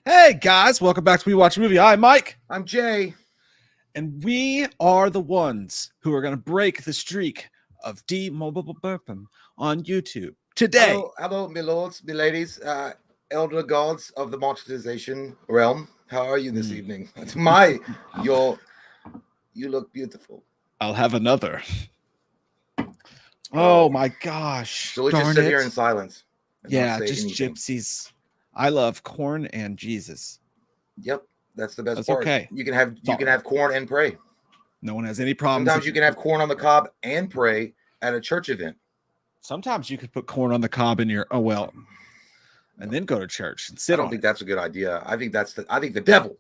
Hey guys, welcome back to We Watch a Movie. I'm Mike. I'm Jay. And we are the ones who are going to break the streak of demolition on YouTube today. Hello, my lords, my ladies, elder gods of the monetization realm. How are you this evening? You look beautiful. I'll have another. Oh my gosh. So we just sit here in silence. Yeah, just anything. Gypsies. I love corn and Jesus. Yep, that's the best part. Okay. You can have corn and pray. No one has any problems. Sometimes you can have corn on the cob and pray at a church event. Sometimes you could put corn on the cob in your and then go to church and sit. I don't think that's a good idea. I think the devil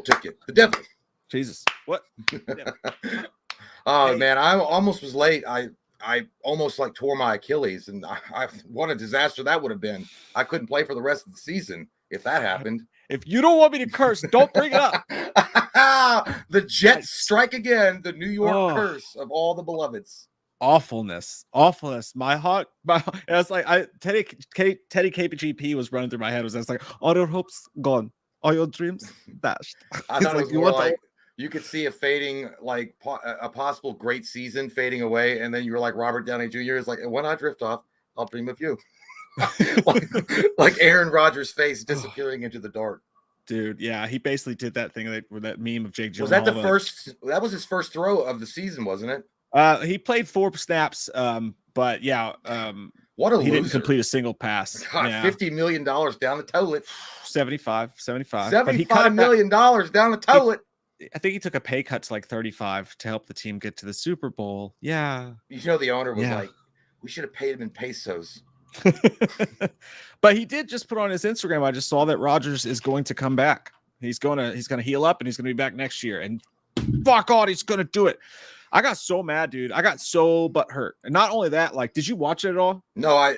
took it. The devil. Jesus. What? Oh man, I almost was late. I almost tore my Achilles, and I what a disaster that would have been. I couldn't play for the rest of the season if that happened. If you don't want me to curse, don't bring it up. The Jets strike again. The New York curse of all the beloveds. Awfulness. My heart. It was like Teddy KPGP was running through my head. I was like, all your hopes gone, all your dreams dashed. I thought it was more like you could see a fading, like a possible great season fading away, and then you were like Robert Downey Jr. is like, when I drift off, I'll dream of you. like Aaron Rodgers' face disappearing into the dark. Dude, yeah, he basically did that thing that meme of Jake Gyllenhaal. Was that the first? That was his first throw of the season, wasn't it? He played 4 snaps, but yeah, what a loser. He didn't complete a single pass. God, yeah. $50 million down the toilet. 75 $75 million down the toilet. I think he took a pay cut to like 35 to help the team get to the Super Bowl. Yeah. You know, the owner was like, we should have paid him in pesos. But he did just put on his Instagram. I just saw that Rodgers is going to come back. He's gonna heal up and he's gonna be back next year. And fuck all, he's gonna do it. I got so mad, dude. I got so butthurt. And not only that, like, did you watch it at all? No, I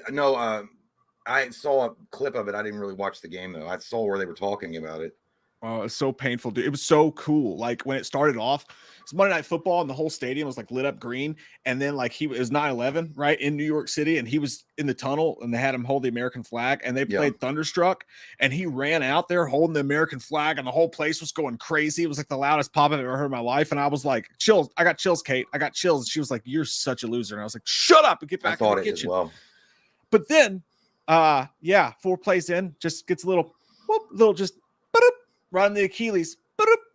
saw a clip of it. I didn't really watch the game though. I saw where they were talking about it. Oh, it's so painful, dude. It was so cool. Like when it started off, it's Monday Night Football and the whole stadium was like lit up green. And then like it was 9/11, right, in New York City, and he was in the tunnel and they had him hold the American flag and they played Thunderstruck and he ran out there holding the American flag and the whole place was going crazy. It was like the loudest pop I've ever heard in my life. And I was like, chills. I got chills, Kate. I got chills. And she was like, you're such a loser. And I was like, shut up and get back in the kitchen. Well. But then 4 plays in, just gets a little just right on the Achilles.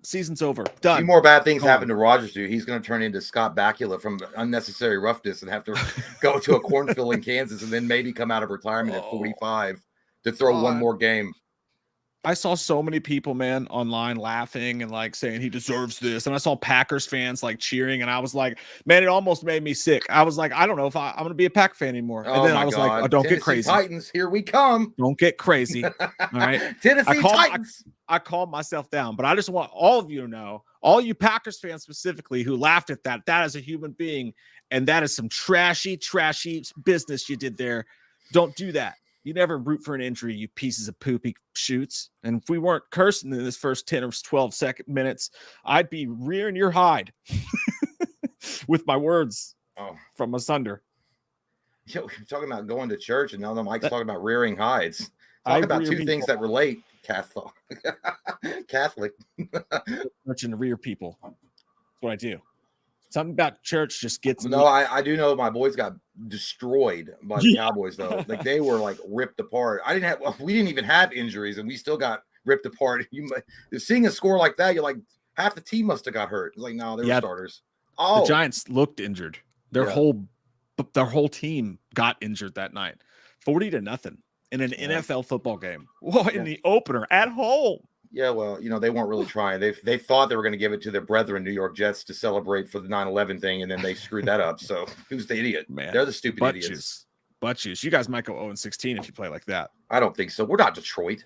Season's over. Done. 2 more bad things happen to Rodgers, dude. He's going to turn into Scott Bakula from Unnecessary Roughness and have to go to a cornfield in Kansas and then maybe come out of retirement at 45 to throw one more game. I saw so many people, man, online laughing and like saying he deserves this. And I saw Packers fans like cheering. And I was like, man, it almost made me sick. I was like, I don't know if I'm going to be a Pack fan anymore. And then I was like, oh, don't get crazy. Titans, here we come. Don't get crazy. All right. Tennessee Titans. I calmed myself down, but I just want all of you to know, all you Packers fans specifically who laughed at that is a human being. And that is some trashy business you did there. Don't do that. You never root for an injury, you pieces of poopy shoots. And if we weren't cursing in this first 10 or 12 minutes, I'd be rearing your hide with my words from asunder. Yo, you're talking about going to church, and now the Mike's talking about rearing hides. Talk about 2 things that relate. Catholic. Church and rear people. That's what I do. Something about church just gets me. No, I do know my boys got destroyed by the Cowboys though. Like they were like ripped apart. We didn't even have injuries and we still got ripped apart. Seeing a score like that, you're like half the team must have got hurt. It's like no, they were starters. The Giants looked injured. Their whole team got injured that night. 40-0 in an NFL football game. Whoa, in the opener at home. Yeah, well, they weren't really trying. They thought they were going to give it to their brethren, New York Jets, to celebrate for the 9/11 thing, and then they screwed that up. So who's the idiot? Man, they're the stupid idiots. Butt juice. You guys might go 0-16 if you play like that. I don't think so. We're not Detroit.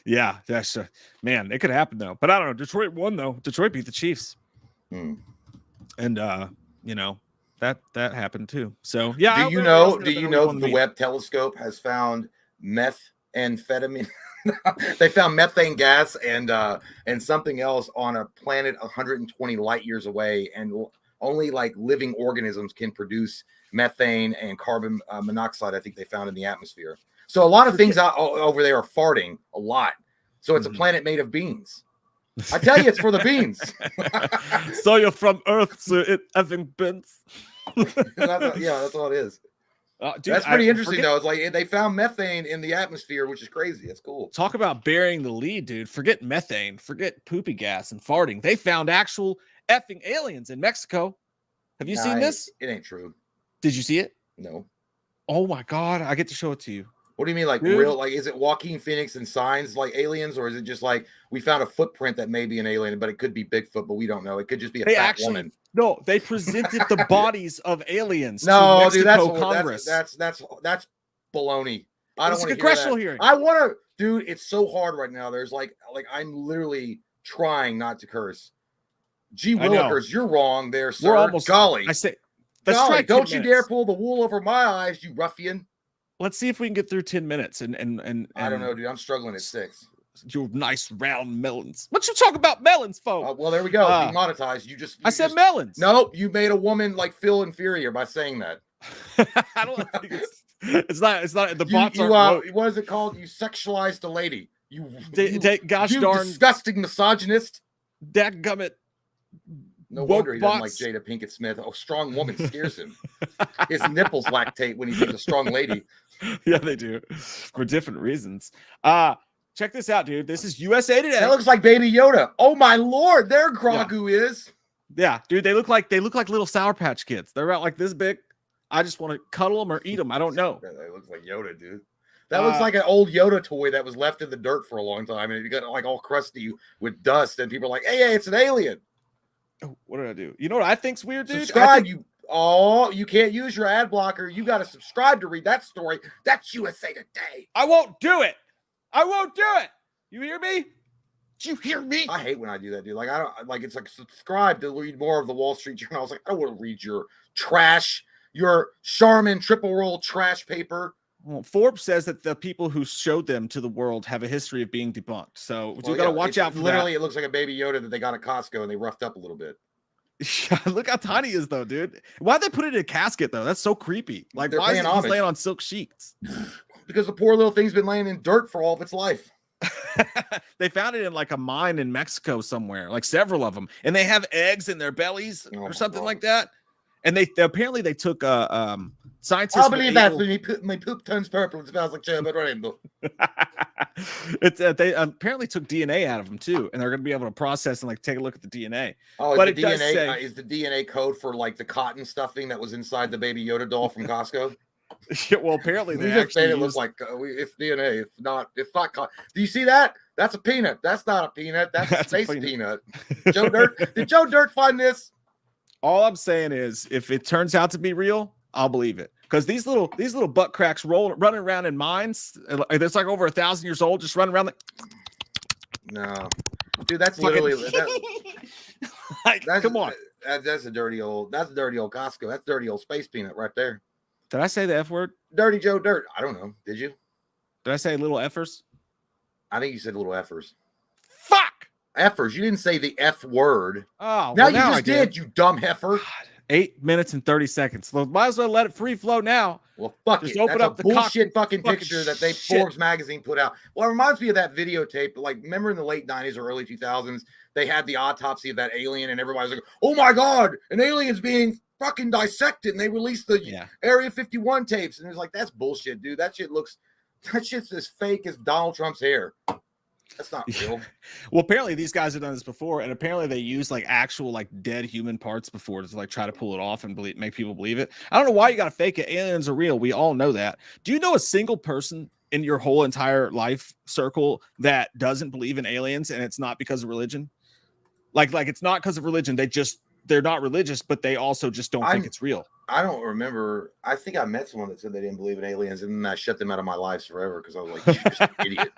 Yeah, that's man. It could happen though, but I don't know. Detroit won though. Detroit beat the Chiefs, and that happened too. So yeah. Do you know the Webb telescope has found methamphetamine? They found methane gas and something else on a planet 120 light years away, and only like living organisms can produce methane and carbon monoxide. I think they found in the atmosphere. So a lot of things over there are farting a lot. So it's a planet made of beans. I tell you, it's for the beans. So you're from Earth, so it effing bends. That's all it is. Dude, that's pretty interesting, though. It's like they found methane in the atmosphere, which is crazy. It's cool. Talk about burying the lead, dude. Forget methane, forget poopy gas and farting. They found actual effing aliens in Mexico. Have you seen this? It ain't true. Did you see it? No. Oh my God, I get to show it to you. What do you mean, like real? Like, is it Joaquin Phoenix and signs like aliens, or is it just like we found a footprint that may be an alien, but it could be Bigfoot, but we don't know. It could just be a fat woman. No, they presented the bodies of aliens. No, to Mexico Congress. That's baloney. I don't want to congressional hearing. I want to, dude. It's so hard right now. There's like I'm literally trying not to curse. Gee willikers, you're wrong there, sir. We're almost golly. I say, golly, don't you dare pull the wool over my eyes, you ruffian. Let's see if we can get through 10 minutes. And I don't know, dude. I'm struggling at 6. Your nice round melons. What you talk about melons, folks? Well, there we go. Demonetized. I said melons. Nope. You made a woman like feel inferior by saying that. I don't think it's not the bots are what is it called? You sexualized a lady. Gosh darn disgusting misogynist. Dadgummit. No wonder he doesn't like Jada Pinkett Smith. A strong woman scares him. His nipples lactate when he sees a strong lady. Yeah, they do. For different reasons. Check this out, dude. This is USA Today. That looks like Baby Yoda. Oh my Lord, there Grogu is. Yeah, dude. They look like little Sour Patch Kids. They're about like this big. I just want to cuddle them or eat them. I don't know. That looks like Yoda, dude. That looks like an old Yoda toy that was left in the dirt for a long time, and it got like all crusty with dust. And people are like, "Hey, it's an alien." Oh, what did I do? You know what I think's weird, dude? Subscribe. You can't use your ad blocker. You got to subscribe to read that story. That's USA Today. I won't do it. You hear me? Did you hear me? I hate when I do that, dude. Like I don't like. It's like subscribe to read more of the Wall Street Journal. I was like, I don't want to read your trash, your Charmin triple roll trash paper. Well, Forbes says that the people who showed them to the world have a history of being debunked. So you got to watch out for literally, it looks like a Baby Yoda that they got at Costco and they roughed up a little bit. Look how tiny he is, though, dude. Why'd they put it in a casket, though? That's so creepy. Like, why is he laying on silk sheets? Because the poor little thing's been laying in dirt for all of its life. They found it in like a mine in Mexico somewhere, like several of them, and they have eggs in their bellies or something like that. And they apparently they took scientists. I believe that when my poop turns purple, it smells like sherbet rainbow. They apparently took DNA out of them too, and they're going to be able to process and like take a look at the DNA. Oh, but is the DNA code for like the cotton stuffing that was inside the Baby Yoda doll from Costco? Yeah, well, apparently they just made it look like it's DNA. It's not cotton. Do you see that? That's a peanut. That's not a peanut. That's a space peanut. Joe Dirt. Did Joe Dirt find this? All I'm saying is, if it turns out to be real, I'll believe it. Because these little butt cracks running around in mines, it's like over 1,000 years old, just running around like. No, dude, that's literally come on. That's a dirty old Costco. That's dirty old space peanut right there. Did I say the F word? Dirty Joe Dirt. I don't know. Did you? Did I say little effers? I think you said little effers. Fuck. Effers. You didn't say the F word. Oh, now you just did, you dumb heifer. God. 8 minutes and 30 seconds. So might as well let it free flow now. Well, fuck just it. Open That's up the bullshit fucking picture that Forbes magazine put out. Well, it reminds me of that videotape. Like, remember in the late 90s or early 2000s, they had the autopsy of that alien, and everybody's like, "Oh my god, an alien's being fucking dissected," and they released the Area 51 tapes, and it's like, that's bullshit, dude. That shit's as fake as Donald Trump's hair. That's not real. Well, apparently these guys have done this before, and apparently they use like actual like dead human parts before to like try to pull it off and make people believe it. I don't know why you got to fake it. Aliens are real. We all know that. Do you know a single person in your whole entire life circle that doesn't believe in aliens, and it's not because of religion? Like it's not because of religion. They're not religious, but they also just don't think it's real. I don't remember. I think I met someone that said they didn't believe in aliens, and then I shut them out of my life forever because I was like, "You're just an idiot."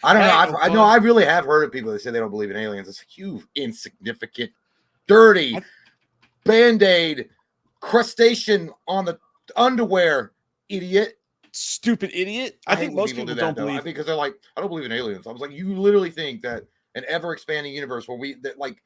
I don't know. I know. I really have heard of people that say they don't believe in aliens. It's you insignificant, dirty Band-Aid crustacean on the underwear, idiot. Stupid idiot. I think most people don't believe because they're like, "I don't believe in aliens." I was like, "You literally think that an ever-expanding universe where like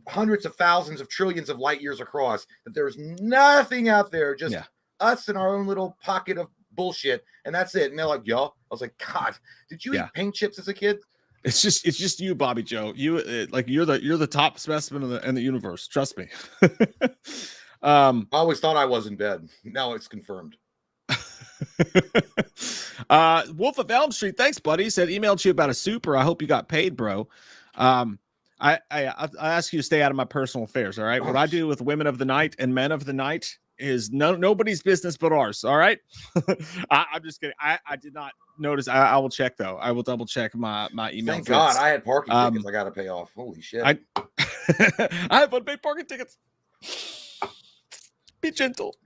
hundreds of thousands of trillions of light years across, that there's nothing out there, just us in our own little pocket of bullshit, and that's it. And they're like, yo, I was like, God, did you eat paint chips as a kid? It's just you, Bobby Joe. You you're the top specimen in the universe. Trust me. I always thought I was in bed. Now it's confirmed. Wolf of Elm Street, thanks, buddy. Said emailed you about a super. I hope you got paid, bro. I ask you to stay out of my personal affairs. All right. What I do with women of the night and men of the night is nobody's business but ours. All right. I'm just kidding. I did not notice. I will check though. I will double check my email. Thank God I had parking tickets. I got to pay off. Holy shit. I have unpaid parking tickets. Be gentle.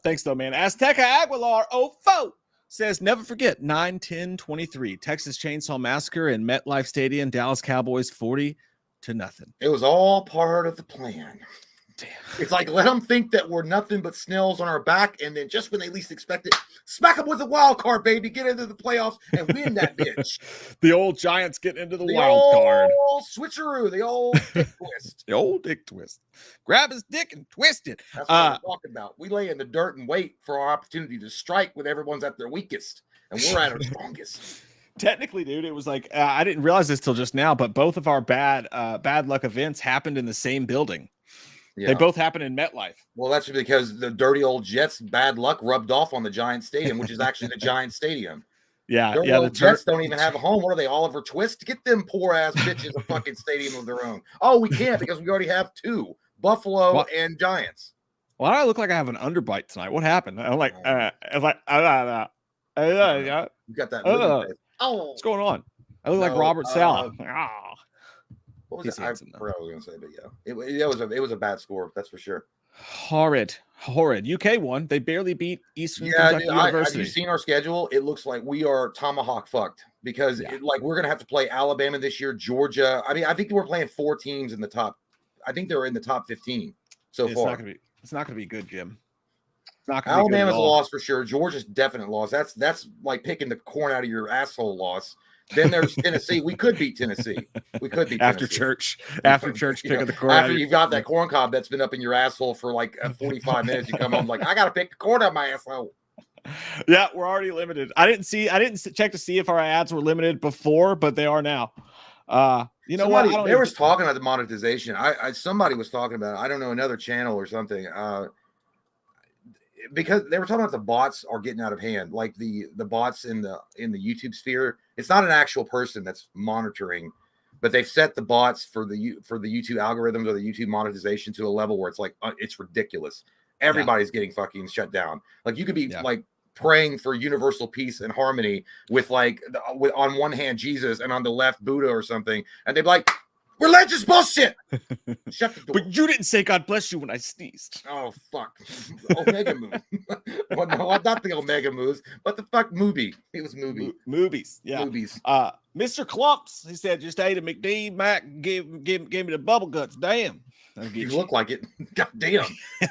Thanks though, man. Azteca Aguilar 04 says, never forget 9/10/23 Texas Chainsaw Massacre in MetLife Stadium, Dallas Cowboys 40-0. It was all part of the plan. Damn. It's like, let them think that we're nothing but snails on our back, and then just when they least expect it, smack them with a wild card, baby, get into the playoffs and win that bitch. The old Giants getting into the wild card. The old switcheroo, the old dick twist. The old dick twist. Grab his dick and twist it. That's what I'm talking about. We lay in the dirt and wait for our opportunity to strike when everyone's at their weakest, and we're at our strongest. Technically, dude, it was like I didn't realize this till just now, but both of our bad luck events happened in the same building. Yeah. They both happened in MetLife. Well, that's because the dirty old Jets' bad luck rubbed off on the Giant Stadium, which is actually the Giant Stadium. Yeah, the Jets don't even have a home. What are they, Oliver Twist? Get them poor ass bitches a fucking stadium of their own. Oh, we can't because we already have two, Buffalo and Giants. Well, I look like I have an underbite tonight. What happened? I'm like, you got that. What's going on? I look like Robert Saleh. What was it? I forgot what I was going to say, but yeah, it was a bad score. That's for sure. Horrid. UK won. They barely beat Eastern Kentucky University. Have you seen our schedule? It looks like we are tomahawk fucked because we're going to have to play Alabama this year, Georgia. I mean, I think we're playing 4 teams in the top. I think they're in the top 15 so far. It's not going to be good, Jim. It's not going to be good. Alabama's a loss for sure. Georgia's definite loss. That's like picking the corn out of your asshole loss. Then there's Tennessee. We could beat Tennessee. After church picking the corn. After you've got that corn cob that's been up in your asshole for like 45 minutes, you come home like, I got to pick the corn out of my asshole. Yeah, we're already limited. I didn't check to see if our ads were limited before, but they are now. You know what? They was talking about the monetization. Somebody was talking about, I don't know, another channel or something. Because they were talking about the bots are getting out of hand, like the bots in the YouTube sphere. It's not an actual person that's monitoring, but they've set the bots for the YouTube algorithms or the YouTube monetization to a level where it's like it's ridiculous. Everybody's getting fucking shut down. Like you could be like praying for universal peace and harmony with on one hand Jesus and on the left Buddha or something, and they'd be like, religious bullshit. Shut the door. But you didn't say God bless you when I sneezed. Oh fuck. Omega Moon. Well, no, not the Omega Moves, but the fuck movie. It was movie. Movies. Yeah. Movies. Mr. Clumps, he said, just ate a McD. Mac gave me the bubble guts. Damn. You look like it. God damn.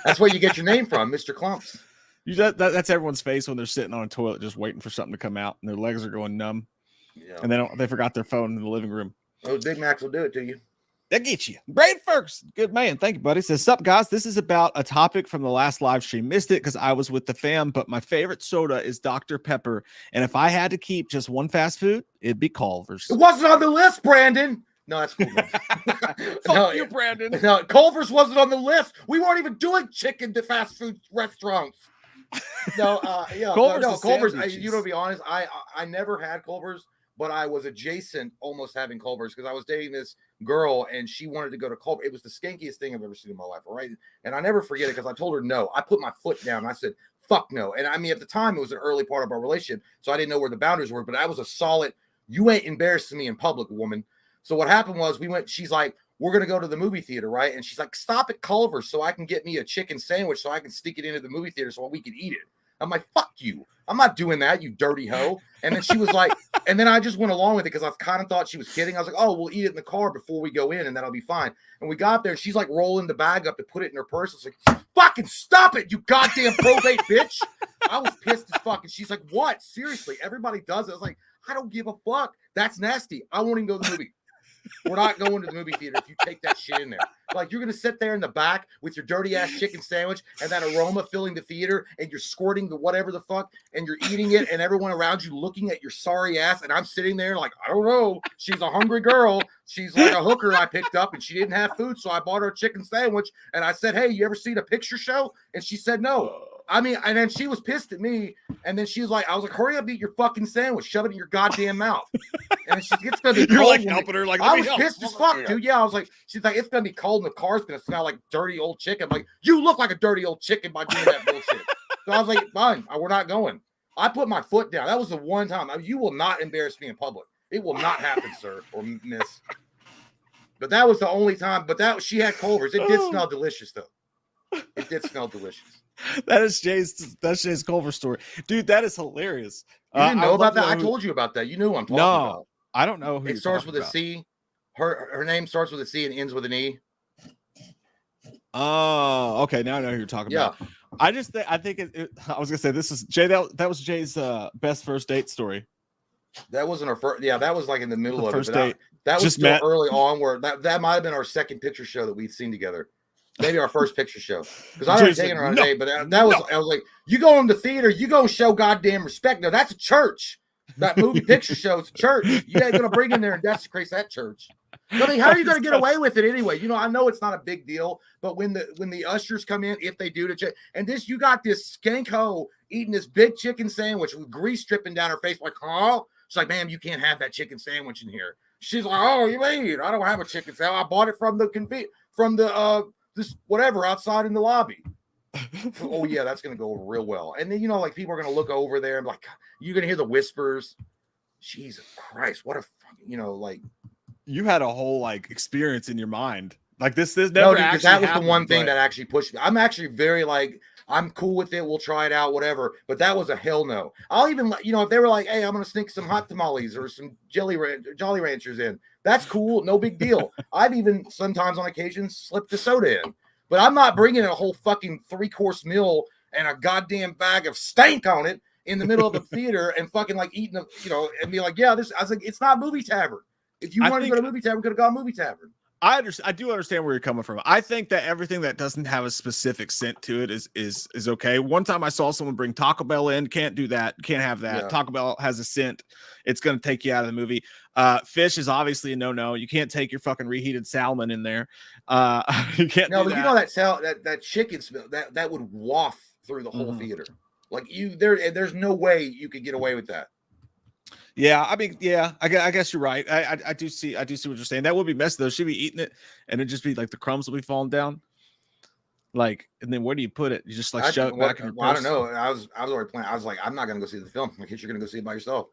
That's where you get your name from, Mr. Clumps. That's everyone's face when they're sitting on a toilet just waiting for something to come out and their legs are going numb. Yeah. And they forgot their phone in the living room. Those Big Macs will do it to you. They'll get you. Braden Ferguson, good man. Thank you, buddy. Says, sup, guys? This is about a topic from the last live stream. Missed it because I was with the fam, but my favorite soda is Dr. Pepper. And if I had to keep just one fast food, it'd be Culver's. It wasn't on the list, Brandon. No, that's cool. Fuck you, Brandon. No, Culver's wasn't on the list. We weren't even doing chicken to fast food restaurants. No, Culver's. You know, to be honest, I never had Culver's. But I was adjacent almost having Culver's because I was dating this girl and she wanted to go to Culver. It was the skankiest thing I've ever seen in my life. All right. And I never forget it because I told her no. I put my foot down. And I said, fuck no. And I mean, at the time, it was an early part of our relationship. So I didn't know where the boundaries were. But I was a solid, you ain't embarrassing me in public, woman. So what happened was she's like, we're going to go to the movie theater, right? And she's like, stop at Culver's so I can get me a chicken sandwich so I can sneak it into the movie theater so we can eat it. I'm like, fuck you. I'm not doing that, you dirty hoe. And then she was like, and then I just went along with it because I kind of thought she was kidding. I was like, oh, we'll eat it in the car before we go in and that'll be fine. And we got there and she's like rolling the bag up to put it in her purse. I was like, fucking stop it, you goddamn probate bitch. I was pissed as fuck. And she's like, what? Seriously, everybody does it. I was like, I don't give a fuck. That's nasty. I won't even go to the movie. We're not going to the movie theater if you take that shit in there. Like, you're gonna sit there in the back with your dirty ass chicken sandwich and that aroma filling the theater, and you're squirting the whatever the fuck, and you're eating it, and everyone around you looking at your sorry ass, and I'm sitting there like, I don't know. She's a hungry girl. She's like a hooker I picked up, and she didn't have food, so I bought her a chicken sandwich. And I said, hey, you ever seen a picture show? And she said no. I mean, and then she was pissed at me, and then she was like, I was like, hurry up, eat your fucking sandwich, shove it in your goddamn mouth. And she's it's gonna be You're cold. like helping her, like, I was pissed as fuck, dude. Yeah, I was like, she's like, it's gonna be cold and the car's gonna smell like dirty old chicken. I'm like, you look like a dirty old chicken by doing that bullshit. So I was like, fine, we're not going. I put my foot down. That was the one time. I mean, you will not embarrass me in public. It will not happen, sir or miss. But that was the only time. But that she had Culver's. It did smell delicious, though. It did smell delicious. That's Jay's Culver story, dude. That is hilarious. You didn't know about that? I told you about that. You knew who I'm talking about. I don't know who it starts with a C. Her name starts with a C and ends with an E. Oh, okay. Now I know who you're talking about. I think I was gonna say this is Jay. That was Jay's best first date story. That wasn't our first. Yeah, that was like in the middle of first it. date. That was still early on. Where that might have been our second picture show that we'd seen together. Maybe our first picture show, because I already taken her on a date, but that was I was like, you go in the theater, you go show goddamn respect. No, that's a church. That movie picture show is a church. You ain't gonna bring in there and desecrate that church. I mean, how are you gonna get away with it anyway? You know, I know it's not a big deal, but when the ushers come in, if they do to check, and this you got this skank hoe eating this big chicken sandwich with grease dripping down her face, like, oh, she's like, ma'am, you can't have that chicken sandwich in here. She's like, oh, you mean I don't have a chicken sandwich? I bought it from the this whatever outside in the lobby. Oh yeah, that's gonna go real well. And then like people are gonna look over there and like you're gonna hear the whispers. Jesus Christ, what a like you had a whole like experience in your mind. Like this never actually that was happened, the one thing that actually pushed me. I'm actually very like I'm cool with it. We'll try it out, whatever. But that was a hell no. I'll even if they were like, hey, I'm gonna sneak some hot tamales or some Jolly Ranchers in. That's cool, no big deal. I've even sometimes on occasion slipped a soda in, but I'm not bringing a whole fucking 3-course meal and a goddamn bag of stank on it in the middle of the theater and fucking like eating and be like, yeah, this. I was like, it's not movie tavern. If you wanted to go to movie tavern, could have gone movie tavern. I do understand where you're coming from. I think that everything that doesn't have a specific scent to it is okay. One time I saw someone bring Taco Bell in. Can't do that. Can't have that. Yeah. Taco Bell has a scent. It's going to take you out of the movie. Fish is obviously a no. You can't take your fucking reheated salmon in there. You can't. No, but that chicken smell that would waft through the whole theater. Like there's no way you could get away with that. Yeah, I mean, yeah, I guess you're right. I do see what you're saying. That would be messy though. She'd be eating it, and it'd just be like the crumbs will be falling down. Like, and then where do you put it? You just like shove it back in your purse? I don't know. I was already planning. I was like, I'm not gonna go see the film. In case you're gonna go see it by yourself.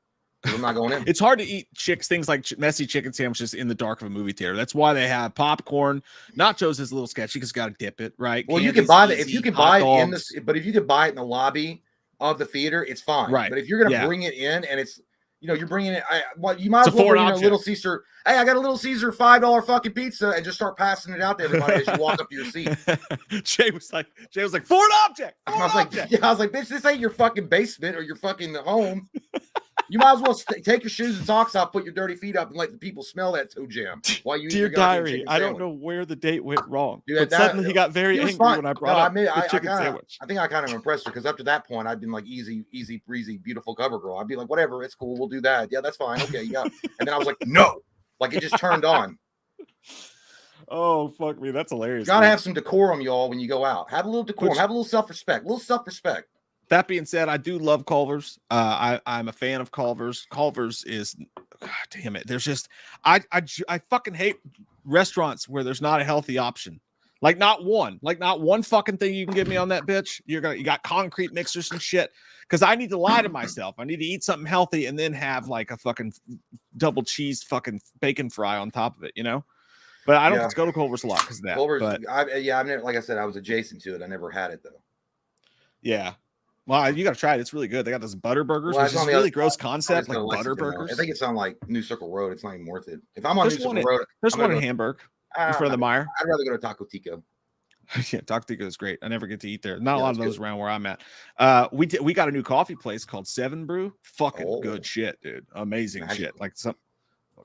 I'm not going in. It's hard to eat things like messy chicken sandwiches in the dark of a movie theater. That's why they have popcorn. Nachos is a little sketchy because you got to dip it, right? Well, you can buy it if you can buy it in this, but if you can buy it in the lobby of the theater, it's fine. Right. But if you're gonna bring it in and it's you're bringing it. You might as well bring in a Little Caesar. Hey, I got a Little Caesar $5 fucking pizza, and just start passing it out to everybody as you walk up to your seat. Jay was like, foreign object. I was like, bitch, this ain't your fucking basement or your fucking home. You might as well take your shoes and socks off, put your dirty feet up, and let the people smell that toe jam. While you Dear diary, I don't know where the date went wrong. Dude, but suddenly he got very angry when I brought up the chicken sandwich. I think I kind of impressed her because up to that point, I'd been like easy, breezy, beautiful cover girl. I'd be like, whatever, it's cool, we'll do that. Yeah, that's fine. Okay, yeah. And then I was like, no, like it just turned on. Oh, fuck me, that's hilarious. You gotta have some decorum, y'all, when you go out. Have a little decorum. Have a little self-respect. That being said, I do love Culver's. I'm a fan of Culver's. Culver's is, God damn it. There's just, I fucking hate restaurants where there's not a healthy option. Like not one fucking thing you can give me on that bitch. You got concrete mixers and shit. Cause I need to lie to myself. I need to eat something healthy and then have like a fucking double cheese fucking bacon fry on top of it, But I don't get to go to Culver's a lot because of that. Culver's, I've never, like I said, I was adjacent to it. I never had it though. Yeah. Well, you got to try it. It's really good. They got those butter burgers, which is a really gross concept, like butter burgers. I think it's on like New Circle Road. It's not even worth it. If I'm on New Circle Road, there's one in Hamburg in front of the Meijer. I'd rather go to Taco Tico. Yeah, Taco Tico is great. I never get to eat there. Not a lot of those around where I'm at. We got a new coffee place called Seven Brew. Fucking good shit, dude. Amazing shit. Like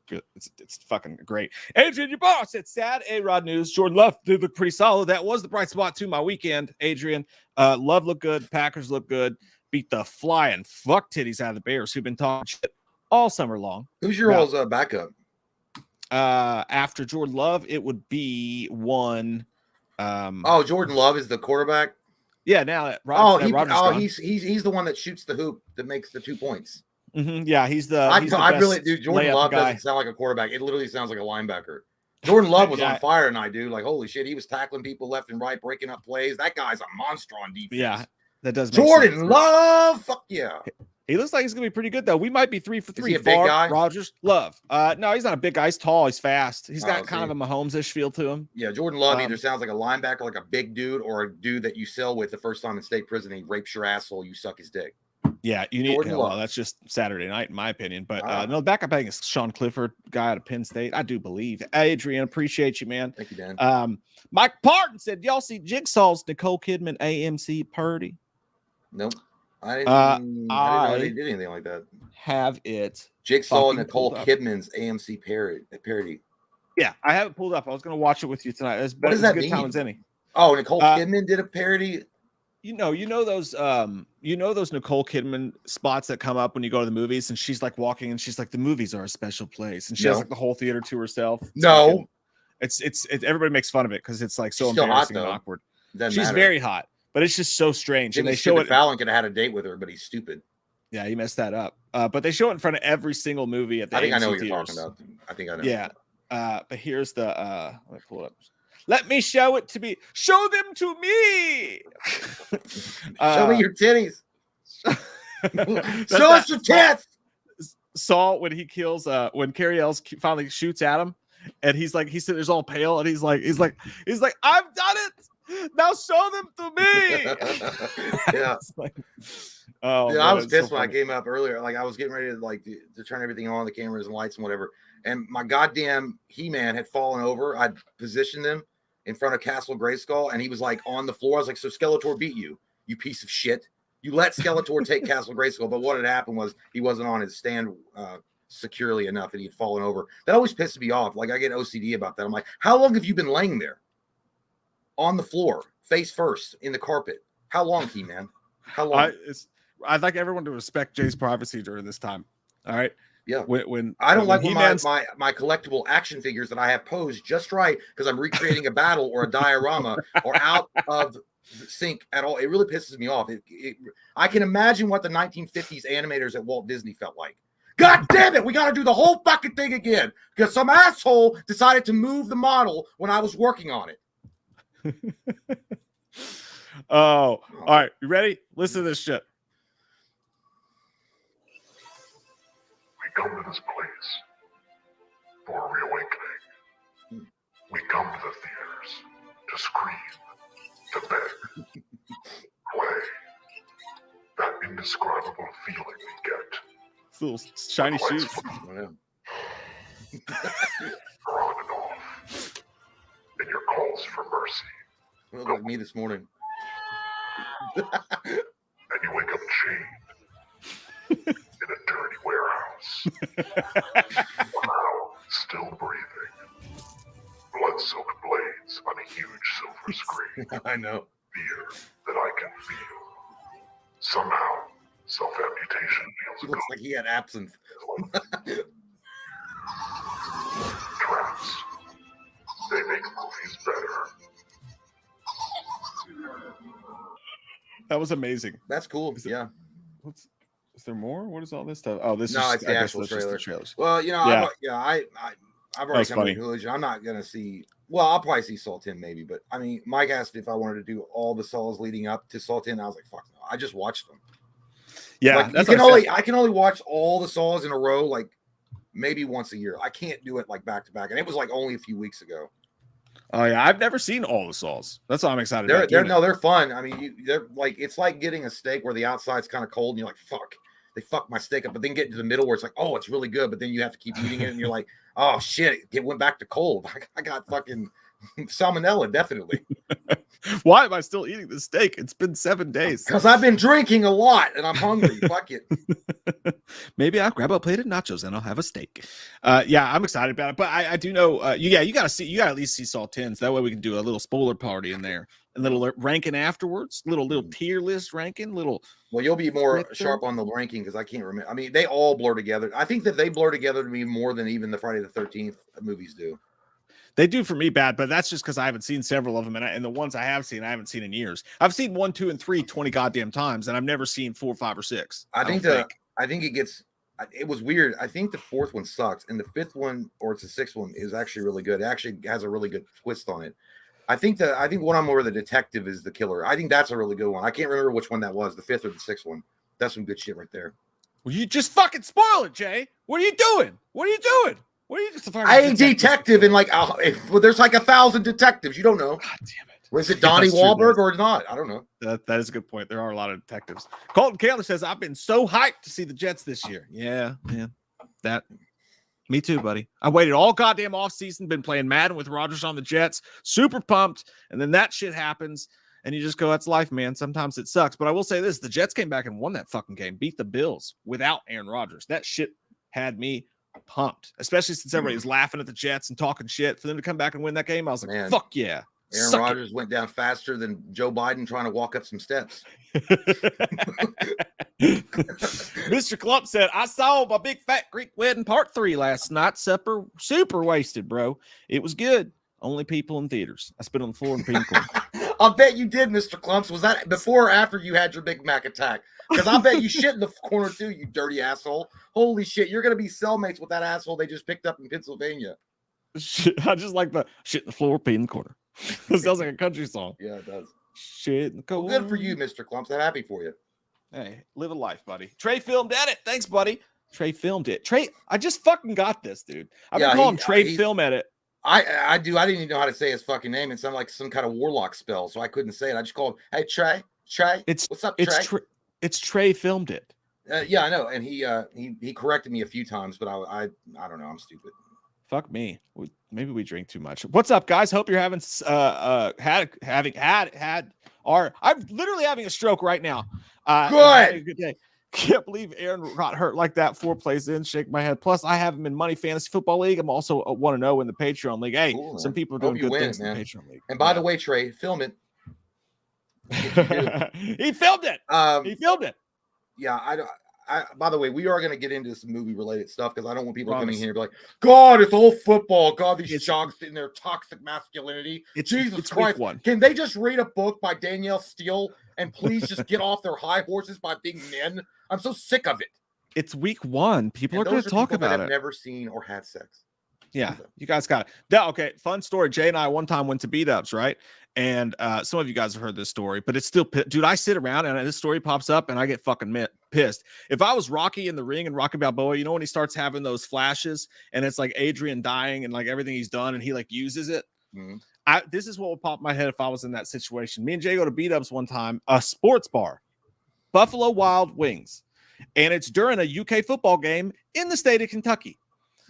good. It's fucking great. Adrian, your boss said sad A-Rod news. Jordan Love did look pretty solid. That was the bright spot to my weekend, Adrian. Love looked good. Packers look good. Beat the flying fuck titties out of the Bears, who've been talking shit all summer long. Who's your all's backup? After Jordan Love, it would be one. Jordan Love is the quarterback. Yeah, now that he's the one that shoots the hoop that makes the 2 points. Mm-hmm. Yeah, he's the. Jordan Love doesn't sound like a quarterback. It literally sounds like a linebacker. Jordan Love was on fire tonight, dude. Like, holy shit, he was tackling people left and right, breaking up plays. That guy's a monster on defense. Yeah, that does. Jordan Love, fuck yeah. He looks like he's gonna be pretty good though. We might be 3 for 3. Is he a big guy? Rodgers, Love. No, he's not a big guy. He's tall. He's fast. He's got kind of a Mahomes-ish feel to him. Yeah, Jordan Love either sounds like a linebacker, like a big dude, or a dude that you sell with the first time in state prison. He rapes your asshole. You suck his dick. Yeah, you need. Well, that's just Saturday night, in my opinion. But no, the backup I think is Sean Clifford, guy out of Penn State. I do believe. Adrian, appreciate you, man. Thank you, Dan. Mike Parton said, "Y'all see Jigsaw's Nicole Kidman AMC parody?" Nope. I didn't know they did anything like that. Have it. Jigsaw and Nicole Kidman's AMC parody. Yeah, I have it pulled up. I was going to watch it with you tonight. What does that mean? Time as any. Oh, Nicole Kidman did a parody. You know those Nicole Kidman spots that come up when you go to the movies, and she's like walking, and she's like, the movies are a special place, and she has like the whole theater to herself. It's everybody makes fun of it because it's like so embarrassing and awkward. She's very hot. But it's just so strange. And they show it. Fallon could have had a date with her, but he's stupid. Yeah, he messed that up. But they show it in front of every single movie at the. I think AMC I know what theaters. you're talking about. I think I know. Yeah. But here's the. Let me pull it up. Let me show it to me. Show them to me. Show me your titties. Show us your tits. Saul when he kills. When Carrie Ells finally shoots at him, and he said, "There's all pale," and he's like, "I've done it. Now show them to me." Yeah. I was pissed when I came up earlier. Like I was getting ready to turn everything on, the cameras and lights and whatever. And my goddamn He-Man had fallen over. I'd positioned him in front of Castle Grayskull, and he was like on the floor. I was like, "So Skeletor beat you, you piece of shit. You let Skeletor take Castle Grayskull." But what had happened was he wasn't on his stand securely enough, and he'd fallen over. That always pisses me off. Like I get OCD about that. I'm like, how long have you been laying there? On the floor, face first, in the carpet. How long, He-Man? How long? I'd like everyone to respect Jay's privacy during this time. All right. Yeah. When I don't like when my collectible action figures that I have posed just right because I'm recreating a battle or a diorama or out of sync at all. It really pisses me off. I can imagine what the 1950s animators at Walt Disney felt like. God damn it, we got to do the whole fucking thing again because some asshole decided to move the model when I was working on it. All right. You ready? Listen to this shit. We come to this place for a reawakening. We come to the theaters to scream, to beg, play. That indescribable feeling we get. It's little shiny shoes. Are on and off. And your calls for mercy. Look like me this morning. And you wake up chained in a dirty warehouse. Wow, still breathing. Blood-soaked blades on a huge silver screen. I know. Fear that I can feel. Somehow, self-amputation feels He looks like he had absinthe. Traps. They make movies better. That was amazing. That's cool. Yeah. Is there more? What is all this stuff? Oh, it's the actual trailer. Well, I've already come to the conclusion. I'm not gonna see. Well, I'll probably see Saw 10 maybe, but I mean, Mike asked if I wanted to do all the Saws leading up to Saw 10. I was like, fuck no. I just watched them. Yeah, I can only watch all the Saws in a row, like maybe once a year. I can't do it like back to back, and it was like only a few weeks ago. Oh yeah, I've never seen all the Saws. That's why I'm excited. They're fun. I mean, they're like it's like getting a steak where the outside's kind of cold, and you're like, fuck, they fucked my steak up. But then get into the middle where it's like, oh, it's really good. But then you have to keep eating it, and you're like, oh shit, it went back to cold. I got fucking Salmonella, definitely. Why am I still eating the steak? It's been 7 days. Because I've been drinking a lot and I'm hungry. Fuck it. Maybe I'll grab a plate of nachos and I'll have a steak. Yeah, I'm excited about it. But I do know, you gotta at least see Saw 10. So that way we can do a little spoiler party in there. A little ranking afterwards, little tier list ranking, little. Well, you'll be more sharp on the ranking because I can't remember. I mean, they all blur together. I think that they blur together to me more than even the Friday the 13th movies do. They do for me bad, but that's just because I haven't seen several of them, and the ones I have seen, I haven't seen in years. I've seen 1, 2, and 3 20 goddamn times, and I've never seen 4, 5, or 6. I think it gets. It was weird. I think the 4th one sucks, and the 5th one, or it's the 6th one, is actually really good. It actually has a really good twist on it. I think one on where the detective is the killer. I think that's a really good one. I can't remember which one that was, the 5th or the 6th one. That's some good shit right there. Well, you just fucking spoil it, Jay. What are you doing? What are you doing? What are you just? A detective in like there's like 1,000 detectives. You don't know. God damn it. Was it Donnie Wahlberg or not? I don't know. That is a good point. There are a lot of detectives. Colton Kaler says, I've been so hyped to see the Jets this year. Yeah, man. Me too, buddy. I waited all goddamn off season, been playing Madden with Rodgers on the Jets, super pumped, and then that shit happens, and you just go, that's life, man. Sometimes it sucks. But I will say this, the Jets came back and won that fucking game, beat the Bills without Aaron Rodgers. That shit had me pumped, especially since everybody was laughing at the Jets and talking shit. For them to come back and win that game, I was like, man, fuck yeah. Aaron Rodgers went down faster than Joe Biden trying to walk up some steps. Mr. Clump said, I saw my big fat Greek wedding part 3 last night. Super wasted, bro. It was good. Only people in theaters. I spit on the floor and people. I'll bet you did, Mr. Clumps. Was that before or after you had your Big Mac attack? Because I'll bet you shit in the corner too, you dirty asshole. Holy shit, you're going to be cellmates with that asshole they just picked up in Pennsylvania. Shit, I just like the shit in the floor, pee in the corner. It sounds like a country song. Yeah, it does. Shit in the corner. Well, good for you, Mr. Clumps. I'm happy for you. Hey, live a life, buddy. Trey filmed edit. Thanks, buddy. Trey filmed it. Trey, I just fucking got this, dude. I've been calling Trey film edit. I do. I didn't even know how to say his fucking name. It sounded like some kind of warlock spell, so I couldn't say it. I just called him, hey, Trey. What's up, Trey? It's Trey filmed it. Yeah, I know. And he corrected me a few times, but I don't know. I'm stupid. Fuck me. Maybe we drink too much. What's up, guys? Hope you're having I'm literally having a stroke right now. Good. A good day. Can't believe Aaron got hurt like that 4 plays in. Shake my head. Plus, I have him in Money Fantasy Football League. I'm also 1-0 in the Patreon League. Hey, cool, some people are doing good things in the Patreon League. And by the way, Trey, film it. He filmed it. He filmed it. Yeah, by the way, we are going to get into some movie related stuff because I don't want people coming here and be like, God, it's all football. God, these jocks in their toxic masculinity. Jesus Christ. Can they just read a book by Danielle Steele and please just get off their high horses by being men? I'm so sick of it. It's week 1. People are going to talk about it. I've never seen or had sex. Yeah, you guys got it. Okay, fun story. Jay and I one time went to beat ups, right? And some of you guys have heard this story, but it's still, dude, I sit around and this story pops up and I get fucking pissed. If I was Rocky in the ring and Rocky Balboa, you know, when he starts having those flashes and it's like Adrian dying and like everything he's done and he like uses it. Mm-hmm. This is what would pop in my head if I was in that situation. Me and Jay go to beat ups one time, a sports bar, Buffalo Wild Wings. And it's during a UK football game in the state of Kentucky.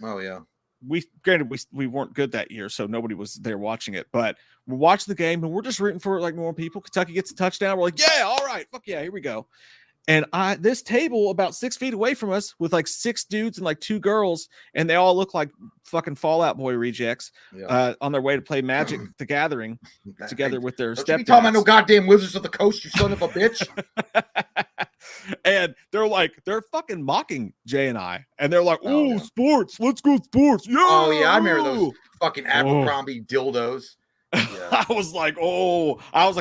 Oh, yeah. We weren't good that year, so nobody was there watching it. But we're watching the game, and we're just rooting for like normal people. Kentucky gets a touchdown. We're like, yeah, all right, fuck yeah, here we go. And this table about 6 feet away from us with like 6 dudes and like 2 girls, and they all look like fucking Fallout Boy rejects on their way to play Magic the Gathering together with their stepdads. You talking about no goddamn Wizards of the Coast, you son of a bitch. And they're fucking mocking Jay and I, and they're like, "Oh, sports, let's go sports!" Yeah. Oh yeah, I remember those fucking Abercrombie dildos. Yeah. I was like,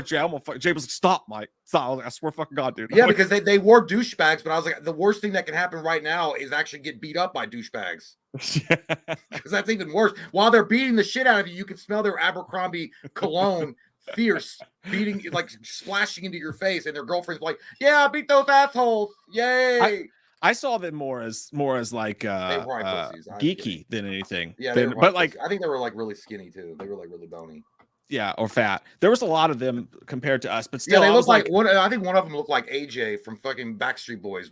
Jay, I'm gonna fuck. Jay was like, stop, Mike, stop. I was like, I swear, fucking God, dude. Yeah, because they wore douchebags, but I was like, the worst thing that can happen right now is actually get beat up by douchebags. Because that's even worse. While they're beating the shit out of you, you can smell their Abercrombie cologne. Fierce, beating, like splashing into your face, and their girlfriend's like, "Yeah, beat those assholes, yay!" I saw them more as like geeky than anything. Yeah, but like I think they were like really skinny too. They were like really bony. Yeah, or fat. There was a lot of them compared to us, but still, yeah, they look like one. I think one of them looked like AJ from fucking Backstreet Boys.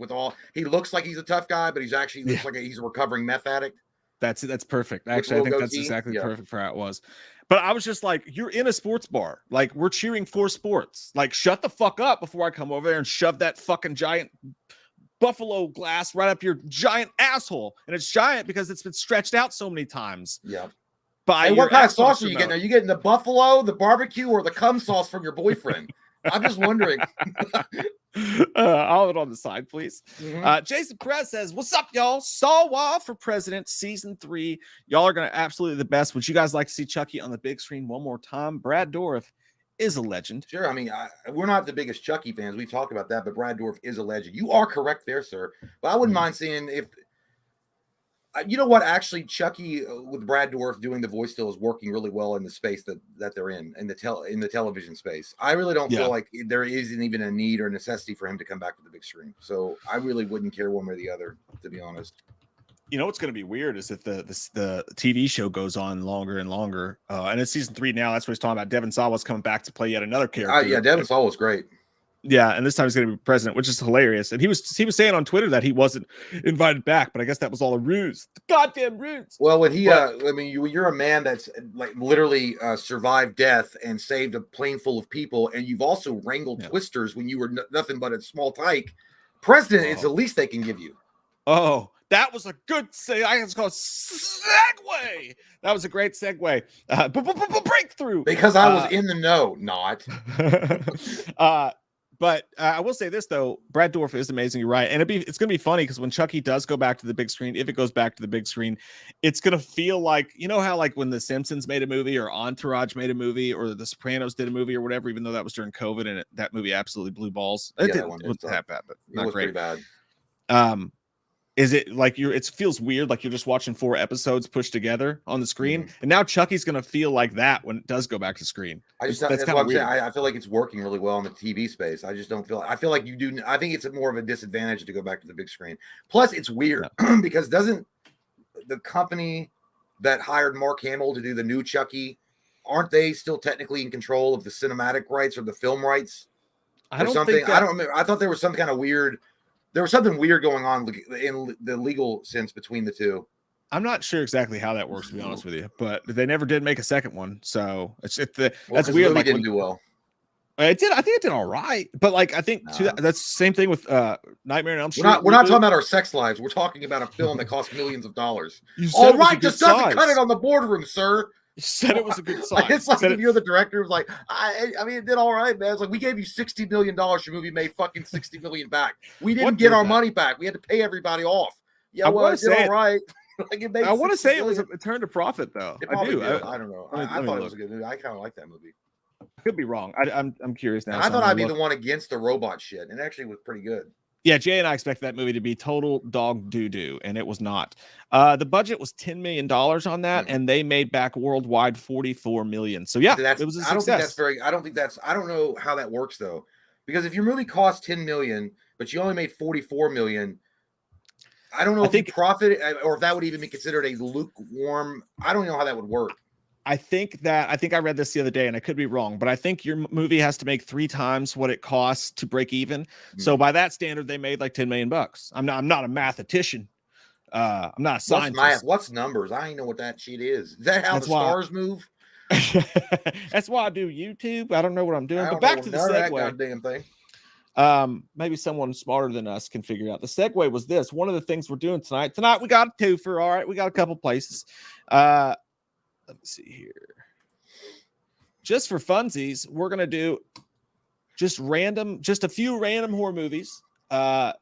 He looks like he's a tough guy, but he's actually looks like he's a recovering meth addict. That's perfect. With Actually, I the think little that's goatee? exactly Yeah. perfect for how it was. But I was just like, you're in a sports bar. Like, we're cheering for sports. Like, shut the fuck up before I come over there and shove that fucking giant buffalo glass right up your giant asshole. And it's giant because it's been stretched out so many times. Yeah. By And your what kind of Xbox sauce are you remote. getting? Are you getting the buffalo, the barbecue, or the cum sauce from your boyfriend? I'm just wondering. I'll have it on the side, please. Mhm. Jason Perez says, "What's up, y'all? Saw for President season 3. Y'all are gonna absolutely the best. Would you guys like to see Chucky on the big screen one more time? Brad Dourif is a legend." Sure. I mean, we're not the biggest Chucky fans. We talked about that, but Brad Dourif is a legend. You are correct there, sir. But I wouldn't mind seeing if you know what, actually, Chucky with Brad Dourif doing the voice still is working really well in the space that they're in the television space. I really don't feel like there isn't even a need or necessity for him to come back to the big screen. So I really wouldn't care one way or the other, to be honest. You know what's going to be weird is if the TV show goes on longer and longer, and it's season 3 now. That's what he's talking about. Devin Sawa's coming back to play yet another character. Yeah, Devin Sawa was great. Yeah, and this time he's going to be president, which is hilarious. And he was saying on Twitter that he wasn't invited back, but I guess that was all a ruse. The goddamn ruse. Well, when you're a man that's like literally survived death and saved a plane full of people, and you've also wrangled twisters when you were nothing but a small tyke. President is the least they can give you. Oh, that was a good segue. That was a great segue. Breakthrough. Because I was in the know, not. But I will say this, though. Brad Dourif is amazing. You're right. And it's going to be funny because when Chucky does go back to the big screen, if it goes back to the big screen, it's going to feel like, you know how like when The Simpsons made a movie or Entourage made a movie or The Sopranos did a movie or whatever, even though that was during COVID and that movie absolutely blew balls. It wasn't that bad, but not great. Pretty bad. Is it like it feels weird, like you're just watching 4 episodes pushed together on the screen, and now Chucky's gonna feel like that when it does go back to screen. That's kind of weird. I feel like it's working really well in the TV space. I just don't feel. I feel like you do. I think it's more of a disadvantage to go back to the big screen. Plus, it's weird because doesn't the company that hired Mark Hamill to do the new Chucky, aren't they still technically in control of the cinematic rights or the film rights? I don't remember. I thought there was some kind of weird. There was something weird going on in the legal sense between the two. I'm not sure exactly how that works, to be honest with you, but they never did make a second one, so that's weird. The movie didn't do well. It did. I think it did all right, but like I think that's the same thing with Nightmare on Elm Street. We're not talking about our sex lives. We're talking about a film that cost millions of dollars. All right, just doesn't cut it on the boardroom, sir. You said it was a good size. It's like if you're the director, it was like, I mean, it did all right, man. It's like we gave you $60 million. Your movie made fucking $60 million back. We didn't get our money back. We had to pay everybody off. Yeah, well, it did all right. I want to say it was a return to profit, though. I do. I don't know. I thought it was a good movie. I kind of like that movie. I could be wrong. I'm curious now. I thought I'd be the one against the robot shit, and it actually was pretty good. Yeah, Jay and I expected that movie to be total dog doo-doo, and it was not. The budget was $10 million on that, and they made back worldwide $44 million. So yeah, it was a success. I don't know how that works though, because if your movie cost $10 million, but you only made $44 million, I don't know if you profit or if that would even be considered a lukewarm. I don't know how that would work. I think I read this the other day and I could be wrong, but I think your movie has to make 3 times what it costs to break even. So by that standard, they made like $10 million. I'm not a mathematician. I'm not a scientist. What's math? What's numbers? I ain't know what that shit is. Is that how the stars move? That's why I do YouTube. I don't know what I'm doing. But back to the segue. Goddamn thing. Maybe someone smarter than us can figure out. The segue was this. One of the things we're doing tonight. Tonight we got a twofer. All right, we got a couple places. Let me see here. Just for funsies, we're gonna do just a few random horror movies.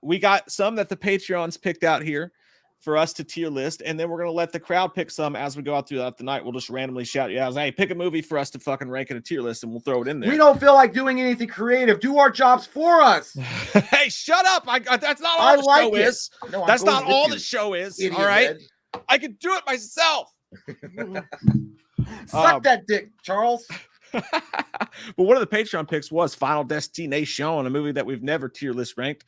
We got some that the Patreons picked out here for us to tier list, and then we're gonna let the crowd pick some as we go out throughout the night. We'll just randomly shout you out, hey, pick a movie for us to fucking rank in a tier list, and we'll throw it in there. We don't feel like doing anything creative. Do our jobs for us. Hey, shut up! That's not all the show is. No, that's not all the show is. Idiot, all right, man. I can do it myself. Suck that dick, Charles. But one of the Patreon picks was Final Destination, a movie that we've never tier list ranked,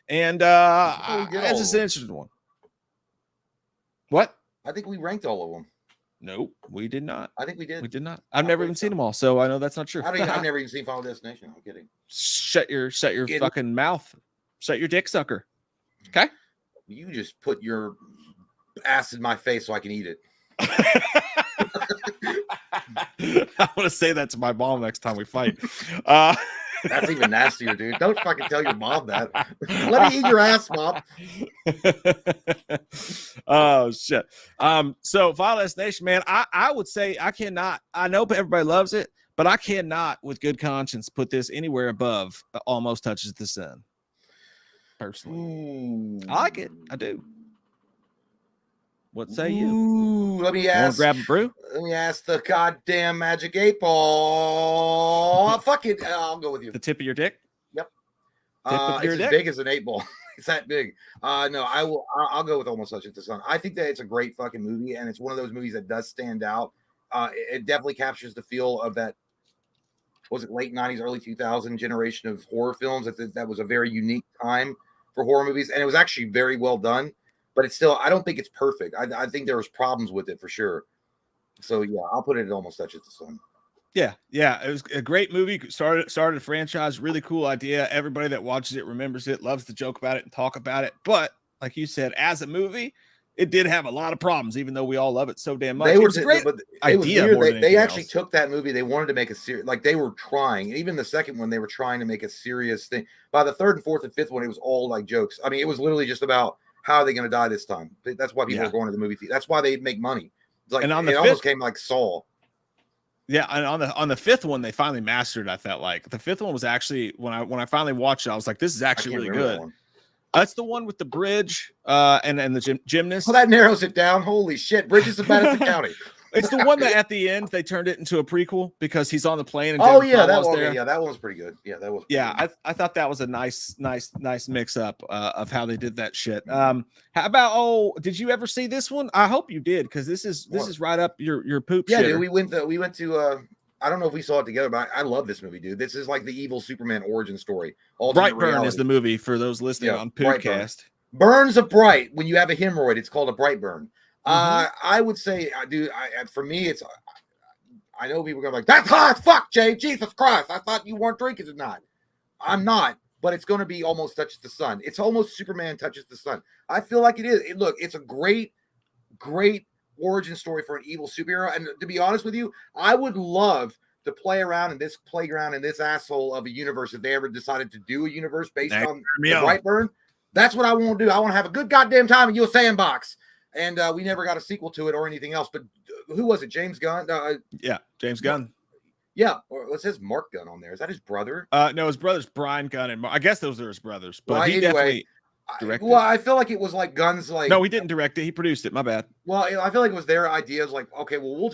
and it's just an interesting one. What? I think we ranked all of them. Nope, we did not. I think we did. We did not. I've never even seen them all, so I know that's not true. I've never even seen Final Destination. I'm kidding. Shut your fucking mouth. Shut your dick sucker. Okay. You just put your acid in my face so I can eat it. I want to say that to my mom next time we fight. That's even nastier, dude. Don't fucking tell your mom that. Let me eat your ass, mom. Oh shit. So Final Destination, man, I would say I cannot. I know everybody loves it, but I cannot, with good conscience, put this anywhere above Almost Touches the Sun. Personally, Ooh. I like it. I do. What say you? Ooh, let me You want ask. to grab a brew? Let me ask the goddamn Magic 8 Ball. Fuck it. I'll go with you. The tip of your dick? Yep. Tip of your it's dick? as big as an 8 ball. It's that big. No, I will. I'll go with Almost Touches the Sun. I think that it's a great fucking movie, and it's one of those movies that does stand out. It definitely captures the feel of that. Was it late 90s, early 2000 generation of horror films? That was a very unique time for horror movies, and it was actually very well done. But it's still, I don't think it's perfect. I think there was problems with it for sure. So yeah, I'll put it at Almost Touches the Sun. Yeah, it was a great movie. Started a franchise, really cool idea. Everybody that watches it remembers it, loves to joke about it and talk about it. But like you said, as a movie, it did have a lot of problems, even though we all love it so damn much. It was a great idea. They actually took that movie. They wanted to make a serious, like they were trying. Even the second one, they were trying to make a serious thing. By the third and fourth and fifth one, it was all like jokes. I mean, it was literally just about how are they going to die this time. That's why people are going to the movie theater. That's why they make money. It's like, and on the fifth, almost came like Saw. Yeah, and on the fifth one, they finally mastered. I felt like the fifth one was actually when I finally watched it, I was like, this is actually really good. That's the one with the bridge and the gymnast. Well, that narrows it down. Holy shit, Bridges of Madison County. It's the one that at the end they turned it into a prequel because he's on the plane. And that one. Yeah, that one was pretty good. Yeah, that was. I thought that was a nice mix up of how they did that shit. How about did you ever see this one? I hope you did because this is right up your poop. Yeah, shitter. Dude, we went to. I don't know if we saw it together, but I love this movie, dude. This is like the evil Superman origin story. Brightburn is the movie for those listening on Poopcast. Burns of Bright. When you have a hemorrhoid, it's called a Brightburn. I would say, dude, for me, it's. I know people are like, that's hot as fuck, Jay. Jesus Christ. I thought you weren't drinking tonight. I'm not, but it's going to be Almost Touches the Sun. It's almost Superman Touches the Sun. I feel like it is. Look, it's a great origin story for an evil superhero. And to be honest with you, I would love to play around in this playground in this asshole of a universe if they ever decided to do a universe based on the Brightburn. That's what I want to do. I want to have a good goddamn time in your sandbox. And we never got a sequel to it or anything else. But who was it? James Gunn? Yeah, James Gunn. Yeah, or it says Mark Gunn on there. Is that his brother? No, his brother's Brian Gunn and I guess those are his brothers. But he anyway, definitely directed. Well, I feel like it was like Gunn's like. No, he didn't direct it. He produced it. My bad. Well, I feel like it was their ideas. Like, okay, well,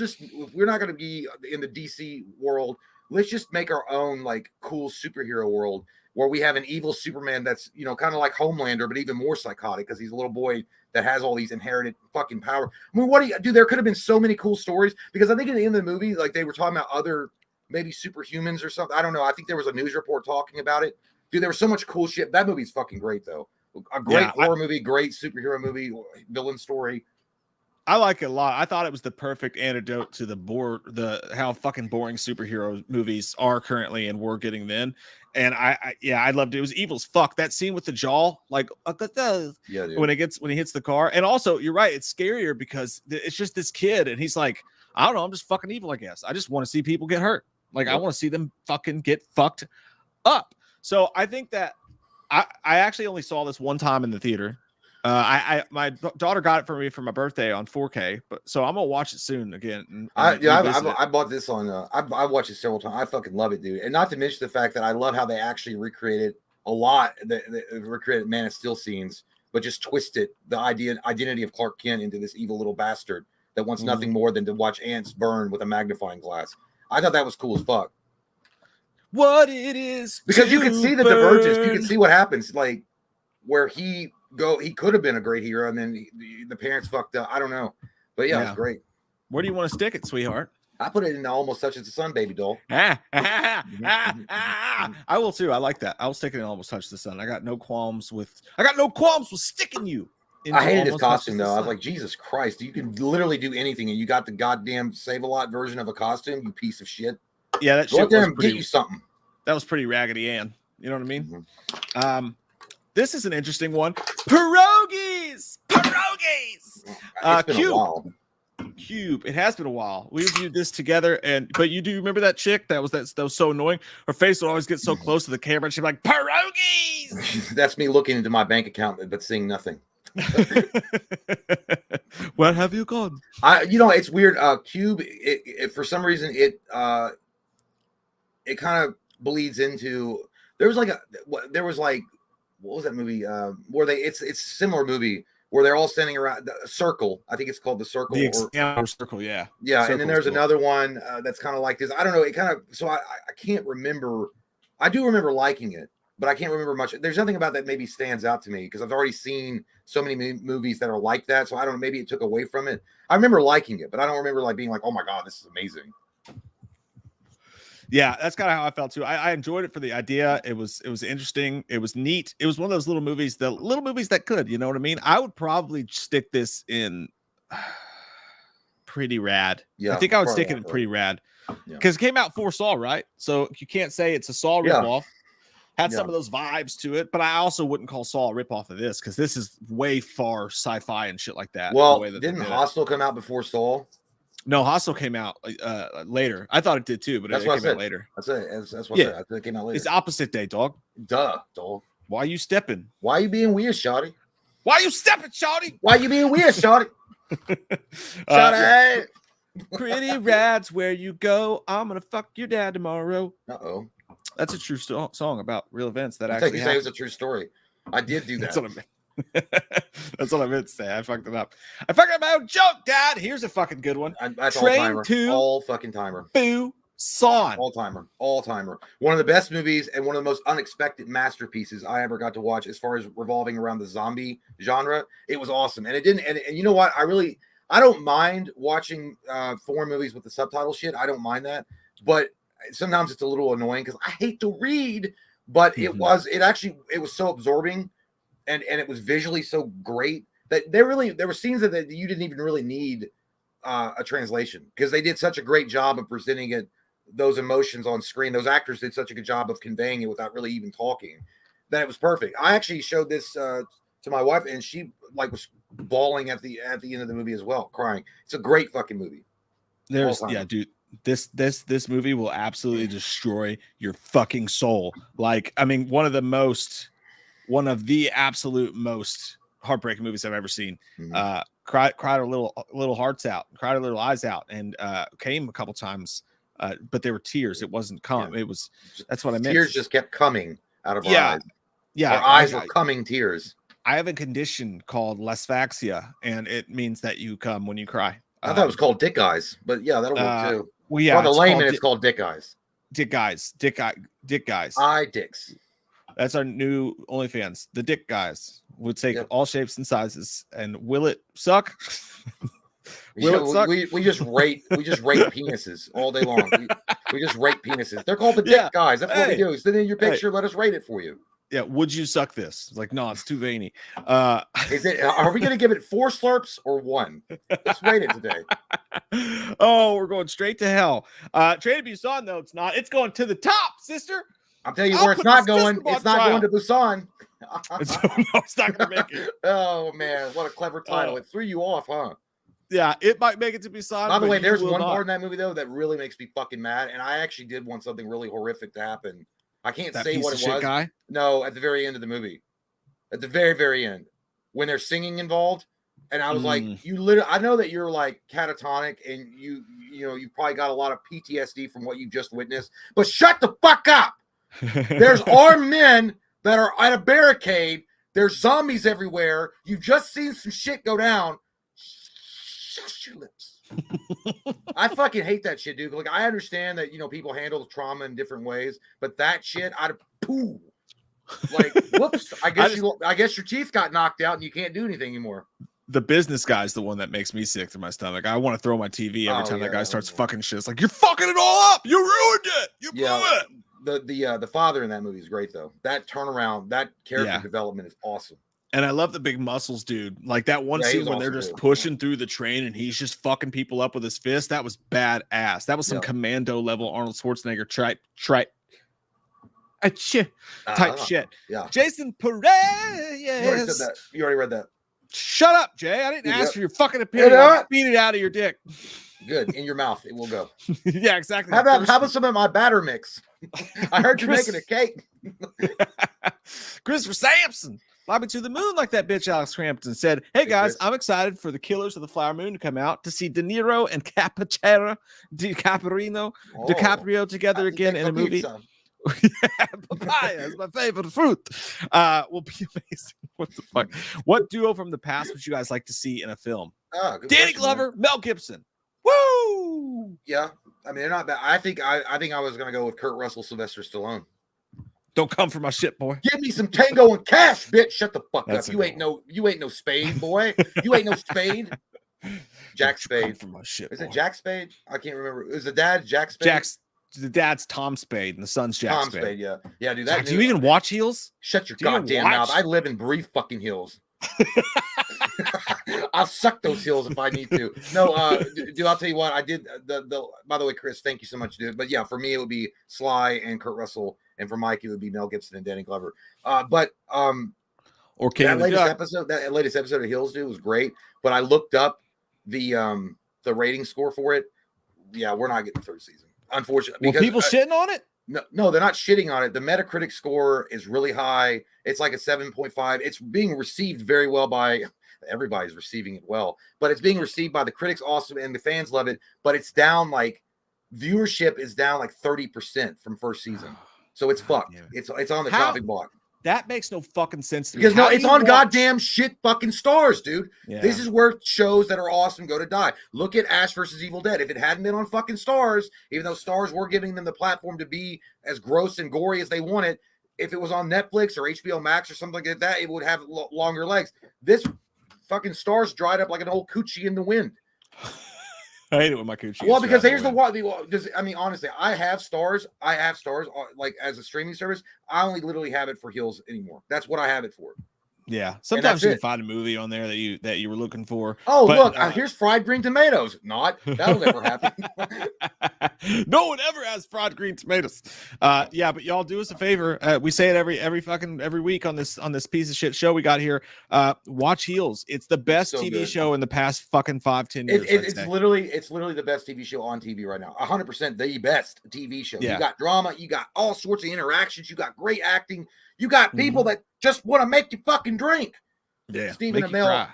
we're not going to be in the DC world. Let's just make our own like cool superhero world where we have an evil Superman that's kind of like Homelander, but even more psychotic because he's a little boy that has all these inherited fucking power. I mean, what do you do? There could have been so many cool stories because I think at the end of the movie, like they were talking about other maybe superhumans or something. I don't know. I think there was a news report talking about it. Dude, there was so much cool shit. That movie's fucking great though. A great horror movie, great superhero movie, villain story. I like it a lot. I thought it was the perfect antidote to how fucking boring superhero movies are currently and were getting then. And I loved it. It was evil as fuck. That scene with the jaw, like dude. when he hits the car. And also, you're right, it's scarier because it's just this kid, and he's like, I don't know, I'm just fucking evil, I guess. I just want to see people get hurt. Like I want to see them fucking get fucked up. So I think that I actually only saw this one time in the theater. My daughter got it for me for my birthday on 4K, so I'm gonna watch it soon again. I bought this on. I watched it several times. I fucking love it, dude. And not to mention the fact that I love how they actually recreated a lot. They recreated Man of Steel scenes, but just twisted the identity of Clark Kent into this evil little bastard that wants nothing more than to watch ants burn with a magnifying glass. I thought that was cool as fuck. What it is because you can see the divergence. You can see what happens, like where he could have been a great hero, and then the parents fucked up. I don't know, but yeah, it was great. Where do you want to stick it, sweetheart? I put it in Almost Touches the Sun, baby doll. I will too. I like that. I'll stick it in Almost Touches the Sun. I got no qualms with sticking you. I hated his costume though. I was like, Jesus Christ, you can literally do anything, and you got the goddamn Save-A-Lot version of a costume, you piece of shit. Yeah, that shit. Go out there and get you something. That was pretty Raggedy Ann. You know what I mean? This is an interesting one. Pierogies! It's been a while. Cube. It has been a while. We reviewed this together, but you do remember that chick that was so annoying? Her face would always get so close to the camera, and she'd be like, "Pierogies." That's me looking into my bank account but seeing nothing. Where have you gone? It's weird. Cube. It for some reason it kind of bleeds into. There was like what was that movie? Where it's a similar movie. Where they're all standing around the circle. I think it's called The Circle. Circle, yeah. Yeah, Circle's and then there's cool. another one that's kind of like this. I don't know. It kind of so I can't remember. I do remember liking it, but I can't remember much. There's nothing about that maybe stands out to me because I've already seen so many movies that are like that. So I don't know. Maybe it took away from it. I remember liking it, but I don't remember like being like, oh my god, this is amazing. Yeah, that's kind of how I felt too. I enjoyed it for the idea. It was interesting. It was neat. It was one of those little movies that could, you know what I mean? I would probably stick this in Pretty Rad. Yeah, I think I would stick it in Pretty Rad because it came out for Saw, right? So you can't say it's a Saw ripoff. Had some of those vibes to it, but I also wouldn't call Saw a ripoff of this because this is way far sci-fi and shit like that. Well, didn't Hostel come out before Saw? No, Hostel came out later. I thought it did too, but it came out later. That's what I said. I said it came out later. It's opposite day, dog. Duh, dog. Why you stepping? Why you being weird, shawty? Why you stepping, shawty? Why you being weird, shawty? Shawty. Pretty Rad's where you go. I'm gonna fuck your dad tomorrow. Uh-oh. That's a true song about real events that I actually think you say it was a true story. I did do that. That's what I meant. That's what I meant to say. I fucked it up. I fucked up my own joke, Dad. Here's a fucking good one. That's Train to all fucking timer. Busan. All timer. One of the best movies and one of the most unexpected masterpieces I ever got to watch as far as revolving around the zombie genre. It was awesome. And it didn't, and you know what? I don't mind watching foreign movies with the subtitle shit. I don't mind that. But sometimes it's a little annoying because I hate to read, but it was so absorbing. And it was visually so great that there were scenes that you didn't even really need a translation because they did such a great job of presenting those emotions on screen. Those actors did such a good job of conveying it without really even talking that it was perfect. I actually showed this to my wife and she was bawling at the end of the movie as well, crying. It's a great fucking movie. Dude. This movie will absolutely destroy your fucking soul. Like, I mean, one of the absolute most heartbreaking movies I've ever seen. Mm-hmm. Cried a little hearts out, cried a little eyes out, and came a couple times. But there were tears. It wasn't cum. It was. That's what I meant. Tears just kept coming out of our eyes. Yeah, our eyes were coming tears. I have a condition called dysphagia, and it means that you come when you cry. I thought it was called dick eyes, but yeah, that'll work too. Well, yeah, for the layman, it's called dick eyes. Dick guys. Eye dicks. That's our new OnlyFans. The Dick Guys would take all shapes and sizes. And will it suck? Will it suck? We just rate penises all day long. We just rate penises. They're called the Dick Guys. That's what we do. Send in your picture. Let us rate it for you. Yeah. Would you suck this? It's like, no, it's too veiny. Are we going to give it 4 slurps or 1? Let's rate it today. Oh, we're going straight to hell. Train to Busan, though, it's not. It's going to the top, sister. I'll tell you where it's not going. It's not going to Busan. No, it's not going to make it. Oh, man. What a clever title. It threw you off, huh? Yeah, it might make it to Busan. By the way, there's one part in that movie, though, that really makes me fucking mad. And I actually did want something really horrific to happen. I can't say what it was. Guy? No, at the very end of the movie. At the very, very end. When there's singing involved. And I was like, I know that you're like catatonic and you've probably got a lot of PTSD from what you've just witnessed. But shut the fuck up. There's armed men that are at a barricade. There's zombies everywhere. You've just seen some shit go down. Shut your lips. I fucking hate that shit, dude. Like, I understand that people handle trauma in different ways, but that shit, poo. Like, whoops. I guess your teeth got knocked out and you can't do anything anymore. The business guy is the one that makes me sick to my stomach. I want to throw my TV every time that guy starts fucking shit. It's like, you're fucking it all up. You ruined it. You blew it. The father in that movie is great though. That turnaround, that character development is awesome. And I love the big muscles, dude. Like that one scene when they're just pushing through the train and he's just fucking people up with his fist. That was badass. That was some commando level Arnold Schwarzenegger type shit. Yeah. Jason Perez. You already said that. You already read that. Shut up, Jay. I didn't Yep. ask for your fucking opinion. I'll beat it out of your dick. Good. In your mouth. It will go. Yeah, exactly. How about some of my batter mix? I heard you're making a cake. Christopher Sampson. Fly me to the moon like that bitch Alex Crampton said. Hey guys, I'm excited for the Killers of the Flower Moon to come out to see De Niro and DiCaprio together again in a movie. Papaya is my favorite fruit. Will be amazing. What the fuck? What duo from the past would you guys like to see in a film? Danny Glover, man. Mel Gibson. Woo! Yeah, I mean they're not bad. I think I was gonna go with Kurt Russell, Sylvester Stallone. Don't come for my shit, boy. Give me some Tango and Cash, bitch. Shut the fuck up. You ain't no Spade, boy. You ain't no Spade. Jack Spade. For my shit, is it Jack Spade? I can't remember. Is the dad Jack Spade? The dad's Tom Spade and the son's Jack Spade. Yeah, dude. Jack, do you even watch Heels? Shut your goddamn mouth. I live and breathe fucking Heels. I'll suck those heels if I need to. No, dude, I'll tell you what. I did the. By the way, Chris, thank you so much, dude. But yeah, for me it would be Sly and Kurt Russell, and for Mike it would be Mel Gibson and Danny Glover. Or that latest episode of Heels, dude, was great. But I looked up the rating score for it. Yeah, we're not getting the third season, unfortunately. Well, people shitting on it. No, they're not shitting on it. The Metacritic score is really high. It's like a 7.5. It's being received very well by everybody's receiving it well, but it's being received by the critics awesome and the fans love it. But it's down like viewership is down like 30% from first season. So it's fucked. It's on the chopping block. That makes no fucking sense to me. Because no, it's on goddamn shit fucking Stars, dude. Yeah. This is where shows that are awesome go to die. Look at Ash versus Evil Dead. If it hadn't been on fucking Stars, even though Stars were giving them the platform to be as gross and gory as they wanted, if it was on Netflix or HBO Max or something like that, it would have longer legs. This fucking Stars dried up like an old coochie in the wind. I hate it when my coochie. Well, because here's I mean, honestly, I have Stars like as a streaming service. I only literally have it for Heels anymore. That's what I have it for. Yeah, sometimes you can find a movie on there that you were looking for. Oh, but, look, here's fried green tomatoes. That'll never happen. No one ever has fried green tomatoes. Yeah, but y'all do us a favor. We say it every week on this piece of shit show we got here. Watch Heels. It's the best TV show in the past fucking 5-10 years. It's literally the best TV show on TV right now. 100% the best TV show. Yeah. You got drama. You got all sorts of interactions. You got great acting. You got people that just want to make you fucking drink. Yeah, Stephen Amell.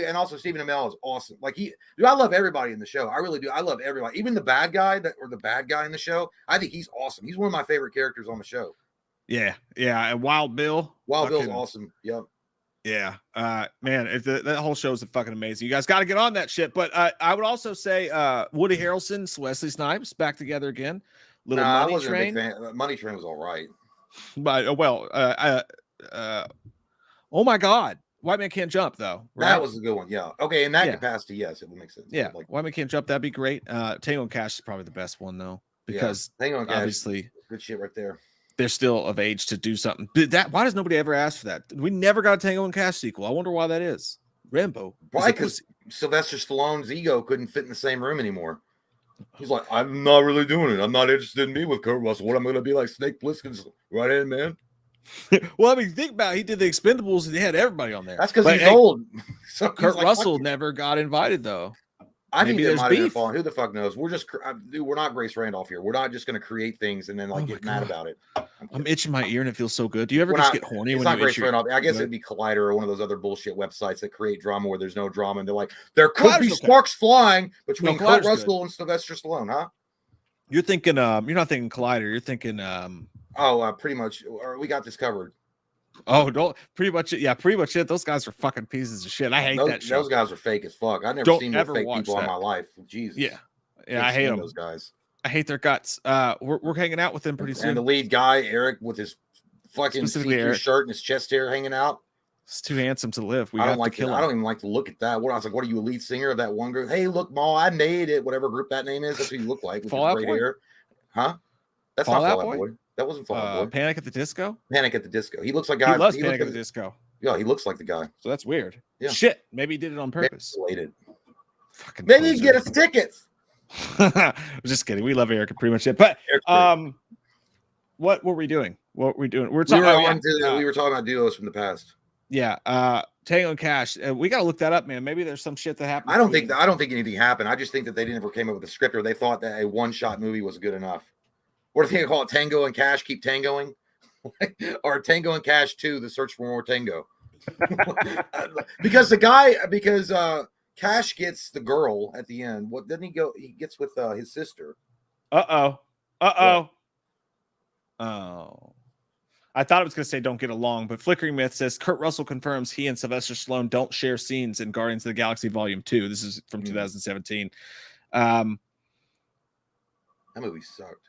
And also Stephen Amell is awesome. Like I love everybody in the show. I really do. I love everybody. Even the bad guy in the show. I think he's awesome. He's one of my favorite characters on the show. Yeah, and Wild Bill. Bill's awesome. Yep. Yeah, man, that whole show is fucking amazing. You guys got to get on that shit. But I would also say Woody Harrelson, Wesley Snipes back together again. Money Train. Money Train was all right. But oh my God, White Man Can't Jump though. Right? That was a good one. Yeah. Okay, in that capacity, yes, it would make sense. Yeah, like White Man Can't Jump, that'd be great. Tango and Cash is probably the best one though, because Tango and Cash, obviously good shit right there. They're still of age to do something. Why does nobody ever ask for that? We never got a Tango and Cash sequel. I wonder why that is. Rambo. Why? Because Sylvester Stallone's ego couldn't fit in the same room anymore. He's like, I'm not really doing it. I'm not interested in me with Kurt Russell. What I'm going to be like Snake Plissken's right in, man. Well, I mean, think about it. He did the Expendables and they had everybody on there. That's because he's old. So Kurt Russell never got invited, though. I think there might have been falling. Who the fuck knows? We're just, dude, we're not Grace Randolph here. We're not just going to create things and then get mad about it. I'm itching my ear and it feels so good. Do you ever just get horny when you itch your ear? I guess it'd be Collider or one of those other bullshit websites that create drama where there's no drama and they're like, there could be sparks flying between Kurt Russell and Sylvester Stallone, huh? You're thinking, you're not thinking Collider. You're thinking, pretty much. Or we got this covered. Oh, don't pretty much it. Those guys are fucking pieces of shit. I hate that shit. Those guys are fake as fuck. I've never seen more fake people in my life. Jesus. Yeah, I hate them. Those guys. I hate their guts. We're hanging out with them pretty soon. And the lead guy, Eric, with his fucking see-through shirt and his chest hair hanging out. It's too handsome to live. I don't even like to look at that. I was like, what are you, a lead singer of that one group? Hey, look, Ma, I made it. Whatever group that name is. That's what you look like with your great hair. Huh? That's not Fall Out Boy. That wasn't Fall Out Boy. Panic at the Disco? Panic at the Disco. He looks like guy. He loves Panic at the Disco. Yeah, he looks like the guy. So that's weird. Yeah. Shit. Maybe he did it on purpose. Maybe he get us tickets. I'm just kidding. We love Eric pretty much it. But what were we doing? We were talking about duos from the past. Yeah. Tango and Cash. We got to look that up, man. Maybe there's some shit that happened. I don't think anything happened. I just think that they never came up with a script, or they thought that a one-shot movie was good enough. What do they call it? Tango and Cash keep tangoing, or Tango and Cash 2: The Search for More Tango. because Cash gets the girl at the end. What doesn't he go? He gets with his sister. Oh. I thought it was going to say don't get along, but Flickering Myth says Kurt Russell confirms he and Sylvester Stallone don't share scenes in Guardians of the Galaxy Volume 2. This is from 2017. That movie sucked.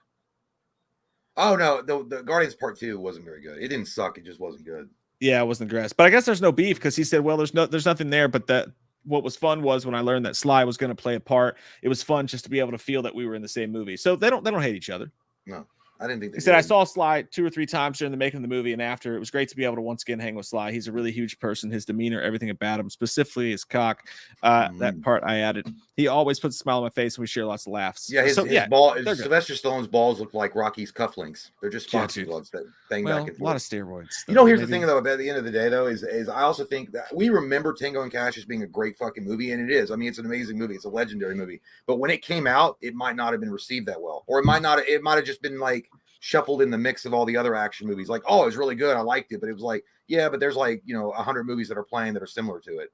Oh no, the Guardians Part 2 wasn't very good. It didn't suck, it just wasn't good. Yeah, it wasn't the grass. But I guess there's no beef because he said, well, there's nothing there, but that what was fun was when I learned that Sly was going to play a part. It was fun just to be able to feel that we were in the same movie. So they don't hate each other. No. I didn't think he said I saw Sly 2 or 3 times during the making of the movie and after. It was great to be able to once again hang with Sly. He's a really huge person. His demeanor, everything about him, specifically his cock. That part I added. He always puts a smile on my face and we share lots of laughs. Yeah, Sylvester Stallone's balls look like Rocky's cufflinks. They're just boxing gloves that bang back and forth. A lot of steroids. Here's the thing though. At the end of the day, though, is I also think that we remember Tango and Cash as being a great fucking movie, and it is. I mean, it's an amazing movie. It's a legendary movie. But when it came out, it might not have been received that well, or it might have just been like shuffled in the mix of all the other action movies. Like, oh, it was really good. I liked it. But it was like, yeah, but there's like, 100 movies that are playing that are similar to it.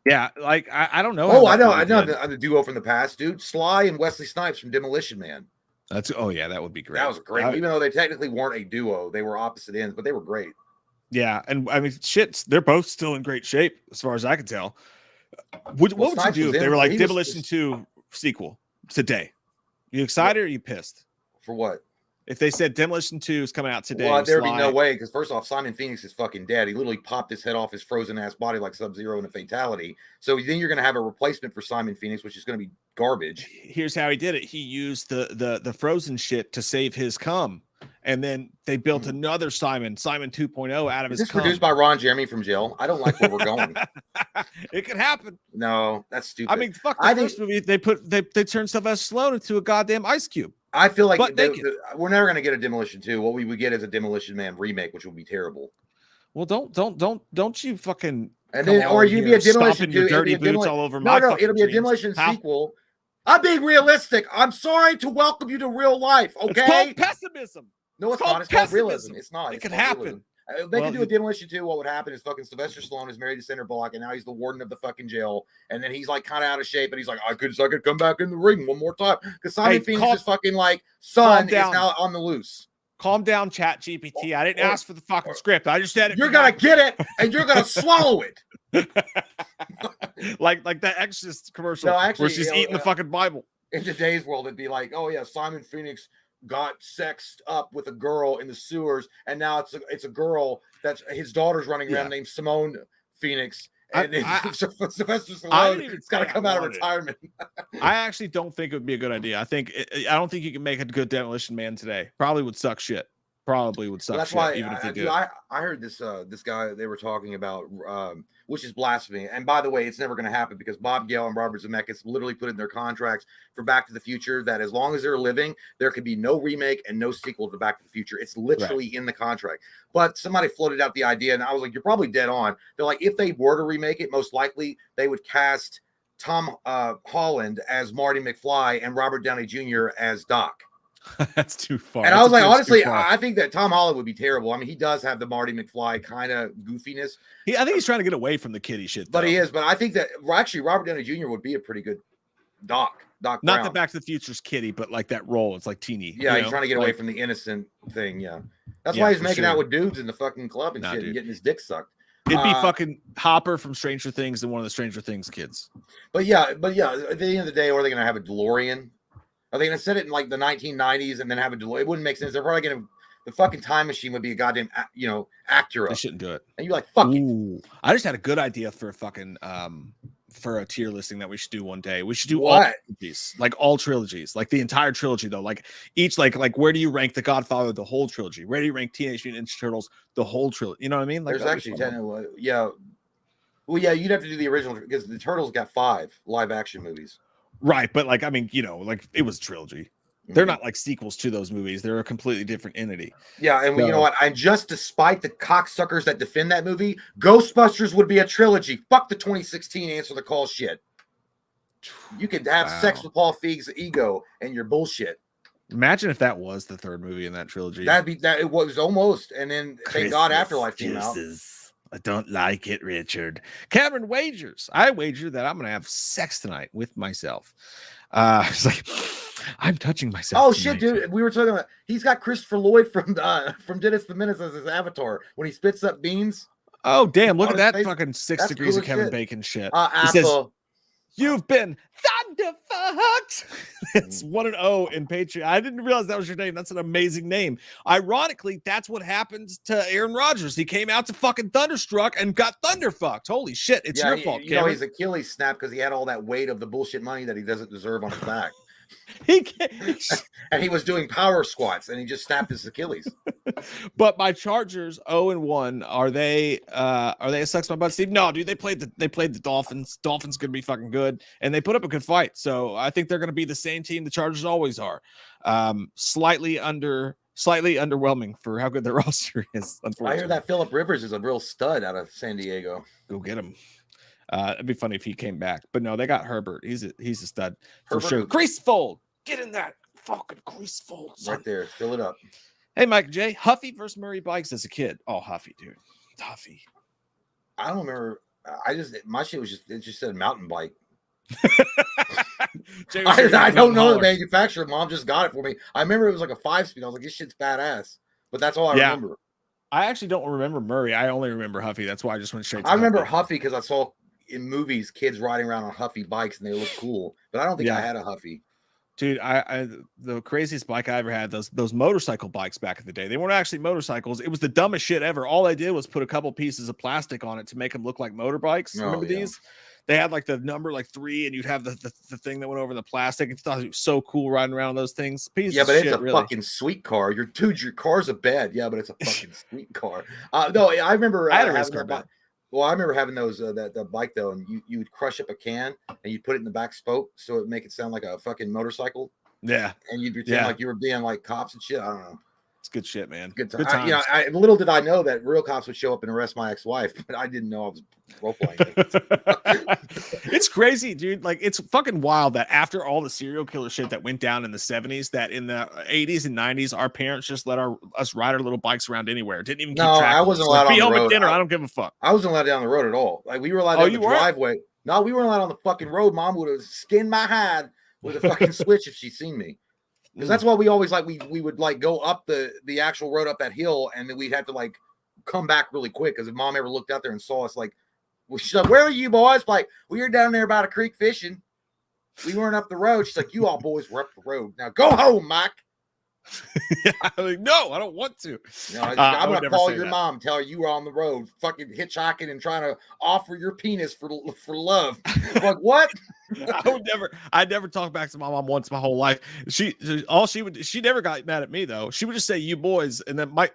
Yeah. Like, I don't know. Oh, I know the duo from the past, dude. Sly and Wesley Snipes from Demolition Man. That would be great. That was great. Even though they technically weren't a duo, they were opposite ends, but they were great. Yeah. And I mean, they're both still in great shape as far as I can tell. What would you do if they were like Demolition 2 sequel today? You excited or are you pissed? For what? If they said Demolition 2 is coming out today, well, there'd be no way, because first off, Simon Phoenix is fucking dead. He literally popped his head off his frozen ass body like Sub-Zero in a fatality. So then you're going to have a replacement for Simon Phoenix, which is going to be garbage. Here's how he did it. He used the frozen shit to save his cum, and then they built another Simon 2.0 out of his. Is this cum. Produced by Ron Jeremy from jail? I don't like where we're going. It could happen. No, that's stupid. I mean, fuck. The first movie they turned Sylvester Stallone into a goddamn ice cube. I feel like we're never going to get a Demolition 2. What we would get is a Demolition Man remake, which would be terrible. Well, don't you fucking. And then, or you'd be a Demolition 2. Your dirty boots all over my. No, it'll be a Demolition sequel. I'm being realistic. I'm sorry to welcome you to real life. Okay. It's called pessimism. No, it's not. It's called realism. It's not. It could happen. Realism. They could do a Demolition 2. What would happen is fucking Sylvester Stallone is married to Sandra Bullock, and now he's the warden of the fucking jail. And then he's like kind of out of shape, and he's like, I could come back in the ring one more time because Simon Phoenix's fucking like son is now on the loose. Calm down, Chat GPT. I didn't ask for the fucking script. I just said it. You're gonna get it, and you're gonna swallow it. like that Exorcist commercial where she's eating the fucking Bible. In today's world, it'd be like, oh yeah, Simon Phoenix got sexed up with a girl in the sewers, and now it's a girl that's his daughter's running around named Simone Phoenix, and Sylvester Stallone's got to come out of retirement. I actually don't think it would be a good idea. I don't think you can make a good Demolition Man today. Probably would suck shit. That's why even if they do. I heard this guy they were talking about, which is blasphemy. And by the way, it's never going to happen because Bob Gale and Robert Zemeckis literally put in their contracts for Back to the Future that as long as they're living, there could be no remake and no sequel to Back to the Future. It's literally in the contract. But somebody floated out the idea, and I was like, you're probably dead on. They're like, if they were to remake it, most likely they would cast Tom Holland as Marty McFly and Robert Downey Jr. as Doc. That's too far. And I was like, honestly, I think that Tom Holland would be terrible. I mean, he does have the Marty McFly kind of goofiness. I think he's trying to get away from the kiddie shit. But he is. But I think that actually Robert Downey Jr. would be a pretty good Doc Not Brown. the Back to the Future's kitty, but like that role. It's like teeny. Yeah, he's trying to get away from the innocent thing. Yeah. That's why he's making out with dudes in the fucking club and shit and getting his dick sucked. It'd be fucking Hopper from Stranger Things and one of the Stranger Things kids. But yeah, at the end of the day, are they going to have a DeLorean? Are they going to set it in like the 1990s and then have a DeLorean? It wouldn't make sense. They're probably going to. The fucking time machine would be a goddamn, Acura. They shouldn't do it. And you're like, fuck it. I just had a good idea for a fucking for a tier listing that we should do one day. We should do what? all trilogies, like the entire trilogy though. Like each, like where do you rank The Godfather, the whole trilogy? Where do you rank Teenage Mutant Ninja Turtles, the whole trilogy? You know what I mean? Like, there's actually 10. Yeah. Well, yeah, you'd have to do the original because the Turtles got 5 live action movies. Right, but like I mean, like it was a trilogy. They're not like sequels to those movies. They're a completely different entity. Yeah, and you know what? And just despite the cocksuckers that defend that movie, Ghostbusters would be a trilogy. Fuck the 2016 Answer the Call shit. You could have sex with Paul Feig's ego and your bullshit. Imagine if that was the third movie in that trilogy. It was almost, and then thank God Afterlife came out. I don't like it, Richard. Cameron wagers. I wager that I'm gonna have sex tonight with myself. It's like I'm touching myself. Oh shit, dude! We were talking about. He's got Christopher Lloyd from Dennis the Menace as his avatar when he spits up beans. Oh damn! Look at that fucking 6 degrees of Kevin Bacon shit. He says, "You've been thunderfucked." It's 1-0 in Patreon. I didn't realize that was your name. That's an amazing name. Ironically, that's what happens to Aaron Rodgers. He came out to fucking Thunderstruck and got thunderfucked. Holy shit! It's your fault, you know, his Achilles snapped because he had all that weight of the bullshit money that he doesn't deserve on his back. And he was doing power squats and he just snapped his Achilles. But my Chargers 0-1, are they a sucks my butt, Steve? No, dude, they played the Dolphins. Dolphins gonna be fucking good, and they put up a good fight. So I think they're gonna be the same team the Chargers always are. Slightly underwhelming for how good their roster is. Unfortunately, I hear that Phillip Rivers is a real stud out of San Diego. Go get him. It'd be funny if he came back, but no, they got Herbert. He's a stud for sure. Grease fold, get in that fucking grease fold, son. Right there, fill it up. Hey, Mike J, Huffy versus Murray bikes as a kid. Oh, Huffy, dude, Huffy. I don't remember. My shit was it just said mountain bike. I don't know the manufacturer. Mom just got it for me. I remember it was like a 5-speed. I was like, this shit's badass. But that's all I remember. I actually don't remember Murray. I only remember Huffy. That's why I just went straight to I remember Huffy because I saw in movies kids riding around on Huffy bikes and they look cool. But I don't think I had a Huffy. Dude, the craziest bike I ever had, those motorcycle bikes back in the day. They weren't actually motorcycles. It was the dumbest shit ever. All I did was put a couple pieces of plastic on it to make them look like motorbikes. Remember these? They had like the number like 3, and you'd have the thing that went over the plastic. I thought it was so cool riding around those things. But it's a fucking sweet car. Your car's a bed. Yeah, but it's a fucking sweet car. No, I remember I had a race car bed. Well, I remember having those that bike though, and you would crush up a can and you'd put it in the back spoke so it would make it sound like a fucking motorcycle. Yeah, and you'd pretend like you were being like cops and shit. I don't know. It's good shit, man. Good time. Little did I know that real cops would show up and arrest my ex-wife, but I didn't know I was role playing. It's crazy, dude. Like, it's fucking wild that after all the serial killer shit that went down in the 70s, that in the 80s and 90s, our parents just let us ride our little bikes around anywhere. Didn't even keep track. I wasn't allowed on the road. Be home at dinner. I don't give a fuck. I wasn't allowed down the road at all. Like, we were allowed down the driveway. No, we weren't allowed on the fucking road. Mom would have skinned my hide with a fucking switch if she'd seen me. Because that's why we always we would like go up the actual road up that hill, and then we'd have to like come back really quick. Because if Mom ever looked out there and saw us, like, she's like, "Where are you boys?" Like, we were down there by the creek fishing. We weren't up the road. She's like, "You all boys were up the road. Now go home, Mike." I'm like, no, I don't want to. I'm gonna call your mom, tell her you were on the road, fucking hitchhiking and trying to offer your penis for love. Like, what? I never talked back to my mom once my whole life. She never got mad at me though. She would just say "you boys," and then might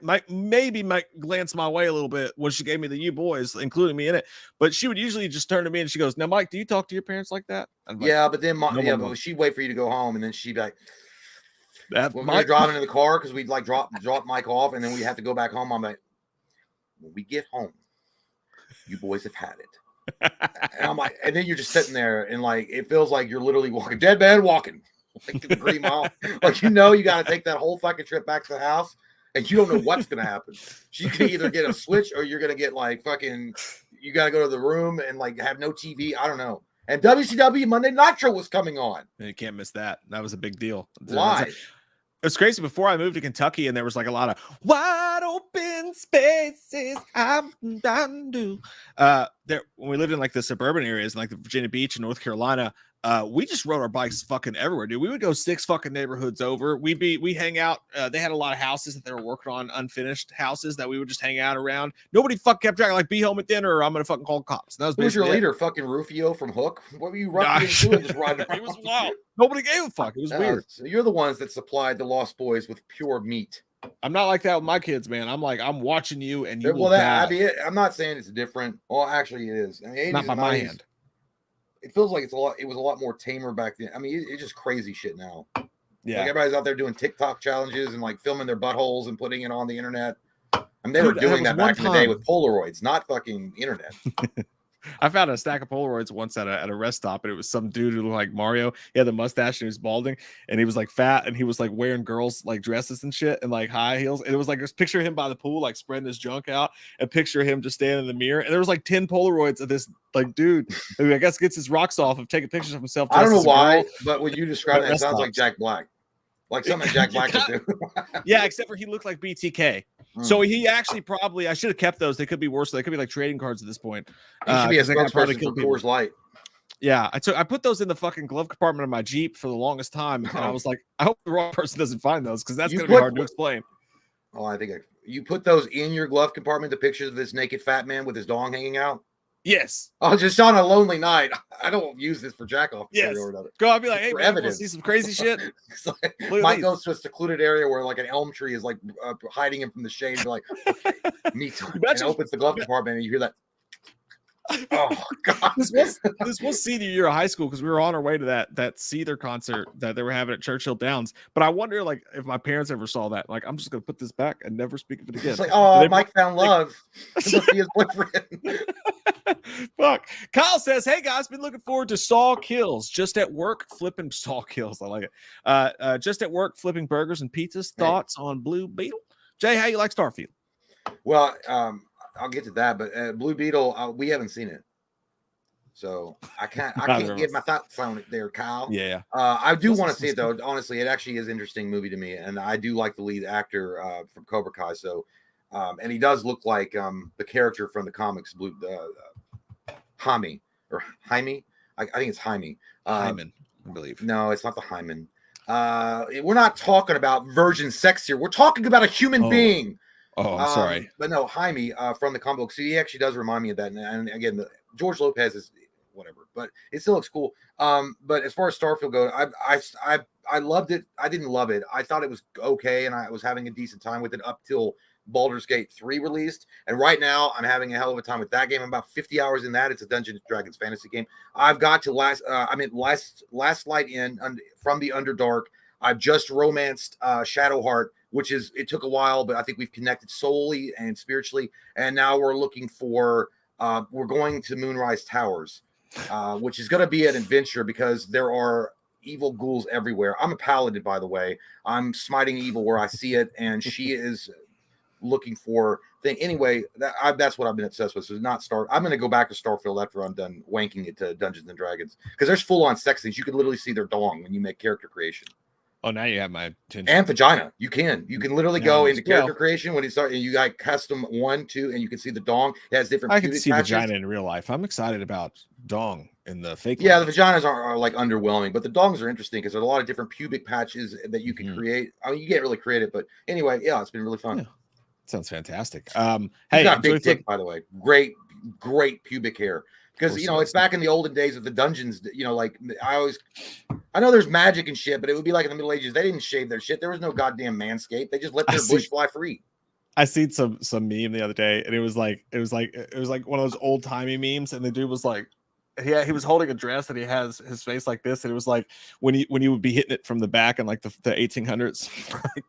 glance my way a little bit when she gave me the "you boys," including me in it. But she would usually just turn to me and she goes, "Now, Mike, do you talk to your parents like that?" Like, but then but she'd wait for you to go home, and then she'd be like, when we were driving in the car, because we'd like drop Mike off, and then we have to go back home. I'm like, when we get home, you boys have had it. And I'm like, and then you're just sitting there, and like it feels like you're literally walking, dead man walking, like to the Green Mile. Like, you got to take that whole fucking trip back to the house, and you don't know what's gonna happen. You can either get a switch, or you're gonna get like fucking. You got to go to the room and like have no TV. I don't know. And WCW Monday Nitro was coming on. You can't miss that. That was a big deal. Live. It's crazy. Before I moved to Kentucky, and there was like a lot of wide open spaces. I'm down to there when we lived in like the suburban areas, like the Virginia Beach and North Carolina. We just rode our bikes fucking everywhere, dude. We would go 6 fucking neighborhoods over. We hang out. They had a lot of houses that they were working on, unfinished houses that we would just hang out around. Nobody fuck kept track. Like, be home at dinner, or I'm gonna fucking call cops. And that was Who was your leader? Fucking Rufio from Hook. What were you roughly doing? Just riding around? It was wild. Nobody gave a fuck. It was weird. So you're the ones that supplied the Lost Boys with pure meat. I'm not like that with my kids, man. I'm like, I'm watching you, and you will die. I'm not saying it's different. Well, actually, it is. I mean, not by my hand. It feels like it was a lot more tamer back then. I mean, it's just crazy shit now. Yeah. Like everybody's out there doing TikTok challenges and like filming their buttholes and putting it on the internet. I mean, they were doing that back in the day with Polaroids, not fucking internet. I found a stack of Polaroids once at a rest stop, and it was some dude who looked like Mario. He had the mustache and he was balding, and he was like fat, and he was like wearing girls like dresses and shit and like high heels. And it was like just picture him by the pool, like spreading his junk out, and picture him just standing in the mirror. And there was like 10 Polaroids of this like dude who I guess gets his rocks off of taking pictures of himself. I don't know why, but when you describe that, it sounds like Jack Black. Like something Jack Black would do. Yeah, except for he looked like BTK. So he actually probably, I should have kept those. They could be worse. They could be like trading cards at this point. He should be a spokesperson for Coors Light. Yeah, I put those in the fucking glove compartment of my Jeep for the longest time. And I was like, I hope the wrong person doesn't find those because that's going to be hard to explain. Oh, I think you put those in your glove compartment, the pictures of this naked fat man with his dong hanging out? Yes. Oh, just on a lonely night. I don't use this for jack off. Yes. Go. I'll be like, hey, man, want to see some crazy shit? Might go to a secluded area where like an elm tree is like hiding him from the shade. You're like, okay, me time. And opens the glove compartment and you hear that. Oh God! This was senior year of high school because we were on our way to that Seether concert that they were having at Churchill Downs. But I wonder, like, if my parents ever saw that. Like, I'm just gonna put this back and never speak of it again. It's like, oh, Mike found love. This must be his boyfriend. Fuck. Kyle says, "Hey guys, been looking forward to Saw Kills. Just at work flipping Saw Kills. I like it. Just at work flipping burgers and pizzas. Thoughts on Blue Beetle? Jay, how you like Starfield? Well, I'll get to that, but Blue Beetle, we haven't seen it, so I can't give my thoughts on it there, Kyle. Yeah. I do want to see it though. Honestly, it actually is an interesting movie to me, and I do like the lead actor from Cobra Kai. So, and he does look like the character from the comics, Blue Jaime or Jaime. I think it's Jaime. Hyman, I believe. No, it's not the Hyman. We're not talking about virgin sex here. We're talking about a human being. Oh, I'm sorry. But no, Jaime from the comic book. So he actually does remind me of that. And again, George Lopez is whatever, but it still looks cool. But as far as Starfield goes, I loved it. I didn't love it. I thought it was okay, and I was having a decent time with it up till Baldur's Gate 3 released. And right now, I'm having a hell of a time with that game. I'm about 50 hours in that. It's a Dungeons & Dragons fantasy game. I've got to last light in from the Underdark. I've just romanced Shadowheart, which is, it took a while, but I think we've connected soully and spiritually. And now we're looking for, we're going to Moonrise Towers, which is going to be an adventure because there are evil ghouls everywhere. I'm a paladin, by the way. I'm smiting evil where I see it, and she is looking for thing. Anyway, that's what I've been obsessed with. So I'm going to go back to Starfield after I'm done wanking it to Dungeons and Dragons, because there's full-on sex things. You can literally see their dong when you make character creation. Oh, now you have my attention. And vagina. You can literally go into character creation when you start, and you got custom 1, 2, and you can see the dong. It has different. I can see patches. Vagina in real life. I'm excited about dong in the fake. Yeah, the vaginas are like underwhelming, but the dongs are interesting because there's a lot of different pubic patches that you can create. I mean, you can't really create it, but anyway, yeah, it's been really fun. Yeah. Sounds fantastic. Hey, got big dick, by the way. Great pubic hair. Because, it's back in the olden days of the dungeons, like I know there's magic and shit, but it would be like in the Middle Ages. They didn't shave their shit. There was no goddamn manscape. They just let their bush fly free. I seen some meme the other day, and it was like one of those old timey memes, and the dude was like, he was holding a dress and he has his face like this, and it was like when you would be hitting it from the back in like the 1800s.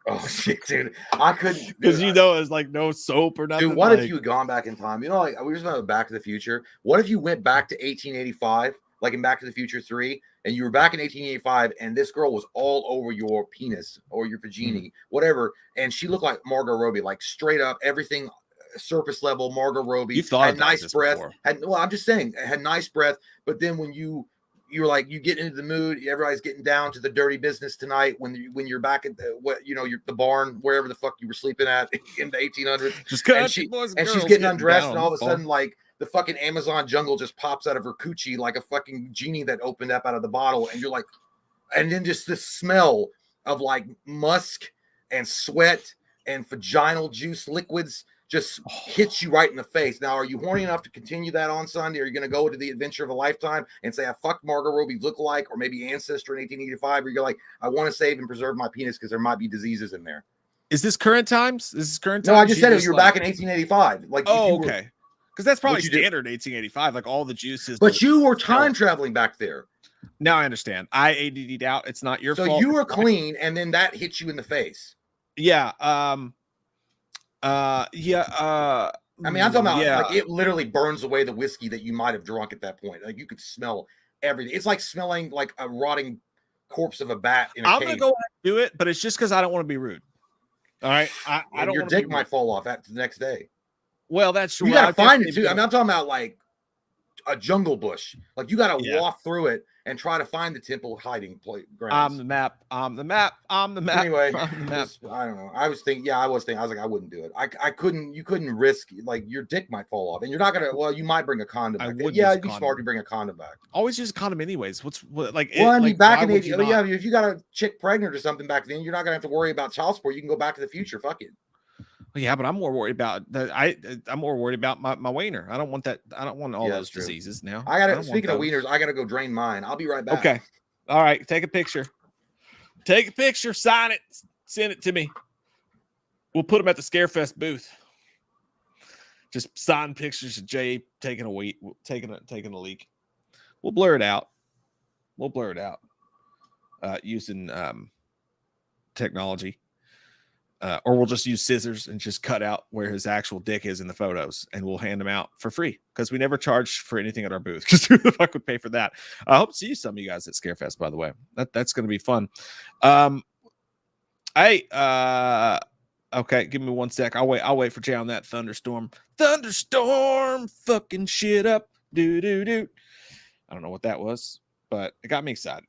Oh shit, dude! I couldn't, because it's like no soap or nothing. Dude, what if you had gone back in time? Like we were talking about Back to the Future. What if you went back to 1885, like in Back to the Future 3, and you were back in 1885, and this girl was all over your penis or your vagina, whatever, and she looked like Margot Robbie, like straight up everything. Surface level Margot Robbie. You thought had nice breath. Before. I'm just saying, had nice breath. But then when you're like, you get into the mood, everybody's getting down to the dirty business tonight. When you're back at the barn, wherever the fuck you were sleeping at in the 1800s, she's getting undressed, and all of a sudden, like the fucking Amazon jungle just pops out of her coochie like a fucking genie that opened up out of the bottle, and you're like, and then just this smell of like musk and sweat and vaginal juice liquids just hits you right in the face. Now, are you horny enough to continue that on Sunday? Are you going to go to the adventure of a lifetime and say, I fucked Margot Robbie's lookalike, or maybe ancestor in 1885? Or you're like, I want to save and preserve my penis because there might be diseases in there. Is this current times? No, I just said it. You're back in 1885. Like, okay. Because that's probably standard 1885, like all the juices. But you were time traveling back there. Now I understand. I ADD'd out. It's not your fault. So you were clean, and then that hit you in the face. Yeah. I mean, I'm talking about like it literally burns away the whiskey that you might have drunk at that point. Like you could smell everything. It's like smelling like a rotting corpse of a bat in a I'm cave. gonna go ahead and do it, but it's just because I don't want to be rude. All right, I don't. Your dick might fall off after the next day. Well, that's true. You gotta find it too. I'm not talking about like a jungle bush. Like you gotta walk through it and try to find the temple hiding grounds. I'm the map. Anyway, I'm the map. I don't know. I was thinking. I was like, I wouldn't do it. I couldn't. You couldn't risk like your dick might fall off, and you're not gonna. Well, you might bring a condom back. Yeah, it'd be smart to bring a condom back. Always use a condom, anyways. Like? Well, I mean, back in the if you got a chick pregnant or something back then, you're not gonna have to worry about child support. You can go back to the future. Fuck it. Well, yeah, but I'm more worried about that. I'm more worried about my wiener. I don't want that. I don't want all those diseases now. Speaking of wieners, I gotta go drain mine. I'll be right back. Okay. All right. Take a picture. Sign it. Send it to me. We'll put them at the Scarefest booth. Just sign pictures of Jay taking a leak. We'll blur it out. Using technology. Or we'll just use scissors and just cut out where his actual dick is in the photos, and we'll hand them out for free because we never charge for anything at our booth. Because who the fuck would pay for that? I hope to see some of you guys at Scarefest, by the way. That's going to be fun. Okay, give me 1 sec. I'll wait for Jay on that thunderstorm. Fucking shit up. Do. I don't know what that was, but it got me excited.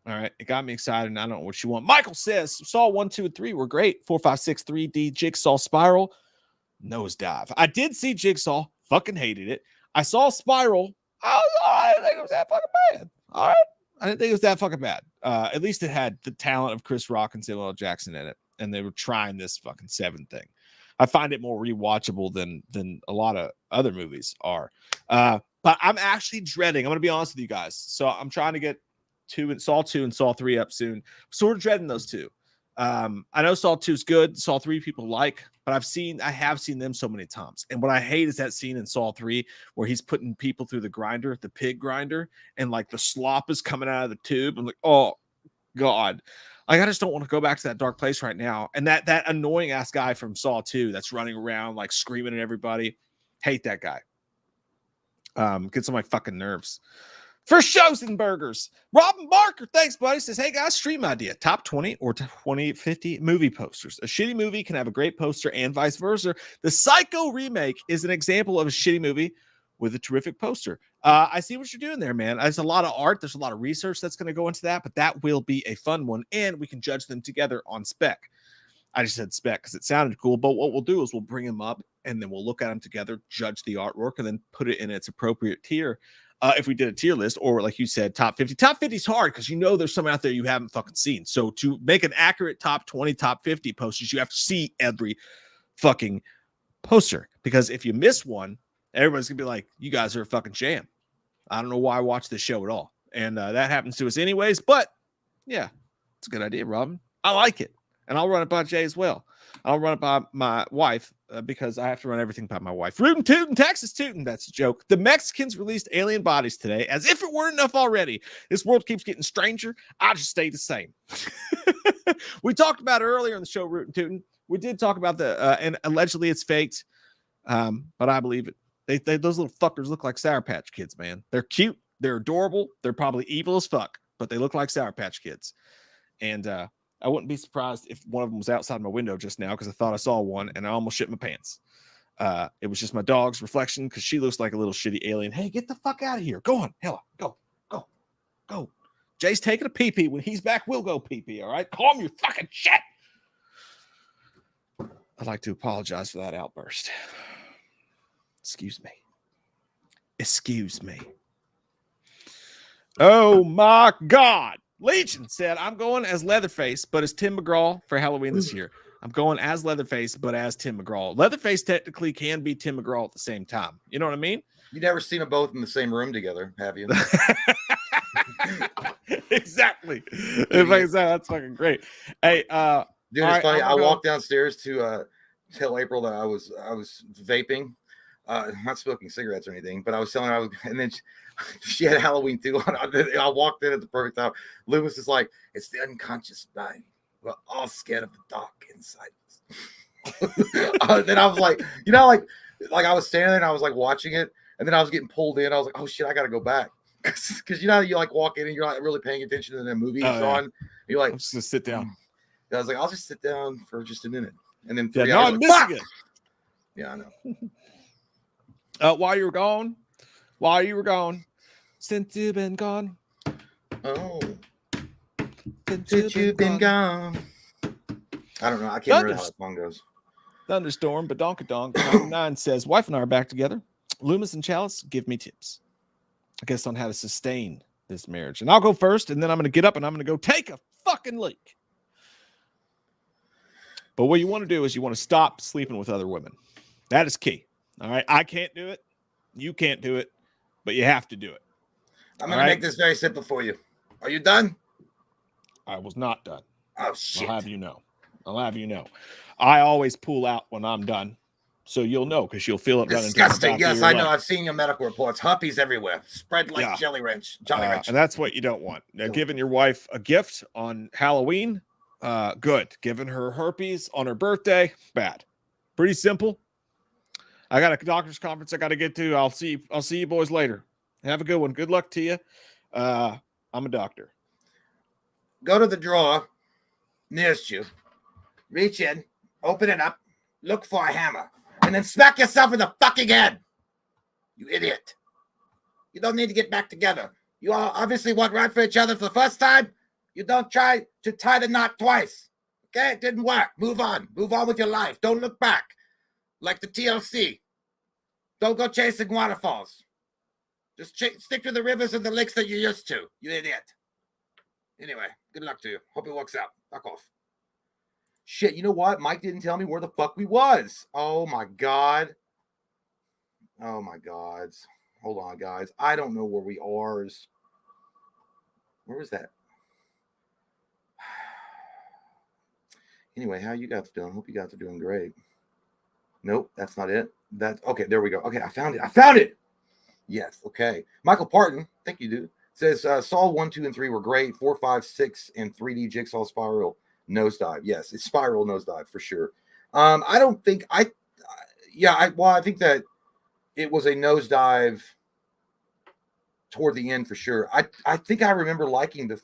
All right, it got me excited, and I don't know what you want. Michael says, Saw 1, 2, and 3 were great. 4, 5, 6, 3D, Jigsaw, Spiral, Nosedive. I did see Jigsaw, fucking hated it. I saw Spiral. I didn't think it was that fucking bad. All right, I didn't think it was that fucking bad. At least it had the talent of Chris Rock and Samuel L. Jackson in it, and they were trying this fucking Seven thing. I find it more rewatchable than a lot of other movies are. But I'm actually dreading. I'm going to be honest with you guys. So I'm trying to get Saw 2 and Saw 3 up soon. So we're dreading those two. I know Saw 2 is good. Saw 3 people like, but I have seen them so many times. And what I hate is that scene in Saw 3 where he's putting people through the pig grinder, and like the slop is coming out of the tube. I'm like, oh God. Like, I just don't want to go back to that dark place right now. And that annoying ass guy from Saw 2 that's running around like screaming at everybody. Hate that guy. Gets on my fucking nerves. For Schosenbergers, Robin Barker, thanks, buddy. Says, hey guys, stream idea: top 20 or 2050 movie posters. A shitty movie can have a great poster, and vice versa. The Psycho remake is an example of a shitty movie with a terrific poster. I see what you're doing there, man. There's a lot of art, there's a lot of research that's going to go into that, but that will be a fun one, and we can judge them together on spec. I just said spec because it sounded cool, but what we'll do is we'll bring them up, and then we'll look at them together, judge the artwork, and then put it in its appropriate tier. If we did a tier list, or like you said, top 50. Top 50 is hard because there's some out there you haven't fucking seen. So to make an accurate top 20, top 50 posters, you have to see every fucking poster. Because if you miss one, everybody's gonna be like, you guys are a fucking sham. I don't know why I watch this show at all. And that happens to us anyways. But yeah, it's a good idea, Robin. I like it. And I'll run it by Jay as well. I'll run it by my wife because I have to run everything by my wife. Rootin' tootin', Texas tootin'. That's a joke. The Mexicans released alien bodies today, as if it weren't enough already. This world keeps getting stranger. I just stay the same. We talked about it earlier in the show, Rootin' tootin'. We did talk about and allegedly it's faked, but I believe it. Those little fuckers look like Sour Patch Kids, man. They're cute. They're adorable. They're probably evil as fuck, but they look like Sour Patch Kids. And I wouldn't be surprised if one of them was outside my window just now because I thought I saw one and I almost shit my pants. It was just my dog's reflection because she looks like a little shitty alien. Hey, get the fuck out of here. Go on. Hella. Go. Jay's taking a pee-pee. When he's back, we'll go pee-pee, all right? Calm your fucking shit. I'd like to apologize for that outburst. Excuse me. Oh, my God. Legion said, I'm going as Leatherface, but as Tim McGraw for Halloween this year. I'm going as Leatherface, but as Tim McGraw. Leatherface technically can be Tim McGraw at the same time. You know what I mean? You never seen them both in the same room together, have you? Exactly. That's fucking great. Hey, dude, it's funny. I walked downstairs to tell April that I was vaping. not smoking cigarettes or anything, but I was telling her and then she had Halloween too on. I walked in at the perfect time. Loomis is like, it's the unconscious mind. We're all scared of the dark inside us. Then I was like, like I was standing there and I was like watching it, and then I was getting pulled in. I was like, oh shit, I gotta go back. Because you like walk in and you're not really paying attention to the movie it's on. You're like, I'm just gonna sit down. I was like, I'll just sit down for just a minute. And then now I'm missing it. Yeah, I know. While you were gone, since you've been gone. Oh, since you've been gone. I don't know. I can't remember how that song goes. Thunderstorm, but Donkadonk 9 says, wife and I are back together. Loomis and Chalice give me tips, I guess, on how to sustain this marriage. And I'll go first, and then I'm going to get up and I'm going to go take a fucking leak. But what you want to do is you want to stop sleeping with other women. That is key. All right. I can't do it. You can't do it, but you have to do it. I'm going to make this very simple for you. Are you done? I was not done. Oh, shit. I'll have you know. I always pull out when I'm done. So you'll know, because you'll feel it running. Disgusting. Yes, I know. I've seen your medical reports. Herpes everywhere. Spread like Jelly Ranch. And that's what you don't want. Now, giving your wife a gift on Halloween, good. Giving her herpes on her birthday, bad. Pretty simple. I got a doctor's conference I got to get to. I'll see you boys later. Have a good one. Good luck to you. I'm a doctor. Go to the drawer nearest you. Reach in. Open it up. Look for a hammer. And then smack yourself in the fucking head. You idiot. You don't need to get back together. You all obviously want right for each other for the first time. You don't try to tie the knot twice. Okay? It didn't work. Move on. Move on with your life. Don't look back. Like the TLC. Don't go chasing waterfalls. Just stick to the rivers and the lakes that you're used to. You idiot. Anyway, good luck to you. Hope it works out. Fuck off. Shit, you know what? Mike didn't tell me where the fuck we was. Oh, my God. Oh, my God. Hold on, guys. I don't know where we are. Where was that? Anyway, how you guys doing? Hope you guys are doing great. Nope, that's not it. That's okay. There we go. Okay, I found it. Yes. Okay. Michael Parton, thank you, dude. Says Saw 1, 2, and 3 were great. 4, 5, 6, and 3D Jigsaw Spiral nosedive. Yes, it's spiral nosedive for sure. I don't think I think that it was a nosedive toward the end for sure. I think I remember liking the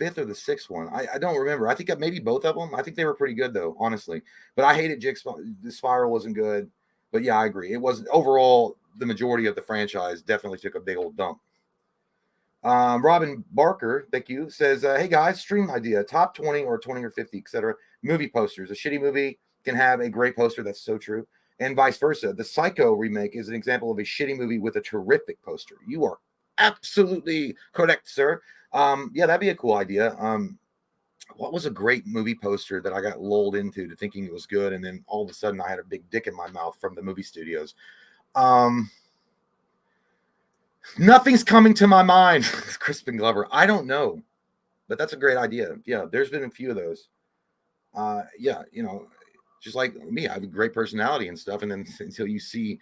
5th or the 6th one. I don't remember. I think maybe both of them. I think they were pretty good though, honestly. But I hated Jigsaw. The Spiral wasn't good. But yeah, I agree. It wasn't overall. The majority of the franchise definitely took a big old dump. Robin Barker, thank you, says, hey guys, stream idea, top 20 or 20 or 50, etc. Movie posters. A shitty movie can have a great poster. That's so true. And vice versa. The Psycho remake is an example of a shitty movie with a terrific poster. You are absolutely correct, sir. Yeah, that'd be a cool idea. What was a great movie poster that I got lulled into to thinking it was good, and then all of a sudden I had a big dick in my mouth from the movie studios? Nothing's coming to my mind. Crispin Glover. I don't know, but that's a great idea. Yeah, there's been a few of those. Yeah, just like me, I have a great personality and stuff, and then until you see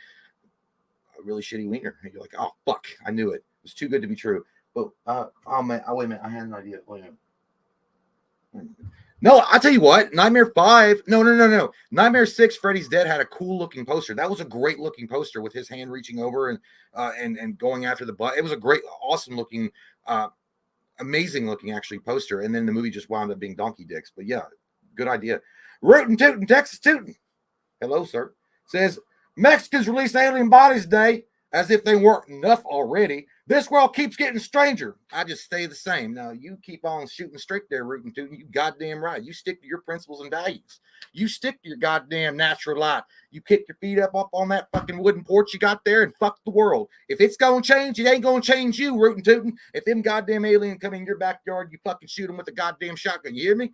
a really shitty wiener, and you're like, oh fuck, I knew it. It was too good to be true. But oh man, wait a minute, I had an idea. Wait a minute. No, I'll tell you what. Nightmare 5. No. Nightmare 6, Freddy's Dead had a cool looking poster. That was a great looking poster with his hand reaching over and going after the butt. It was a great, awesome looking, amazing looking actually poster. And then the movie just wound up being donkey dicks. But yeah, good idea. Rootin' Tootin', Texas Tootin'. Hello, sir. Says Mexicans released alien bodies today as if they weren't enough already. This world keeps getting stranger. I just stay the same. Now, you keep on shooting straight there, Rootin' Tootin'. You goddamn right. You stick to your principles and values. You stick to your goddamn natural light. You kick your feet up on that fucking wooden porch you got there and fuck the world. If it's going to change, it ain't going to change you, Rootin' Tootin'. If them goddamn aliens come in your backyard, you fucking shoot them with a goddamn shotgun. You hear me?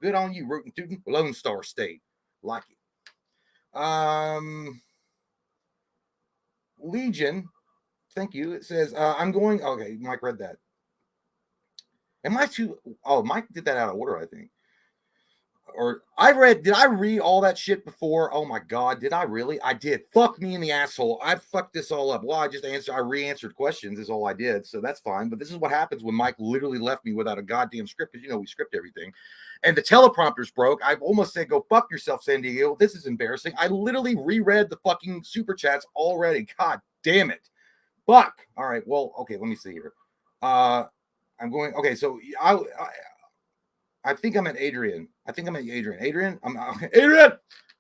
Good on you, Rootin' Tootin'. Lone Star State. Like it. Legion. Thank you. It says, I'm going. Okay, Mike read that. Am I too? Oh, Mike did that out of order, I think. or I read, did I read all that shit before? Oh my God, did I really? I did. Fuck me in the asshole. I fucked this all up. Well, I re-answered questions is all I did. So that's fine. But this is what happens when Mike literally left me without a goddamn script, because we script everything. And the teleprompter's broke. I almost said, go fuck yourself, San Diego. This is embarrassing. I literally reread the fucking super chats already. God damn it. Fuck. All right. Well, okay, let me see here. I'm going, okay, so I think I'm at Adrian. Adrian, I'm Adrian.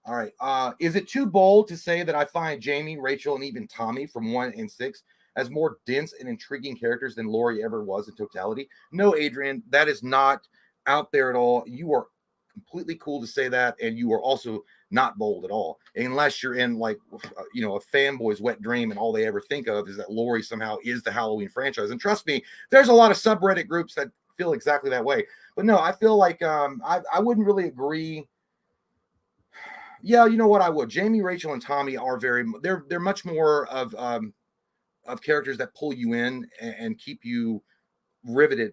All right. Is it too bold to say that I find Jamie, Rachel, and even Tommy from 1 and 6 as more dense and intriguing characters than Lori ever was in totality? No, Adrian, that is not out there at all. You are completely cool to say that, and you are also not bold at all, unless you're in like a fanboy's wet dream and all they ever think of is that Lori somehow is the Halloween franchise. And trust me, there's a lot of subreddit groups that feel exactly that way. But no, I feel like I wouldn't really agree. Yeah, you know what? I would. Jamie, Rachel, and Tommy are they're much more of characters that pull you in and keep you riveted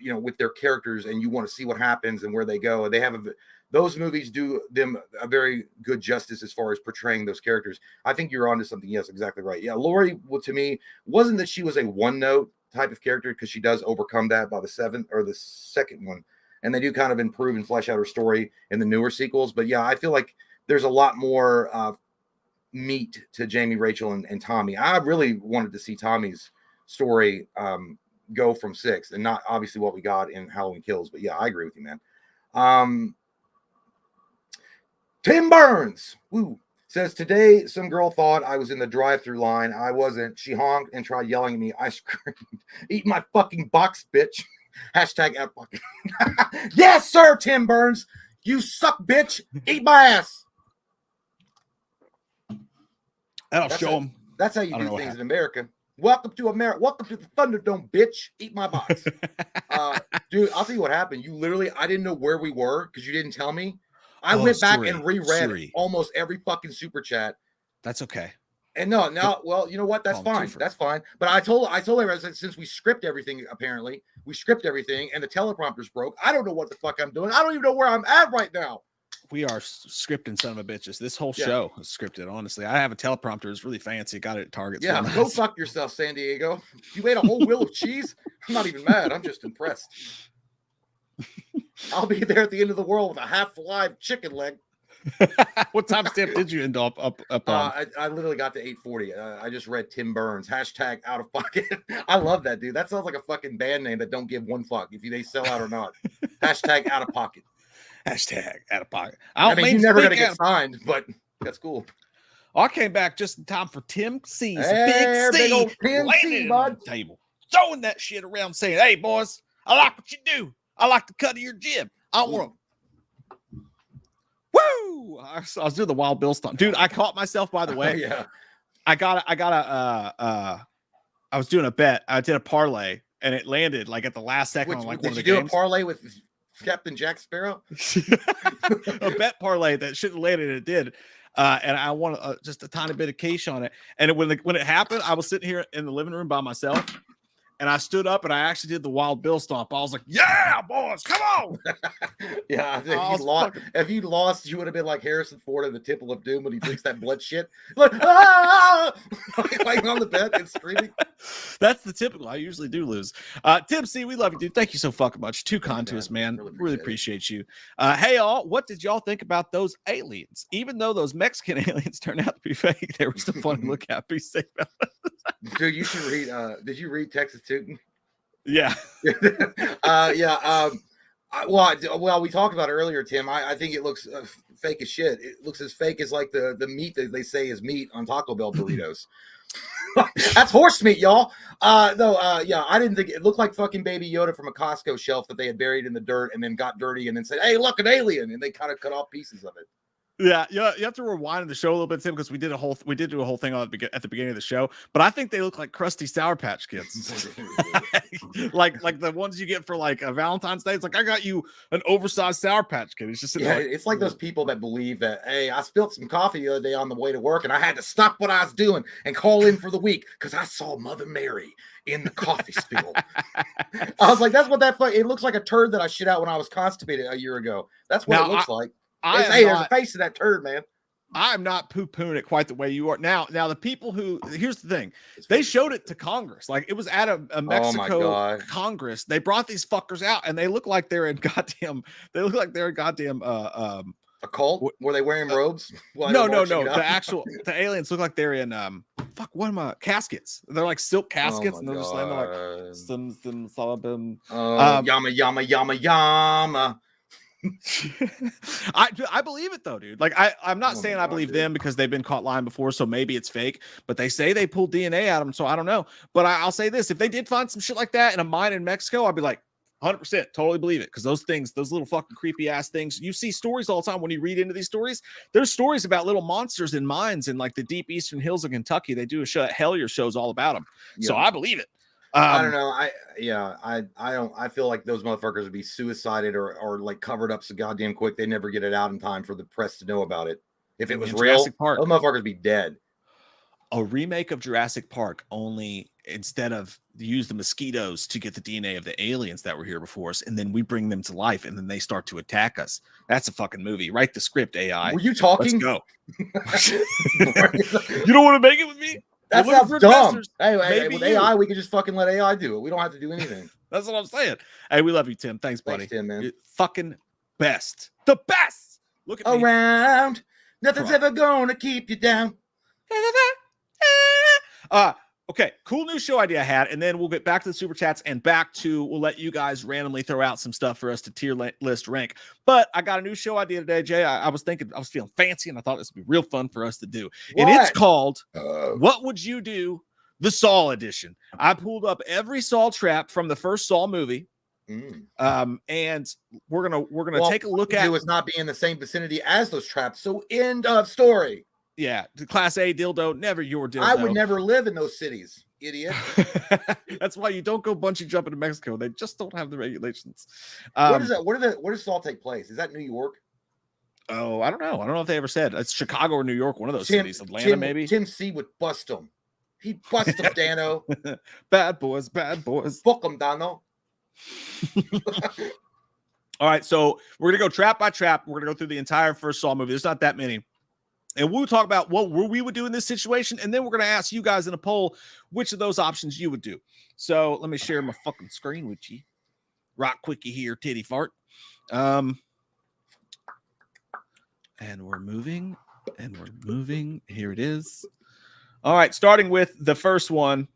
with their characters, and you want to see what happens and where they go. They have those movies do them a very good justice as far as portraying those characters. I think you're onto something. Yes, exactly right. Yeah, Lori, well, to me, wasn't that she was a one note type of character, because she does overcome that by the second one, and they do kind of improve and flesh out her story in the newer sequels. But yeah, I feel like there's a lot more meat to Jamie, Rachel, and Tommy. I really wanted to see Tommy's story go from 6, and not obviously what we got in Halloween Kills. But yeah, I agree with you, man. Tim Burns says, today some girl thought I was in the drive-through line. I wasn't. She honked and tried yelling at me. I screamed, eat my fucking box, bitch. Hashtag out pocket. Yes, sir, Tim Burns. You suck, bitch. Eat my ass. That'll show them. That's how you do things in America. Welcome to America. Welcome to the Thunderdome, bitch. Eat my box. Dude, I'll tell you what happened. I didn't know where we were because you didn't tell me. I went back and reread almost every fucking super chat. That's okay. And well, you know what? That's fine. That's fine. But I told everyone, since we script everything, apparently, and the teleprompter's broke. I don't know what the fuck I'm doing. I don't even know where I'm at right now. We are scripting son of a bitches. This whole show is scripted, honestly. I have a teleprompter. It's really fancy. Got it at Target. Yeah, go fuck yourself, San Diego. You ate a whole wheel of cheese? I'm not even mad. I'm just impressed. I'll be there at the end of the world with a half-alive chicken leg. What timestamp did you end up on? I literally got to 8:40. I just read Tim Burns. Hashtag out of pocket. I love that, dude. That sounds like a fucking band name that don't give one fuck if they sell out or not. Hashtag out of pocket. Hashtag out of pocket. I mean, you're never going to get signed, but that's cool. I came back just in time for Tim C's big old Tim C, bud. On the table, throwing that shit around, saying, "Hey, boys, I like what you do. I like the cut of your jib. I want to." Woo! I was doing the Wild Bill stomp, dude. I caught myself, by the way. Yeah, I was doing a bet. I did a parlay, and it landed like at the last second. On like did one you of the do games. A parlay with Captain Jack Sparrow? A bet parlay that shouldn't have landed. It did. And I want just a tiny bit of cash on it. And when it happened, I was sitting here in the living room by myself, and I stood up and I actually did the Wild Bill stomp. I was like, "Yeah, boys, come on!" Yeah, if you lost, you would have been like Harrison Ford in the Temple of Doom when he drinks that blood shit, like laying on the bed and screaming. That's the typical. I usually do lose. Tim C, we love you, dude. Thank you so fucking much. Too kind to us, man. Really appreciate you. Hey, all, what did y'all think about those aliens? Even though those Mexican aliens turned out to be fake, they were still fun to look at. Be safe about it. Dude, you should read. Did you read Texas Tootin'? Yeah. Yeah. Well, we talked about it earlier, Tim. I think it looks fake as shit. It looks as fake as like the meat that they say is meat on Taco Bell burritos. That's horse meat, y'all. Yeah, I didn't think it looked like fucking Baby Yoda from a Costco shelf that they had buried in the dirt and then got dirty and then said, "Hey, look, an alien," and they kind of cut off pieces of it. Yeah, you have to rewind the show a little bit, Tim, because we did do a whole thing at the beginning of the show. But I think they look like crusty Sour Patch Kids, like the ones you get for like a Valentine's Day. It's like I got you an oversized Sour Patch Kid. It's just it's like those people that believe that, hey, I spilled some coffee the other day on the way to work, and I had to stop what I was doing and call in for the week because I saw Mother Mary in the coffee spill. I was like, that's what it looks like a turd that I shit out when I was constipated a year ago. That's what it looks like. There's a face of that turd, man. I'm not poo-pooing it quite the way you are. Now the people here's the thing. They showed it to Congress. Like it was at a Mexico Congress. They brought these fuckers out and they look like they're in goddamn a cult? Were they wearing robes? No. The aliens look like they're in caskets. They're like silk caskets, and they're just like yama yama yama yama. I believe it though, dude. Like I'm not saying I believe them because they've been caught lying before, so maybe it's fake. But they say they pulled DNA out of them, so I don't know. But I'll say this: if they did find some shit like that in a mine in Mexico, I'd be like, 100% totally believe it, because those little fucking creepy ass things, you see stories all the time when you read into these stories. There's stories about little monsters in mines in like the deep eastern hills of Kentucky. They do a show, Hellier shows all about them. Yeah. So I believe it. I don't know. I feel like those motherfuckers would be suicided or like covered up so goddamn quick they never get it out in time for the press to know about it. If it was real, those motherfuckers would be dead. A remake of Jurassic Park, only instead of use the mosquitoes to get the DNA of the aliens that were here before us, and then we bring them to life, and then they start to attack us. That's a fucking movie. Write the script, AI. Were you talking? Let's go. You don't want to make it with me? That sounds dumb. Hey, with AI, we can just fucking let AI do it. We don't have to do anything. That's what I'm saying. Hey, we love you, Tim. Thanks, buddy. Thanks, Tim, man. You're fucking best. The best. Look at me. Around. Nothing's ever gonna keep you down. Okay, cool new show idea I had, and then we'll get back to the super chats and we'll let you guys randomly throw out some stuff for us to tier list rank. But I got a new show idea today, Jay. I was feeling fancy, and I thought this would be real fun for us to do. What? And it's called What Would You Do? The Saw edition. I pulled up every Saw trap from the first Saw movie. And we're gonna take a look at. It was not be in the same vicinity as those traps. So end of story. Yeah, the Class A dildo, never your dildo. I would never live in those cities, idiot. That's why you don't go bungee jumping to Mexico. They just don't have the regulations. What is that? Where does Saw take place? Is that New York? Oh, I don't know. I don't know if they ever said it's Chicago or New York, one of those cities. Atlanta, maybe. Tim C would bust them. He'd bust them, Dano. Bad boys. Fuck them, Dano. All right, so we're gonna go trap by trap. We're gonna go through the entire first Saw movie. There's not that many. And we'll talk about what we would do in this situation. And then we're going to ask you guys in a poll which of those options you would do. So let me share my fucking screen with you. Rock quickie here, titty fart. And we're moving. Here it is. All right, starting with the first one.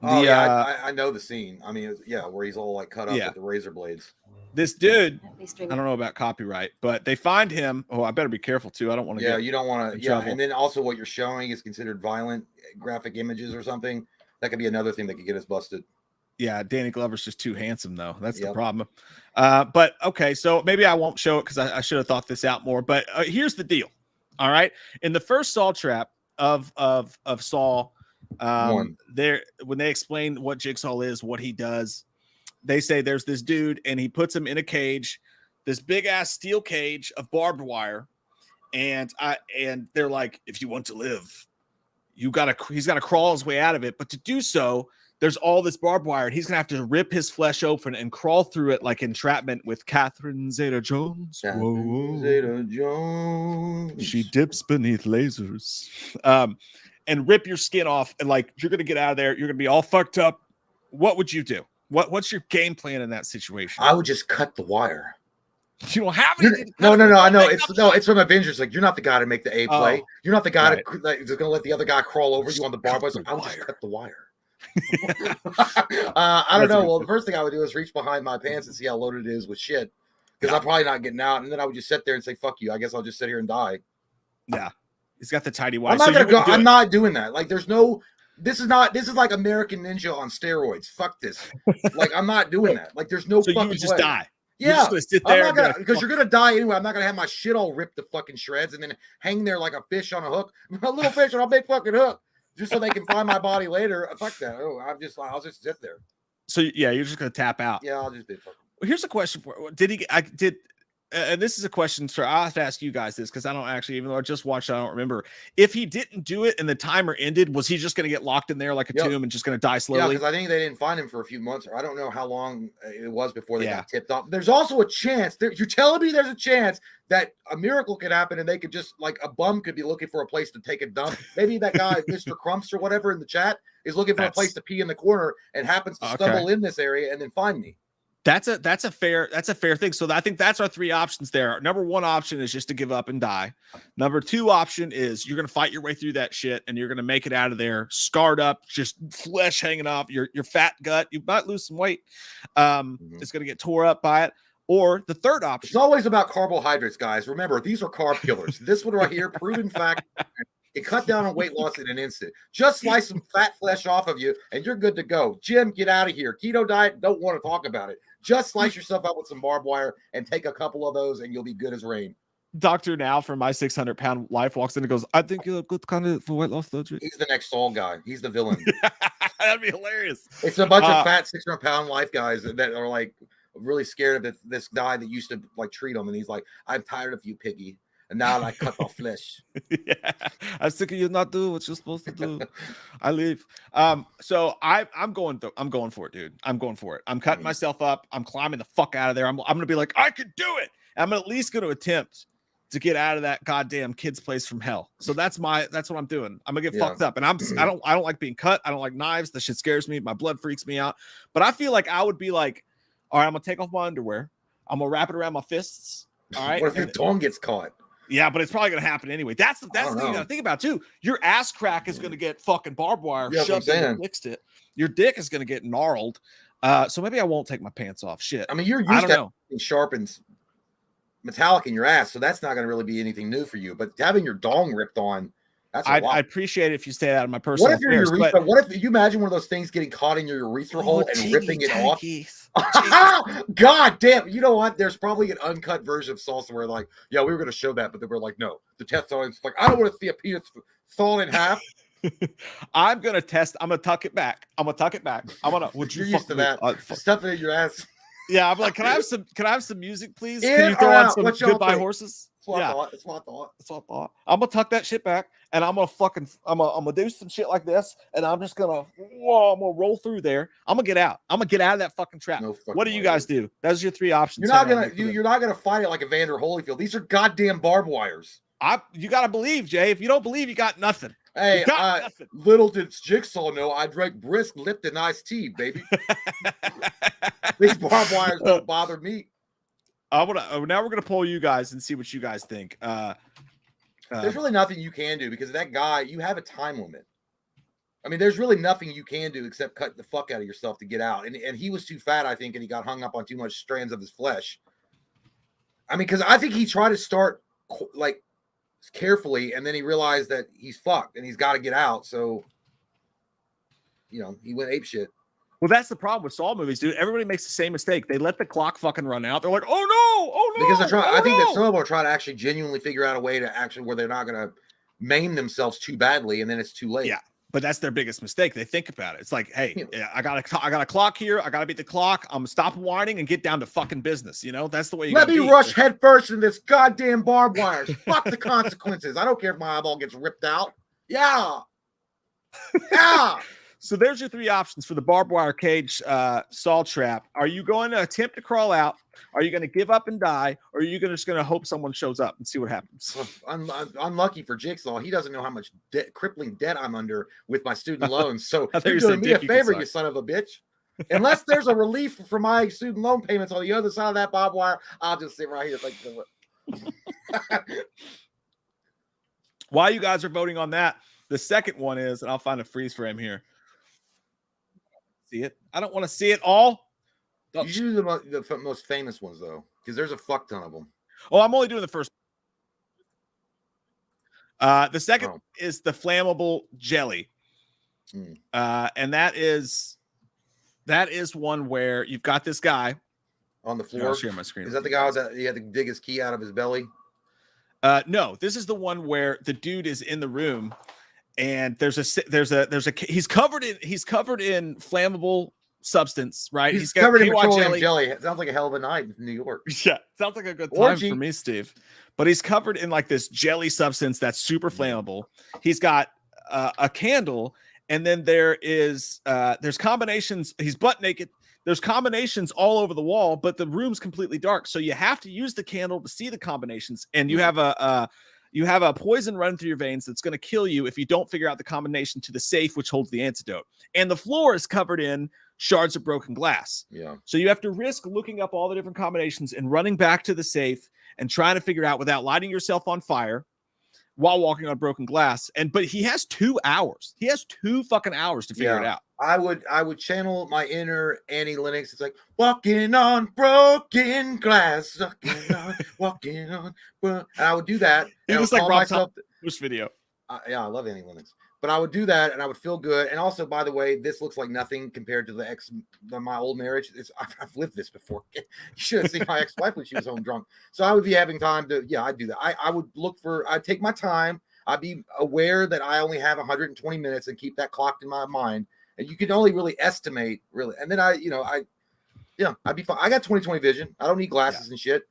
I know the scene. I mean, where he's all like cut up with the razor blades. This dude, I don't know about copyright, but they find him. Oh, I better be careful too. I don't want to. Yeah, you don't want to. Yeah, and then also what you're showing is considered violent graphic images or something. That could be another thing that could get us busted. Yeah, Danny Glover's just too handsome though. That's the problem. But okay, so maybe I won't show it because I should have thought this out more. But here's the deal. All right, in the first Saw trap of Saw, when they explain what Jigsaw is, what he does. They say there's this dude and he puts him in a cage, this big ass steel cage of barbed wire. And they're like, if you want to live, he's got to crawl his way out of it. But to do so, there's all this barbed wire and he's going to have to rip his flesh open and crawl through it like entrapment with Catherine Zeta-Jones. Zeta-Jones. She dips beneath lasers. And rip your skin off. And like, you're going to get out of there. You're going to be all fucked up. What would you do? What's your game plan in that situation? I would just cut the wire. You don't have anything. No. I know it's from Avengers. Like you're not the guy to make the A play. You're not the guy who's going to let the other guy crawl over you on the bar. So I would just cut the wire. I don't know. Well, the first thing I would do is reach behind my pants and see how loaded it is with shit, because I'm probably not getting out. And then I would just sit there and say, "Fuck you." I guess I'll just sit here and die. Yeah, he's got the tidy wire. I'm not doing that. Like there's no. This is like American Ninja on steroids. Fuck this. Like I'm not doing that. Like there's no so fucking you would just way. die. You're just gonna sit I'm there not gonna and because you're gonna die anyway. I'm not gonna have my shit all ripped to fucking shreds and then hang there like a fish on a hook, a little fish on a big fucking hook, just so they can find my body later. Fuck that. Oh, I'll just sit there. So yeah, you're just gonna tap out. Yeah, I'll just be fucking. Here's a question for and this is a question, sir. I'll have to ask you guys this because I don't actually, even though I just watched it, I don't remember. If he didn't do it and the timer ended, was he just going to get locked in there like a tomb and just going to die slowly? Yeah, because I think they didn't find him for a few months, or I don't know how long it was before they got tipped off. There's also a chance. You're telling me there's a chance that a miracle could happen and they could just, like, a bum could be looking for a place to take a dump. Maybe that guy, Mr. Crumps or whatever in the chat, is looking for a place to pee in the corner and happens to stumble in this area and then find me. That's a fair thing. So I think that's our three options there. Number one option is just to give up and die. Number two option is you're going to fight your way through that shit and you're going to make it out of there scarred up, just flesh hanging off your fat gut. You might lose some weight. It's going to get tore up by it. Or the third option. It's always about carbohydrates, guys. Remember, these are carb killers. This one right here, proven fact. It cut down on weight loss in an instant. Just slice some fat flesh off of you, and you're good to go. Jim, get out of here. Keto diet, don't want to talk about it. Just slice yourself out with some barbed wire and take a couple of those, and you'll be good as rain. Dr. Now from My 600-Pound Life walks in and goes, I think you're a good candidate for weight loss, don't you? He's the next Saul guy. He's the villain. That'd be hilarious. It's a bunch of fat 600-pound life guys that are like really scared of this guy that used to like treat them, and he's like, I'm tired of you, piggy. And now I cut off flesh. Yeah, I'm sick of you not doing what you're supposed to do. I leave. So I'm going for it, dude. I'm going for it. I'm cutting myself up. I'm climbing the fuck out of there. I'm gonna be like, I could do it. I'm at least going to attempt to get out of that goddamn kid's place from hell. So that's what I'm doing. I'm gonna get fucked up. And I don't like being cut. I don't like knives. That shit scares me. My blood freaks me out. But I feel like I would be like, all right, I'm gonna take off my underwear. I'm gonna wrap it around my fists. All right. What if your tongue gets caught? Yeah, but it's probably going to happen anyway. That's the thing you got to think about, too. Your ass crack is going to get fucking barbed wire shoved in and fixed it. Your dick is going to get gnarled. So maybe I won't take my pants off. Shit. I mean, you're used to sharpens metallic in your ass, so that's not going to really be anything new for you. But having your dong ripped on, that's a lot. I appreciate it if you stay out of my personal affairs. What if your urethra? What if you imagine one of those things getting caught in your urethra hole and ripping it off? God damn! You know what? There's probably an uncut version of Salsa where, like, yeah, we were going to show that, but then we're like, no, the test audience like, I don't want to see a penis falling in half. I'm gonna tuck it back. Would you used to that? Stuff it in your ass. Yeah, I'm like, can I have some music, please? Can you throw on some Goodbye Horses? That's what I thought. I'm gonna tuck that shit back, and I'm gonna do some shit like this, and I'm gonna roll through there. I'm gonna get out. I'm gonna get out of that fucking trap. What do you guys do? Those are your three options. You're not gonna fight it like Evander Holyfield. These are goddamn barbed wires. You gotta believe, Jay. If you don't believe, you got nothing. Hey, little did Jigsaw know I drank brisk Lipton iced tea, baby. These barbed wires don't bother me. Now we're gonna poll you guys and see what you guys think. There's really nothing you can do because that guy, you have a time limit. I mean, there's really nothing you can do except cut the fuck out of yourself to get out. And he was too fat, I think, and he got hung up on too much strands of his flesh. I mean, because I think he tried to start like carefully, and then he realized that he's fucked and he's got to get out. So, he went apeshit. Well, that's the problem with Saw movies, dude. Everybody makes the same mistake. They let the clock fucking run out. They're like, oh no. Because they're trying. I think that some of them are trying to actually genuinely figure out a way to actually where they're not going to maim themselves too badly, and then it's too late. Yeah, but that's their biggest mistake. They think about it. It's like, hey, I got a clock here. I got to beat the clock. I'm gonna stop whining and get down to fucking business. That's the way you. Let me rush head first in this goddamn barbed wire. Fuck the consequences. I don't care if my eyeball gets ripped out. Yeah. So there's your three options for the barbed wire cage Saw trap. Are you going to attempt to crawl out? Are you going to give up and die? Or are you just going to hope someone shows up and see what happens? I'm unlucky for Jigsaw. He doesn't know how much crippling debt I'm under with my student loans. So you're doing me a favor, you son of a bitch. Unless there's a relief for my student loan payments on the other side of that barbed wire, I'll just sit right here. While you guys are voting on that, the second one is, and I'll find a freeze frame here. See it? I don't want to see it all. You do the most famous ones though, because there's a fuck ton of them. Oh, I'm only doing the first. The second is the flammable jelly, and that is one where you've got this guy on the Here, floor? I'll share my screen. Is with that the you guy guys. that he had to dig his key out of his belly? No, this is the one where the dude is in the room, and he's covered in flammable substance, right? He's got covered in KY petroleum jelly. It sounds like a hell of a night in New York. Yeah, sounds like a good time Orgy. for me, Steve. But he's covered in like this jelly substance that's super flammable. He's got a candle, and then there's combinations. He's butt naked. There's combinations all over the wall, but the room's completely dark. So you have to use the candle to see the combinations, and you have a poison running through your veins that's going to kill you if you don't figure out the combination to the safe, which holds the antidote. And the floor is covered in shards of broken glass. Yeah. So you have to risk looking up all the different combinations and running back to the safe and trying to figure out without lighting yourself on fire while walking on broken glass. But he has 2 hours. He has 2 fucking hours to figure it out. I would channel my inner Annie Lennox. It's like walking on broken glass, walking on. And I would do that. He was like Rob Thomas video. Yeah, I love Annie Lennox. But I would do that, and I would feel good. And also, by the way, this looks like nothing compared to my old marriage. I've lived this before. You should have seen my ex-wife when she was home drunk. So I would be having time to, I'd do that. I would I'd take my time. I'd be aware that I only have 120 minutes and keep that clocked in my mind. And you can only really estimate, really. And then I'd be fine. I got 20/20 vision. I don't need glasses and shit.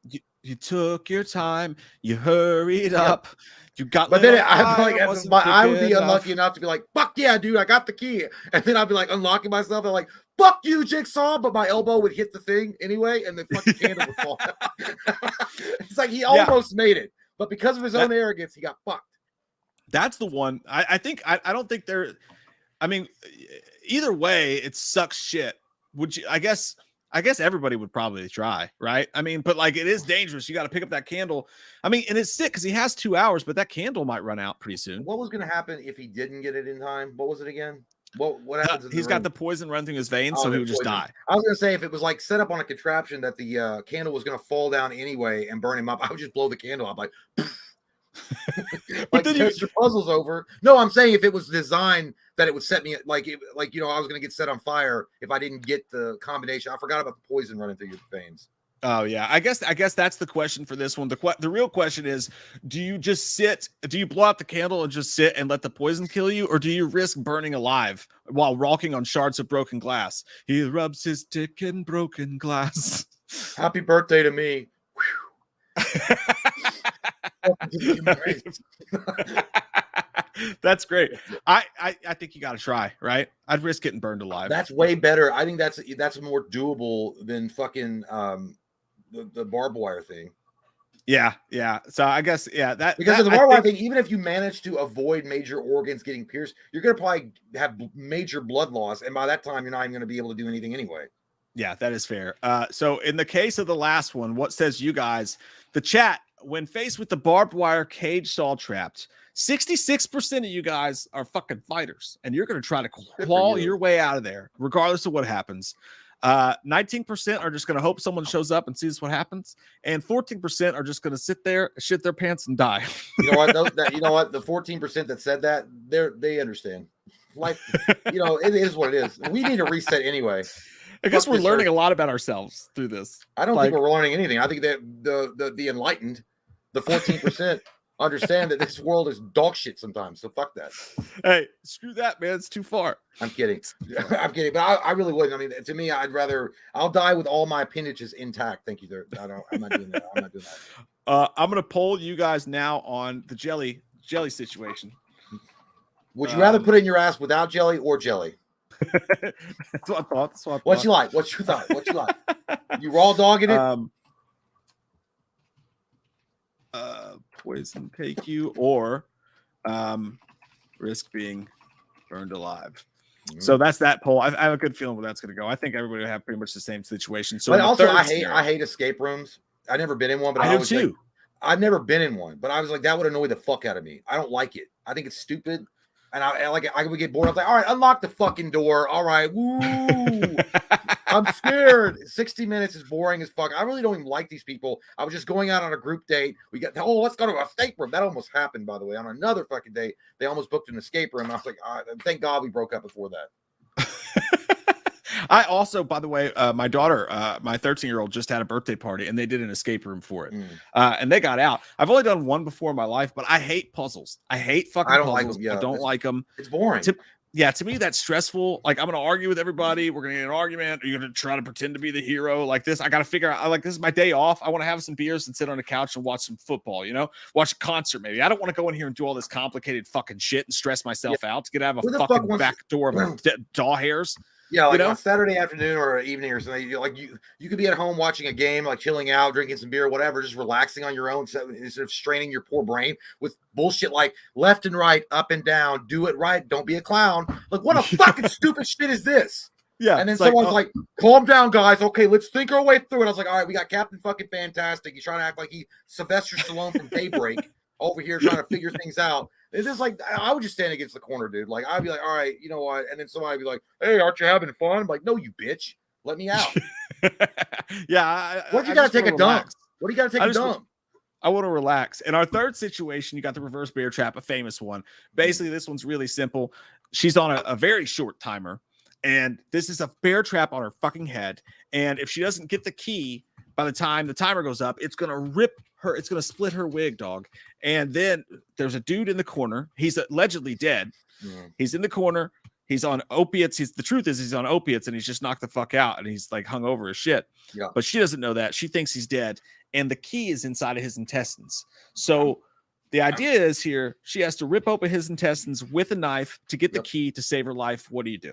You took your time. You hurried up. You got. But then I would be unlucky enough to be like, "Fuck yeah, dude! I got the key." And then I'd be like unlocking myself. And like, "Fuck you, Jigsaw!" But my elbow would hit the thing anyway, and the fucking candle would fall out. It's like he almost made it, but because of his own arrogance, he got fucked. That's the one. I think. I don't think they're. I mean, either way, it sucks shit. Would you? I guess everybody would probably try, right? I mean, but like it is dangerous. You got to pick up that candle. I mean, and it's sick because he has 2 hours, but that candle might run out pretty soon. What was going to happen if he didn't get it in time? What was it again? What happens? He's got the poison run through his veins, so he would just die. I was going to say if it was like set up on a contraption that the candle was going to fall down anyway and burn him up, I would just blow the candle up like. Like your puzzle's over. No, I'm saying if it was designed that it would set me I was gonna get set on fire if I didn't get the combination. I forgot about the poison running through your veins. Oh yeah, I guess that's the question for this one. The real question is, do you just sit? Do you blow out the candle and just sit and let the poison kill you, or do you risk burning alive while walking on shards of broken glass? He rubs his dick in broken glass. Happy birthday to me. That's great. I think you got to try, right? I'd risk getting burned alive. That's way better. I think that's more doable than fucking the barbed wire thing. Yeah. So I guess that because of the barbed wire thing, even if you manage to avoid major organs getting pierced, you're gonna probably have major blood loss, and by that time, you're not even gonna be able to do anything anyway. Yeah, that is fair. So in the case of the last one, what says you guys? The chat, when faced with the barbed wire cage saw trapped, 66% of you guys are fucking fighters, and you're going to try to claw your way out of there, regardless of what happens. 19% are just going to hope someone shows up and sees what happens, and 14% are just going to sit there, shit their pants, and die. You know what? You know what? The 14% that said that, they understand. Life, it is what it is. We need to reset anyway. I guess we're learning a lot about ourselves through this. I don't think we're learning anything. I think that the enlightened, the 14%, understand that this world is dog shit sometimes. So fuck that. Hey, screw that, man. It's too far. I'm kidding. I'm kidding. But I really wouldn't. I mean, to me, I'll die with all my appendages intact. Thank you. I'm not doing that. I'm going to poll you guys now on the jelly situation. Would you rather put it in your ass without jelly or jelly? That's what I thought. What you like? What you thought? What you like? You raw dogging it? Poison take you or risk being burned alive. Mm-hmm. So that's that poll. I have a good feeling where that's going to go. I think everybody will have pretty much the same situation. So but also, I hate escape rooms. I've never been in one, but I do too. I've never been in one, but I was like, that would annoy the fuck out of me. I don't like it. I think it's stupid. And I would get bored. I was like, all right, unlock the fucking door. All right. Woo. I'm scared. 60 minutes is boring as fuck. I really don't even like these people. I was just going out on a group date. Let's go to an escape room. That almost happened, by the way, on another fucking date. They almost booked an escape room. I was like, all right, thank God we broke up before that. I also, by the way, my daughter, my 13-year-old, just had a birthday party, and they did an escape room for it, and they got out. I've only done one before in my life, but I hate puzzles. I hate fucking I don't puzzles. like them. Yeah, I don't like them. It's boring. To me, that's stressful. Like, I'm going to argue with everybody. We're going to get an argument. Are you going to try to pretend to be the hero like this? I got to figure out, this is my day off. I want to have some beers and sit on the couch and watch some football, watch a concert maybe. I don't want to go in here and do all this complicated fucking shit and stress myself out to get out of a fucking back door of jaw hairs. Yeah, like on Saturday afternoon or evening or something, you could be at home watching a game, like chilling out, drinking some beer, whatever, just relaxing on your own instead of straining your poor brain with bullshit like left and right, up and down, do it right, don't be a clown. Like, what a fucking stupid shit is this? Yeah. And then someone's like, calm down, guys. Okay, let's think our way through it. I was like, all right, we got Captain fucking Fantastic. He's trying to act like he's Sylvester Stallone from Daybreak over here trying to figure things out. It's just like, I would just stand against the corner, dude. Like, I'd be like, all right, you know what? And then somebody would be like, hey, aren't you having fun? I'm like, no, you bitch. Let me out. Yeah. What if you got to take a dump? What do you got to take a dump? I want to relax. In our third situation, you got the reverse bear trap, a famous one. Basically, this one's really simple. She's on a very short timer, and this is a bear trap on her fucking head. And if she doesn't get the key by the time the timer goes up, it's going to rip her. It's going to split her wig, dog. And then there's a dude in the corner. He's allegedly dead. He's in the corner. He's on opiates. The truth is he's on opiates, and he's just knocked the fuck out, and he's like hung over his shit. Yeah. But she doesn't know that. She thinks he's dead, and the key is inside of his intestines. So the idea is here, she has to rip open his intestines with a knife to get the key to save her life. What do you do?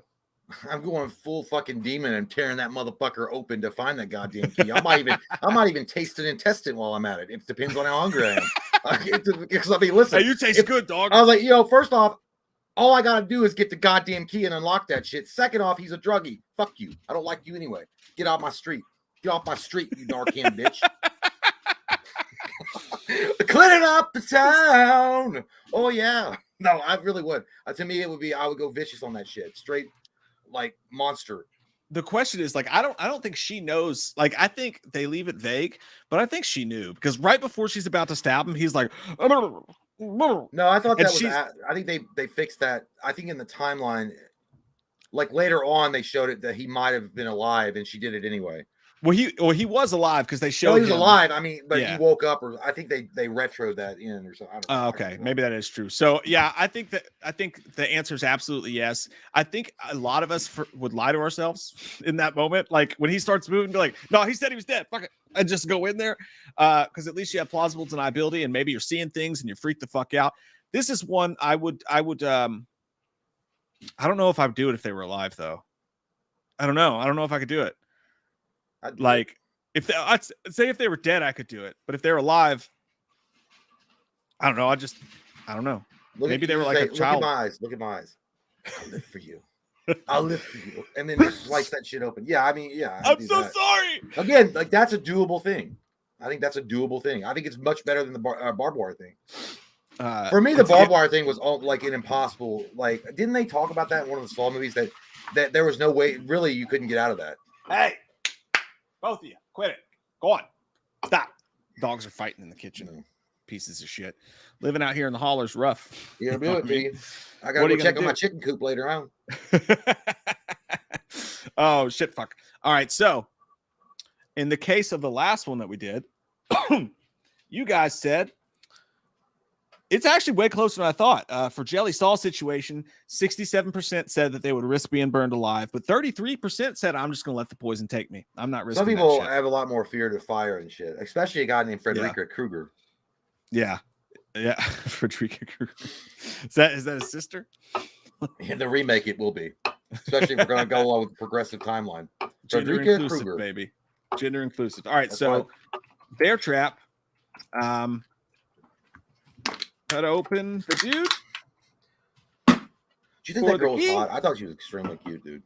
I'm going full fucking demon and tearing that motherfucker open to find that goddamn key. I might even taste an intestine while I'm at it. It depends on how hungry I am. Because I mean, listen, hey, you taste good, dog. I was like, first off, all I gotta do is get the goddamn key and unlock that shit. Second off, he's a druggie. Fuck you. I don't like you anyway. Get off my street. Get off my street, you dark-skinned bitch. Clean up the town. Oh yeah. No, I really would. To me, it would be I would go vicious on that shit. Straight. Like monster. The question is, like, I don't think she knows. Like, I think they leave it vague, but I think she knew, because right before she's about to stab him, he's like, no, I thought that was I think they fixed that. I think in the timeline, like later on, they showed it that he might have been alive, and she did it anyway. Well, he was alive because they showed he was him alive. I mean, but he woke up, or I think they retroed that in or something. Okay, maybe that is true. So yeah, I think the answer is absolutely yes. I think a lot of us would lie to ourselves in that moment, like when he starts moving, be like, "No, he said he was dead." Fuck it, and just go in there, because at least you have plausible deniability, and maybe you're seeing things and you freak the fuck out. This is one I would. I don't know if I would do it if they were alive, though. I don't know if I could do it. Like, I'd say if they were dead, I could do it. But if they're alive, I don't know. I don't know. Maybe they were like a child. Look at my eyes. I'll live for you. I'll live for you. And then just slice that shit open. Yeah, I mean, yeah. I'm so sorry. Again, like that's a doable thing. I think that's a doable thing. I think it's much better than the barbed wire thing. For me, the barbed wire thing was all like an impossible. Like, didn't they talk about that in one of the Saw movies that there was no way really you couldn't get out of that? Hey. Both of you, quit it. Go on. Stop. Dogs are fighting in the kitchen. Pieces of shit. Living out here in the holler's rough. You gonna do it, dude? I gotta go check on my chicken coop later on. Oh, shit, fuck. All right, so in the case of the last one that we did, you guys said it's actually way closer than I thought. For Jelly Saw situation, 67% said that they would risk being burned alive, but 33% said, I'm just going to let the poison take me. I'm not risking. Some people have a lot more fear to fire and shit, especially a guy named Frederica Krueger. Yeah. Yeah. Frederica Krueger. Is that his sister? In the remake, it will be. Especially if we're going to go along with the progressive timeline. Gender inclusive, Krueger. Baby. Gender inclusive. All right. That's so, fine. Bear trap. Cut open the dude. Do you think that girl was hot? I thought she was extremely cute, dude.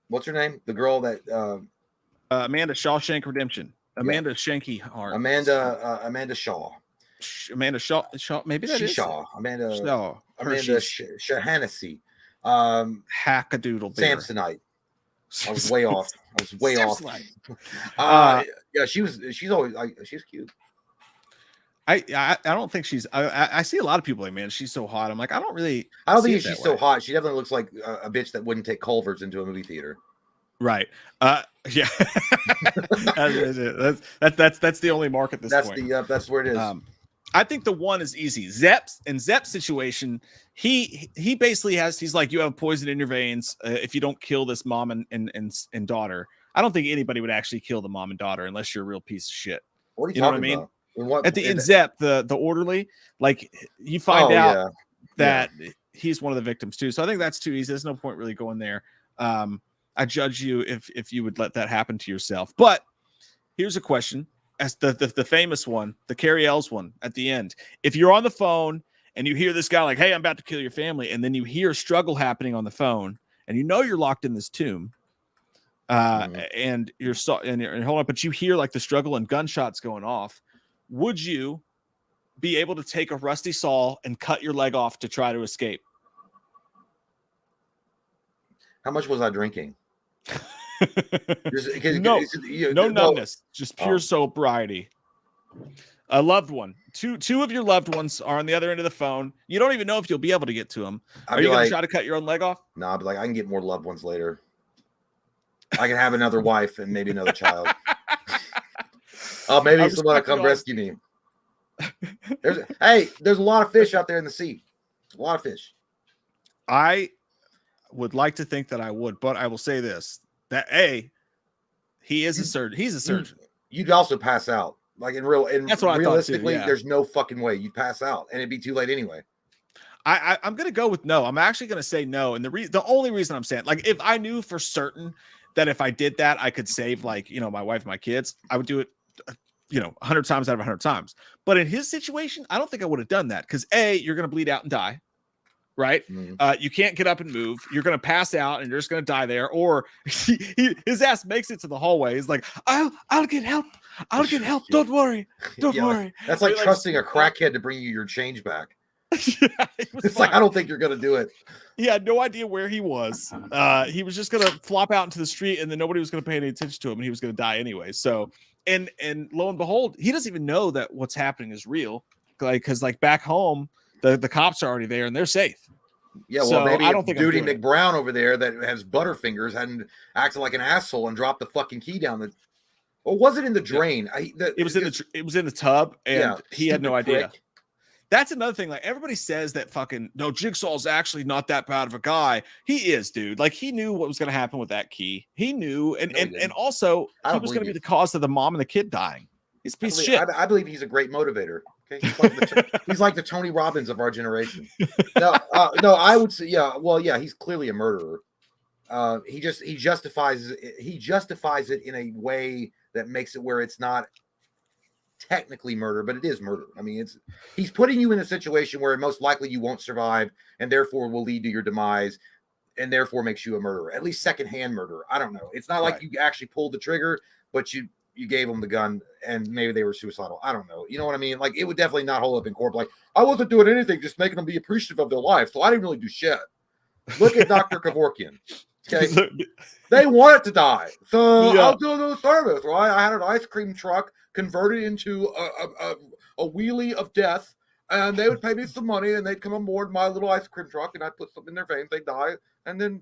What's her name? The girl that Amanda Shawshank Redemption. Amanda Shanky Hart. Amanda Shaw. Amanda Shaw. Maybe that is Shaw. Amanda Shaw. Amanda Shaughnessy. Hackadoodle bear. Samsonite. I was way off. Yeah, she's always she's cute. I don't think she's. I see a lot of people like, man, she's so hot. I'm like, I don't really. I don't see think it that she's so way. hot. She definitely looks like a bitch that wouldn't take Culvers into a movie theater. Right. Yeah. That's the only mark at this point. That's where it is. I think the one is easy. Zep's situation, he basically he's like, you have poison in your veins. If you don't kill this mom and daughter, I don't think anybody would actually kill the mom and daughter unless you're a real piece of shit. What are you know what I talking mean? about? What, At the end, Zep, the orderly, like you find out that he's one of the victims too. So I think that's too easy. There's no point really going there. I judge you if you would let that happen to yourself. But here's a question. As the famous one, the Carrie Ells one at the end. If you're on the phone and you hear this guy like, hey, I'm about to kill your family, and then you hear a struggle happening on the phone, and you know you're locked in this tomb, and you're hold on, but you hear like the struggle and gunshots going off, would you be able to take a rusty saw and cut your leg off to try to escape? How much was I drinking? No numbness, just pure sobriety. A loved one, two of your loved ones are on the other end of the phone. You don't even know if you'll be able to get to them. Are you gonna try to cut your own leg off? No, I'll be like, I can get more loved ones later. I can have another wife and maybe another child. Maybe someone will come rescue me. There's a lot of fish out there in the sea. A lot of fish. I would like to think that I would, but I will say this: that he is a surgeon. He's a surgeon. You'd also pass out. Like that's what realistically, I thought too, there's no fucking way you'd pass out, and it'd be too late anyway. I'm gonna go with no. I'm actually gonna say no, and the only reason I'm saying, like, if I knew for certain that if I did that, I could save, like, my wife and my kids, I would do it, 100 times out of 100 times. But in his situation, I don't think I would have done that because you're gonna bleed out and die. Right? You can't get up and move. You're going to pass out and you're just going to die there. Or his ass makes it to the hallway. He's like, I'll get help. I'll get help. Don't worry. Don't worry. That's like trusting a crackhead to bring you your change back. It's like, I don't think you're going to do it. He had no idea where he was. He was just going to flop out into the street and then nobody was going to pay any attention to him and he was going to die anyway. So, and lo and behold, he doesn't even know that what's happening is real. Because back home, the cops are already there and they're safe. Yeah, well, so maybe I don't think Duty McBrown over there that has butterfingers hadn't acted like an asshole and dropped the fucking key down the. Or was it in the drain? It was in the tub, and he had no idea. That's another thing. Like, everybody says that fucking no, Jigsaw's actually not that bad of a guy. He is, dude. Like, he knew what was going to happen with that key. He knew, and also he was going to be the cause of the mom and the kid dying. He's a piece of shit. I believe he's a great motivator. Okay, he's like the Tony Robbins of our generation. No, I would say, he's clearly a murderer. He justifies it in a way that makes it where it's not technically murder, but it is murder. I mean, he's putting you in a situation where most likely you won't survive, and therefore will lead to your demise, and therefore makes you a murderer, at least secondhand murderer. I don't know. It's not like you actually pulled the trigger, but you gave them the gun and maybe they were suicidal. I don't know. You know what I mean? Like, it would definitely not hold up in court. Like, I wasn't doing anything, just making them be appreciative of their life. So I didn't really do shit. Look at Dr. Kevorkian. Okay. They wanted to die. So I'll do the service, right? I had an ice cream truck converted into a wheelie of death, and they would pay me some money and they'd come on board my little ice cream truck and I'd put something in their veins, they'd die. And then,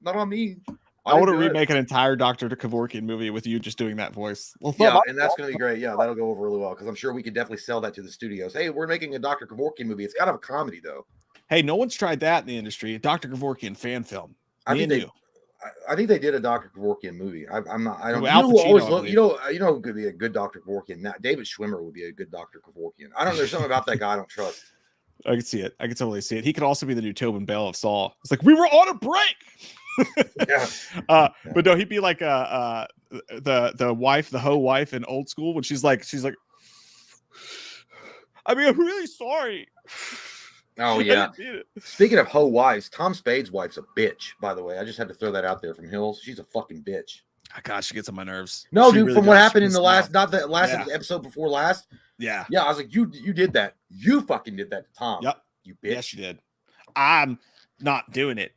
not on me. I want to remake an entire Dr. Kevorkian movie with you just doing that voice. And that's going to be great. Yeah, that'll go over really well because I'm sure we could definitely sell that to the studios. Hey, we're making a Dr. Kevorkian movie. It's kind of a comedy, though. Hey, no one's tried that in the industry. A Dr. Kevorkian fan film. I think they did a Dr. Kevorkian movie. I'm not. I don't. You know who could be a good Dr. Kevorkian? Now, David Schwimmer would be a good Dr. Kevorkian. I don't know. There's something about that guy I don't trust. I can see it. I can totally see it. He could also be the new Tobin Bell of Saw. It's like, we were on a break. But no, he'd be like the wife, the hoe wife in Old School when she's like, I mean, I'm really sorry. Oh yeah. Speaking of hoe wives, Tom Spade's wife's a bitch, by the way. I just had to throw that out there from Hills. She's a fucking bitch. Oh, God, she gets on my nerves. No, dude, really from what happened in the last, not the last episode before last. Yeah. Yeah, I was like, you did that. You fucking did that to Tom. Yep. You bitch. Yes, you did. I'm not doing it.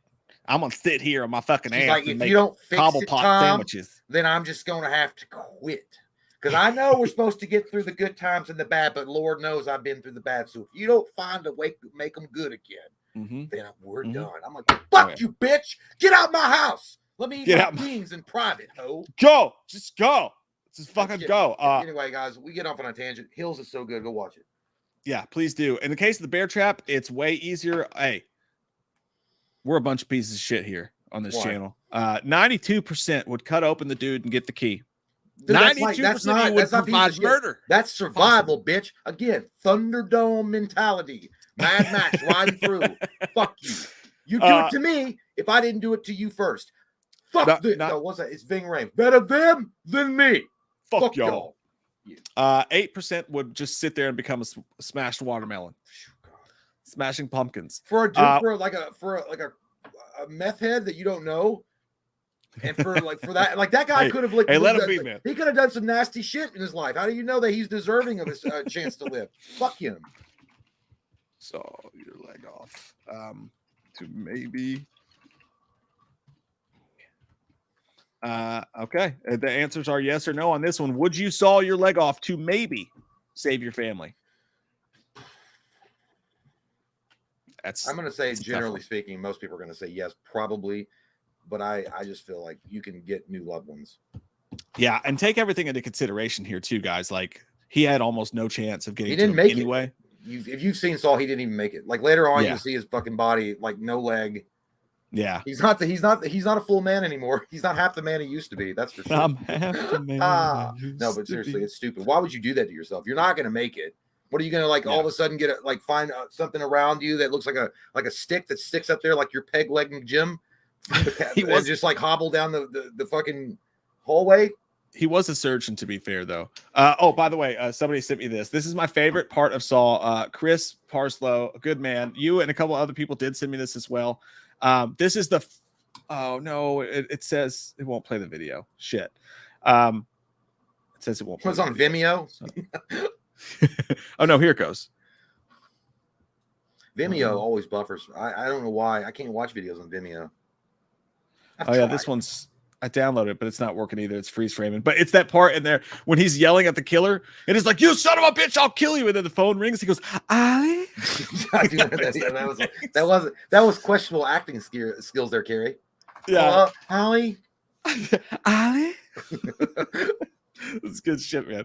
I'm gonna sit here on my fucking ass. Like, if you don't fix it, Tom, sandwiches, then I'm just gonna have to quit. Because I know we're supposed to get through the good times and the bad, but Lord knows I've been through the bad. So if you don't find a way to make them good again, then we're done. I'm like, fuck you, bitch. Get out my house. Let me eat my beans in private, ho. Go. Just go. Just fucking go. Anyway, guys, we get off on a tangent. Hills is so good. Go watch it. Yeah, please do. In the case of the bear trap, it's way easier. Hey, we're a bunch of pieces of shit here on this channel. 92% would cut open the dude and get the key. 92% would provide murder. That's survival, bitch. Again, Thunderdome mentality. Mad Max riding through. Fuck you. You do it to me if I didn't do it to you first. Fuck this. No, what's that? It's Ving Rhames. Better them than me. Fuck y'all. 8% would just sit there and become a smashed watermelon. Smashing pumpkins. For a dude, for a meth head that you don't know. And for that, that guy could have let him be, man. He could have done some nasty shit in his life. How do you know that he's deserving of his chance to live? Fuck him. Saw your leg off. To maybe. Okay. The answers are yes or no on this one. Would you saw your leg off to maybe save your family? I'm going to say, generally speaking, most people are going to say yes, probably. But I just feel like you can get new loved ones. Yeah, and take everything into consideration here too, guys. Like he had almost no chance of getting. He didn't make anyway. If you've seen Saw, he didn't even make it. Like later on, you see his fucking body, like no leg. Yeah, he's not a full man anymore. He's not half the man he used to be. That's for sure. I'm half the man. No, but seriously, it's stupid. Why would you do that to yourself? You're not gonna make it. What are you gonna all of a sudden get find something around you that looks like a stick that sticks up there like your peg leg Jim? He was just hobble down the fucking hallway. He was a surgeon, to be fair, though. Oh, by the way, somebody sent me this. This is my favorite part of Saw. Chris Parslow, a good man. You and a couple other people did send me this as well. This is the. Oh no! It says it won't play the video. Shit. It says it won't. It was on Vimeo. Oh no! Here it goes. Vimeo always buffers. I don't know why. I can't watch videos on Vimeo. Yeah, this one's. I downloaded it, but it's not working either. It's freeze framing. But it's that part in there when he's yelling at the killer, and he's like, "You son of a bitch! I'll kill you!" And then the phone rings. He goes, "Ali." that was questionable acting skills there, Carrie. Yeah, Ali. Ali. That's good shit, man.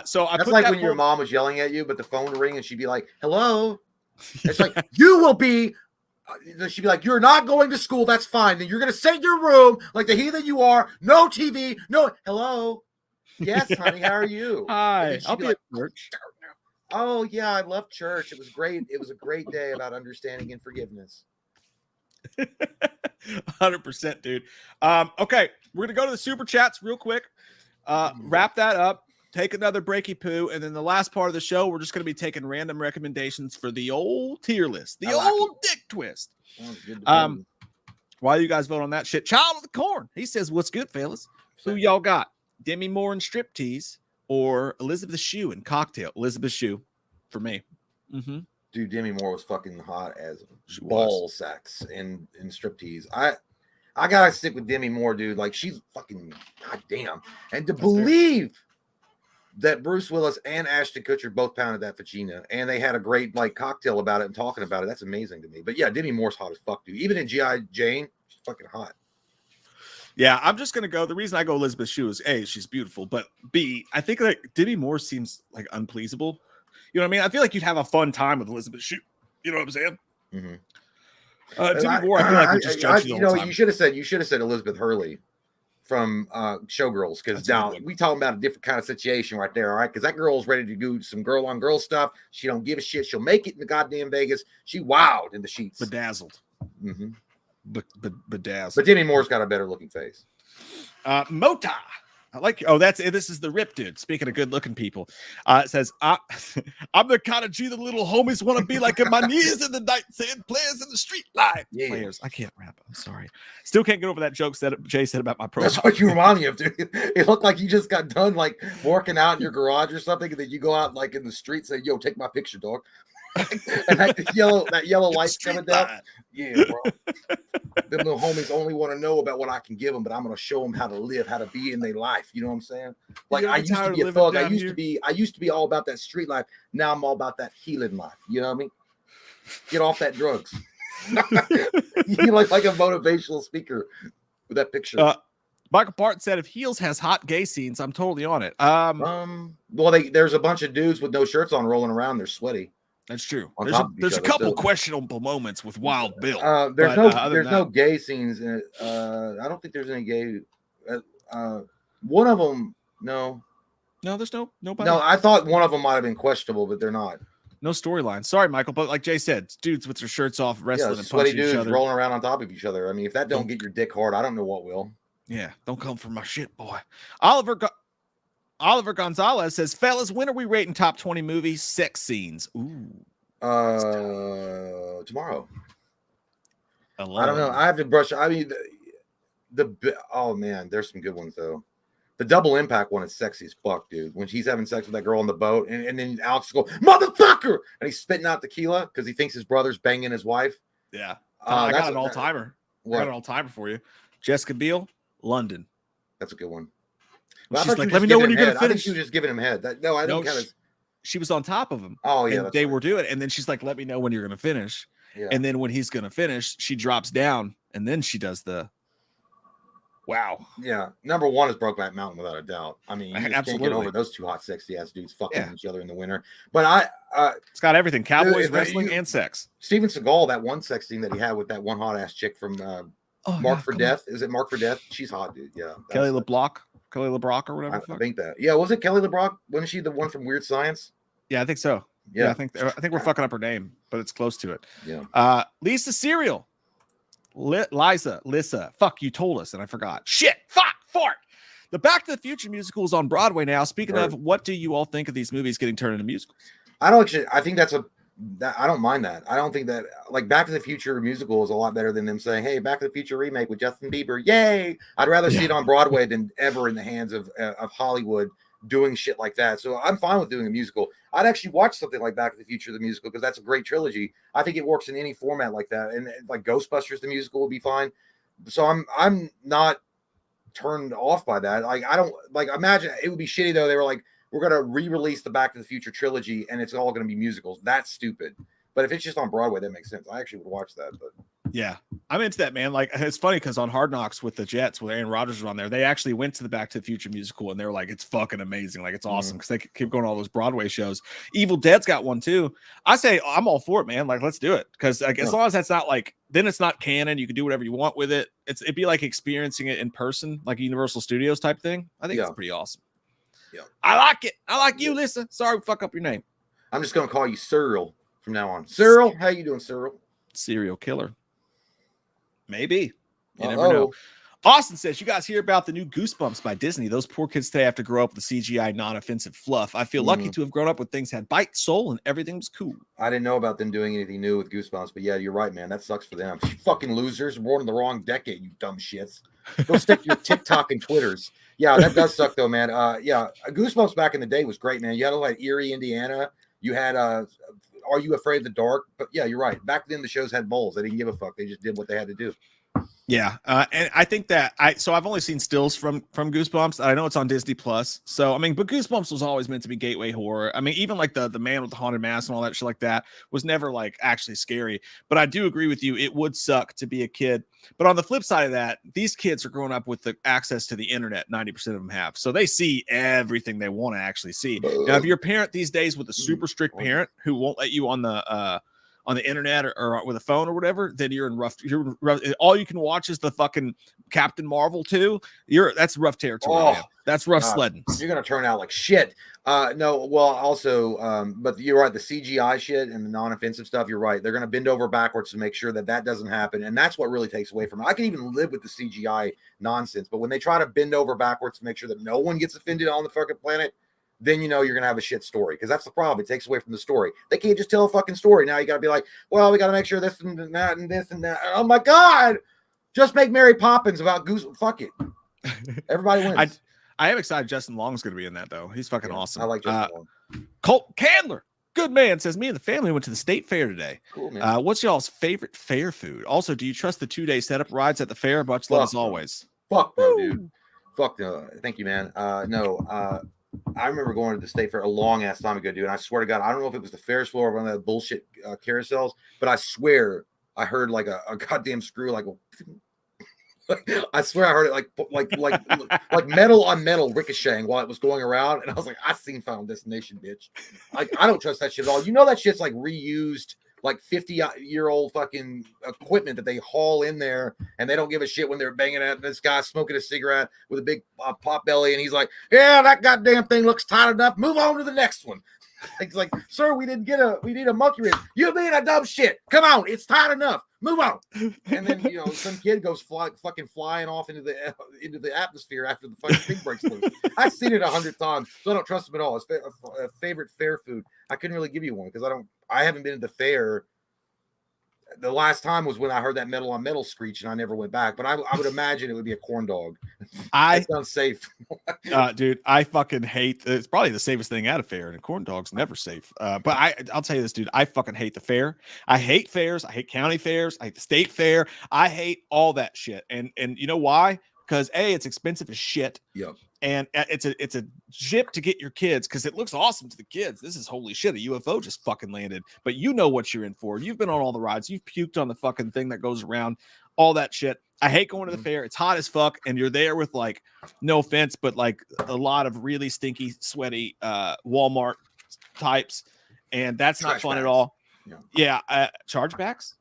So that's like when your mom was yelling at you, but the phone would ring and she'd be like, "Hello." It's like you will be. She'd be like, "You're not going to school. That's fine. Then you're going to sit in your room like the heathen you are. No TV. No. Hello. Yes, honey. How are you? Hi. I'll be at church. Oh yeah, I love church. It was great. It was a great day about understanding and forgiveness. 100%, dude. Okay, we're gonna go to the super chats real quick. Wrap that up. Take another breaky poo, and then the last part of the show, we're just going to be taking random recommendations for the old tier list, the old dick twist. While you guys vote on that shit, Child of the Corn, he says, "What's good, fellas? Who y'all got? Demi Moore and striptease, or Elizabeth Shue and cocktail?" Elizabeth Shue, for me. Dude, Demi Moore was fucking hot as ball sacks in striptease. I gotta stick with Demi Moore, dude. Like she's fucking goddamn, and to believe that Bruce Willis and Ashton Kutcher both pounded that Ficina, and they had a great cocktail about it and talking about it. That's amazing to me. But yeah, Demi Moore's hot as fuck, dude. Even in G.I. Jane, she's fucking hot. Yeah, I'm just gonna go. The reason I go Elizabeth Shue is A, she's beautiful, but B, I think Demi Moore seems unpleasable. You know what I mean? I feel like you'd have a fun time with Elizabeth Shue. You know what I'm saying? Mm-hmm. Demi Moore, I feel like we just judge you the whole time. You should have said Elizabeth Hurley from Showgirls, because now we talking about a different kind of situation right there, all right? Because that girl's ready to do some girl on girl stuff. She don't give a shit. She'll make it in the goddamn Vegas. She wowed in the sheets, bedazzled, bedazzled. But Demi Moore's got a better looking face. Mota, I like. Oh, this is the Rip dude. Speaking of good looking people, it says, "I'm the kind of G the little homies want to be like in my knees in the night, saying players in the street live." Yeah. Players, I can't rap. I'm sorry. Still can't get over that joke that Jay said about my profile. That's what you remind me of, dude. It looked like you just got done working out in your garage or something, and then you go out in the street and say, "Yo, take my picture, dog." And that yellow light's coming down. Yeah, bro. Them little homies only want to know about what I can give them, but I'm gonna show them how to live, how to be in their life. You know what I'm saying? Like I used to be a thug. I used to be all about that street life. Now I'm all about that healing life. You know what I mean? Get off that drugs. You like a motivational speaker with that picture. Michael Barton said, if Heels has hot gay scenes, I'm totally on it. Well, there's a bunch of dudes with no shirts on rolling around. They're sweaty. That's true. There's a couple questionable moments with Wild Bill. There's no gay scenes in it. I don't think there's any gay. One of them, no. No, there's nobody. No, I thought one of them might have been questionable, but they're not. No storyline. Sorry, Michael, but like Jay said, dudes with their shirts off, wrestling and sweaty punching each dudes other, rolling around on top of each other. I mean, if that don't get your dick hard, I don't know what will. Yeah, don't come for my shit, boy. Oliver Gonzalez says, fellas, when are we rating top 20 movies sex scenes? Ooh. Tomorrow. 11. I don't know. I have to brush. I mean, oh man, there's some good ones though. The double impact one is sexy as fuck, dude. When she's having sex with that girl on the boat, and then Alex goes, motherfucker, and he's spitting out tequila because he thinks his brother's banging his wife. Yeah. I got an all-timer. I got an all-timer for you. Jessica Biel, London. That's a good one. She's like, let me know when you're going to finish. I think she was just giving him head. She was on top of him. Oh, yeah. And they were doing it. And then she's like, let me know when you're going to finish. Yeah. And then when he's going to finish, she drops down. And then she does the wow. Yeah. Number one is Brokeback Mountain without a doubt. I mean, you just can't get over those two hot, sexy ass dudes fucking each other in the winter. But it's got everything: cowboys, wrestling, and sex. Steven Seagal, that one sex scene that he had with that one hot ass chick from Mark for Death. Is it Mark for Death? She's hot, dude. Yeah. Kelly LeBrock or whatever. I think that. Yeah. Was it Kelly LeBrock? Wasn't she the one from Weird Science? Yeah, I think so. Yeah, I think we're fucking up her name, but it's close to it. Yeah. Lisa Serial. Lissa. Fuck, you told us, and I forgot. Shit. Fuck. Fart. The Back to the Future musical is on Broadway now. Speaking of, what do you all think of these movies getting turned into musicals? I think I don't mind that. I don't think that, like, Back to the Future musical is a lot better than them saying, hey, Back to the Future remake with Justin Bieber. Yay. I'd rather see it on Broadway than ever in the hands of Hollywood doing shit like that. So I'm fine with doing a musical. I'd actually watch something like Back to the Future, the musical, because that's a great trilogy. I think it works in any format like that. And like Ghostbusters, the musical, will be fine. So I'm not turned off by that. Like, I don't like, imagine it would be shitty though. They were like, we're going to re-release the Back to the Future trilogy and it's all going to be musicals. That's stupid. But if it's just on Broadway, that makes sense. I actually would watch that. But yeah, I'm into that, man. Like, it's funny because on Hard Knocks with the Jets, with Aaron Rodgers was on there, they actually went to the Back to the Future musical and they were like, it's fucking amazing. Like, it's awesome because they keep going to all those Broadway shows. Evil Dead's got one too. I say I'm all for it, man. Like, let's do it because like, as long as that's not like, then it's not canon. You can do whatever you want with it. It'd be like experiencing it in person, like Universal Studios type thing. I think it's pretty awesome. Yeah, I like it. I like you, Lisa. Sorry, fuck up your name. I'm just gonna call you Cyril from now on. Cyril, how you doing, Cyril? Serial killer. Maybe. You never know. Austin says, you guys hear about the new Goosebumps by Disney? Those poor kids today have to grow up with the CGI non-offensive fluff. I feel lucky to have grown up with things had bite, soul, and everything was cool. I didn't know about them doing anything new with Goosebumps, but yeah, you're right, man. That sucks for them. You fucking losers. Born in the wrong decade, you dumb shits. Go stick your TikTok and Twitters. Yeah, that does suck though, man. Yeah, Goosebumps back in the day was great, man. You had like Erie, Indiana. You had Are You Afraid of the Dark? But yeah, you're right. Back then the shows had bowls. They didn't give a fuck. They just did what they had to do. Yeah, and I think that I've only seen stills from Goosebumps. I know it's on Disney Plus. So I mean, but Goosebumps was always meant to be gateway horror. I mean, even like the man with the haunted mask and all that shit like that was never like actually scary. But I do agree with you. It would suck to be a kid. But on the flip side of that, these kids are growing up with the access to the internet. 90% of them have, so they see everything they want to actually see. Now, if you're a parent these days with a super strict parent who won't let you on the internet or with a phone or whatever, then you're in rough. All you can watch is the fucking Captain Marvel 2. That's rough territory. Man. That's rough sledding. You're gonna turn out like shit. No, well, also, but you're right. The CGI shit and the non-offensive stuff. You're right. They're gonna bend over backwards to make sure that doesn't happen, and that's what really takes away from it. I can even live with the CGI nonsense, but when they try to bend over backwards to make sure that no one gets offended on the fucking planet, then you know you're gonna have a shit story, because that's the problem. It takes away from the story. They can't just tell a fucking story. Now you gotta be like, well, we gotta make sure this and that and this and that. Oh my god, just make Mary Poppins about Goose. Fuck it. Everybody wins. I am excited. Justin Long's gonna be in that though. He's fucking awesome. I like Justin Long. Colt Candler. Good man says, me and the family went to the state fair today. Cool, man. What's y'all's favorite fair food? Also, do you trust the 2-day setup rides at the fair? Much love as always. Fuck no, dude. Fuck no. Thank you, man. No. I remember going to the state fair a long ass time ago, dude. And I swear to God, I don't know if it was the Ferris wheel or one of the bullshit carousels, but I swear I heard like a goddamn screw, like I swear I heard it like metal on metal ricocheting while it was going around, and I was like, I seen Final Destination, bitch. Like, I don't trust that shit at all. You know that shit's like reused, like 50-year-old fucking equipment that they haul in there, and they don't give a shit when they're banging at this guy smoking a cigarette with a big pot belly, and he's like, yeah, that goddamn thing looks tight enough. Move on to the next one. It's like, sir, we need a monkey wrench. You being a dumb shit. Come on, it's tight enough. Move on. And then some kid goes fucking flying off into the atmosphere after the fucking thing breaks loose. I've seen it 100 times, so I don't trust him at all. It's a favorite fair food. I couldn't really give you one because I haven't been to the fair. The last time was when I heard that metal on metal screech, and I never went back. But I would imagine it would be a corn dog. That sounds safe. Dude, I fucking hate. It's probably the safest thing at a fair, and a corn dog's never safe. But I'll tell you this, dude. I fucking hate the fair. I hate fairs. I hate county fairs. I hate the state fair. I hate all that shit. And you know why? Because it's expensive as shit. Yep. And it's a jip to get your kids because it looks awesome to the kids. This is holy shit. A UFO just fucking landed, but you know what you're in for. You've been on all the rides. You've puked on the fucking thing that goes around, all that shit. I hate going to the fair. It's hot as fuck, and you're there with, like, no offense, but like a lot of really stinky, sweaty Walmart types, and that's not fun at all. Yeah, chargebacks.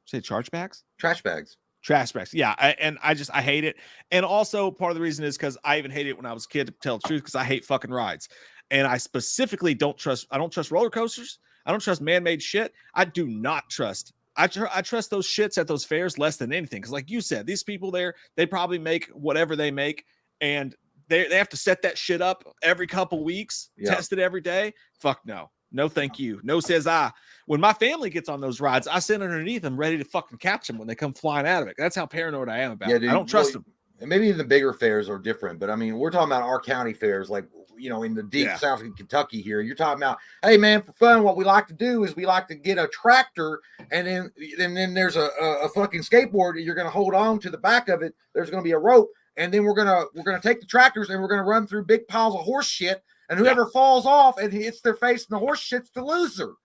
Say chargebacks. Trash bags. Trash bags. Yeah. I hate it. And also part of the reason is because I even hated it when I was a kid, to tell the truth, because I hate fucking rides. And I specifically don't trust roller coasters. I don't trust man-made shit. I do not trust. I trust those shits at those fairs less than anything. Because like you said, these people there, they probably make whatever they make, and they have to set that shit up every couple weeks, test it every day. Fuck no. No, thank you. No, says I. When my family gets on those rides, I sit underneath them ready to fucking catch them when they come flying out of it. That's how paranoid I am about it. I don't trust them. And maybe the bigger fairs are different, but I mean, we're talking about our county fairs, like, in the deep south of Kentucky here. You're talking about, hey, man, for fun, what we like to do is we like to get a tractor, and then there's a fucking skateboard, and you're going to hold on to the back of it. There's going to be a rope, and then we're gonna take the tractors, and we're going to run through big piles of horse shit. And whoever falls off and hits their face in the horse shit's the loser.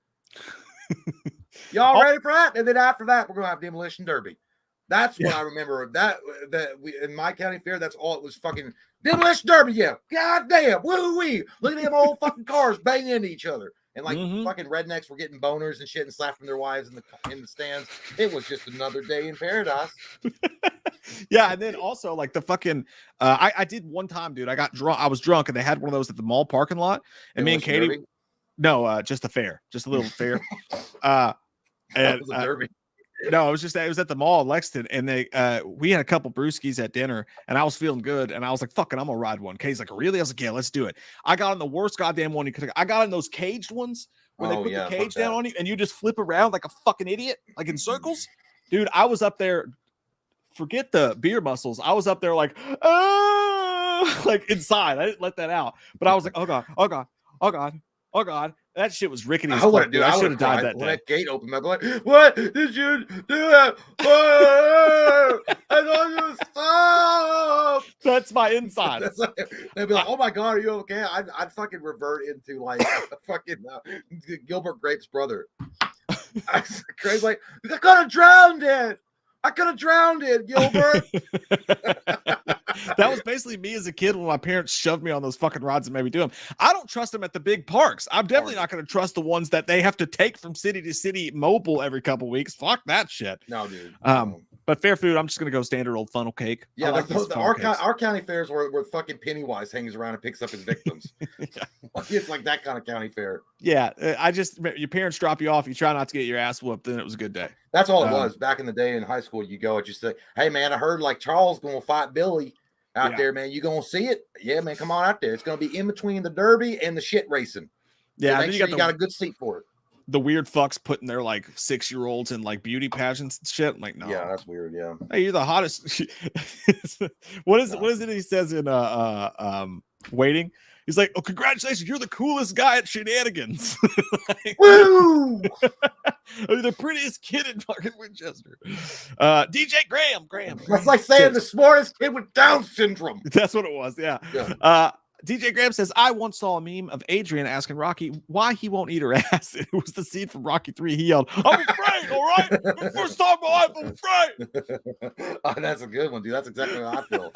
Y'all ready for that? And then after that, we're gonna have demolition derby. That's what I remember. That we in my county fair. That's all it was. Fucking demolition derby. Yeah. God damn. Woo wee. Look at them old fucking cars banging into each other. And like fucking rednecks were getting boners and shit and slapping their wives in the stands. It was just another day in paradise. Yeah, and then also like the fucking I did one time, dude. I got drunk. I was drunk, and they had one of those at the mall parking lot. And me and Katie, derby? No, just a fair, just a little fair. That was a derby. No, it was at the mall in Lexington, and we had a couple brewskis at dinner, and I was feeling good, and I was like, "Fucking, I'm gonna ride one." Katie's like, "Really?" I was like, "Yeah, let's do it." I got on the worst goddamn one you could. I got on those caged ones where they put the cage down on you, and you just flip around like a fucking idiot, like in circles. Dude, I was up there. Forget the beer muscles. I was up there like, like inside. I didn't let that out, but I was like, "Oh god, oh god, oh god, oh god." That shit was rickety as fuck, dude. I should have died that day. When that gate opened, I'm like, "What did you do? That? I told you to stop." That's my inside. They'd be like, "Oh my god, are you okay?" I'd fucking revert into like fucking Gilbert Grape's brother. I was crazy, like, I could have drowned it. I could have drowned it, Gilbert. That was basically me as a kid when my parents shoved me on those fucking rods and made me do them. I don't trust them at the big parks. I'm definitely not going to trust the ones that they have to take from city to city mobile every couple weeks. Fuck that shit. No, dude. But fair food, I'm just going to go standard old funnel cake. Yeah, our county fairs where fucking Pennywise hangs around and picks up his victims. It's like that kind of county fair. Yeah, your parents drop you off. You try not to get your ass whooped, then it was a good day. That's all it was. Back in the day in high school, you go and just say, "Hey, man, I heard like Charles going to fight Billy out there, man. You going to see it? Yeah, man, come on out there. It's going to be in between the derby and the shit racing. Yeah, so make sure you got a good seat for it." The weird fucks putting their like 6-year-olds in like beauty pageants and shit. I'm like, no. Yeah, that's weird. Yeah. Hey, you're the hottest. What is it he says in Waiting? He's like, "Oh, congratulations! You're the coolest guy at shenanigans." Like, Woo! the prettiest kid in fucking Winchester. DJ Graham. That's like saying the smartest kid with Down syndrome. That's what it was. Yeah. DJ Graham says, I once saw a meme of Adrian asking Rocky why he won't eat her ass. It was the scene from Rocky 3. He yelled, I'm afraid, all right? For the first time in my life, I'm afraid. Oh, that's a good one, dude. That's exactly how I feel.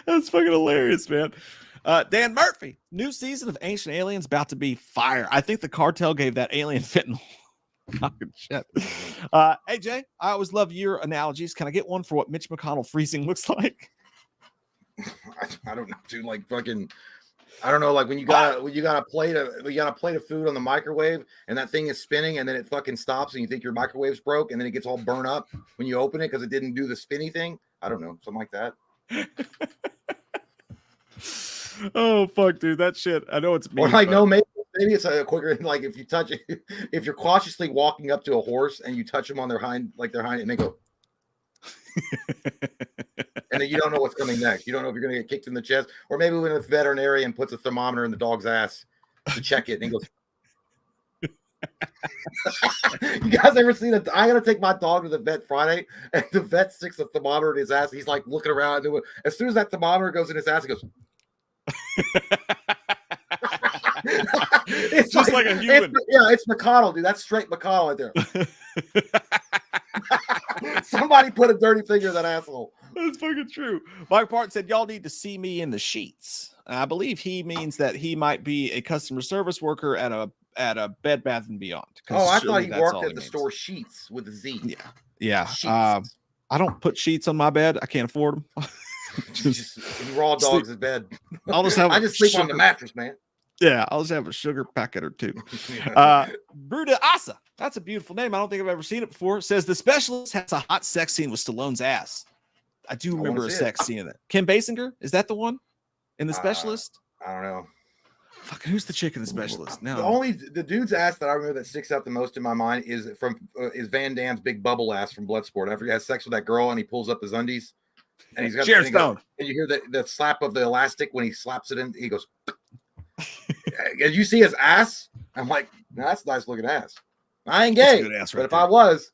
That's fucking hilarious, man. Dan Murphy, new season of Ancient Aliens about to be fire. I think the cartel gave that alien fentanyl. Fucking shit. Hey, Jay, I always love your analogies. Can I get one for what Mitch McConnell freezing looks like? I don't know, dude. Like fucking, I don't know. Like when you got a plate of food on the microwave and that thing is spinning and then it fucking stops and you think your microwave's broke and then it gets all burnt up when you open it because it didn't do the spinny thing. I don't know, something like that. Oh fuck, dude, that shit. I know it's me. Or like no, maybe it's a quicker. Like if you touch it, if you're cautiously walking up to a horse and you touch them on their hind, and they go. And then you don't know what's coming next. You don't know if you're going to get kicked in the chest, or maybe when a veterinarian puts a thermometer in the dog's ass to check it, and he goes. You guys ever seen it? I got to take my dog to the vet Friday, and the vet sticks a thermometer in his ass. He's like looking around. And as soon as that thermometer goes in his ass, he goes. It's just like a human. It's McConnell, dude. That's straight McConnell right there. Somebody put a dirty finger in that asshole. That's fucking true. Mike Parton said, y'all need to see me in the sheets. I believe he means that he might be a customer service worker at a Bed Bath & Beyond. Oh, I thought he worked at the store Sheets with a Z. Yeah. I don't put sheets on my bed. I can't afford them. just raw dogs in bed. I'll just have I just sleep on the mattress, man. Yeah, I'll just have a sugar packet or two. Bruda Asa, that's a beautiful name. I don't think I've ever seen it before. It says The Specialist has a hot sex scene with Stallone's ass. I do remember a sex scene in that. Kim Basinger, is that the one in The Specialist? I don't know. Fucking who's the chick in The Specialist? No, the dude's ass that I remember that sticks out the most in my mind is Van Damme's big bubble ass from Bloodsport. After he has sex with that girl and he pulls up his undies, and he's got Sharon Stone, and you hear the slap of the elastic when he slaps it in. He goes. As you see his ass, I'm like, that's a nice looking ass. I ain't gay, but if I was,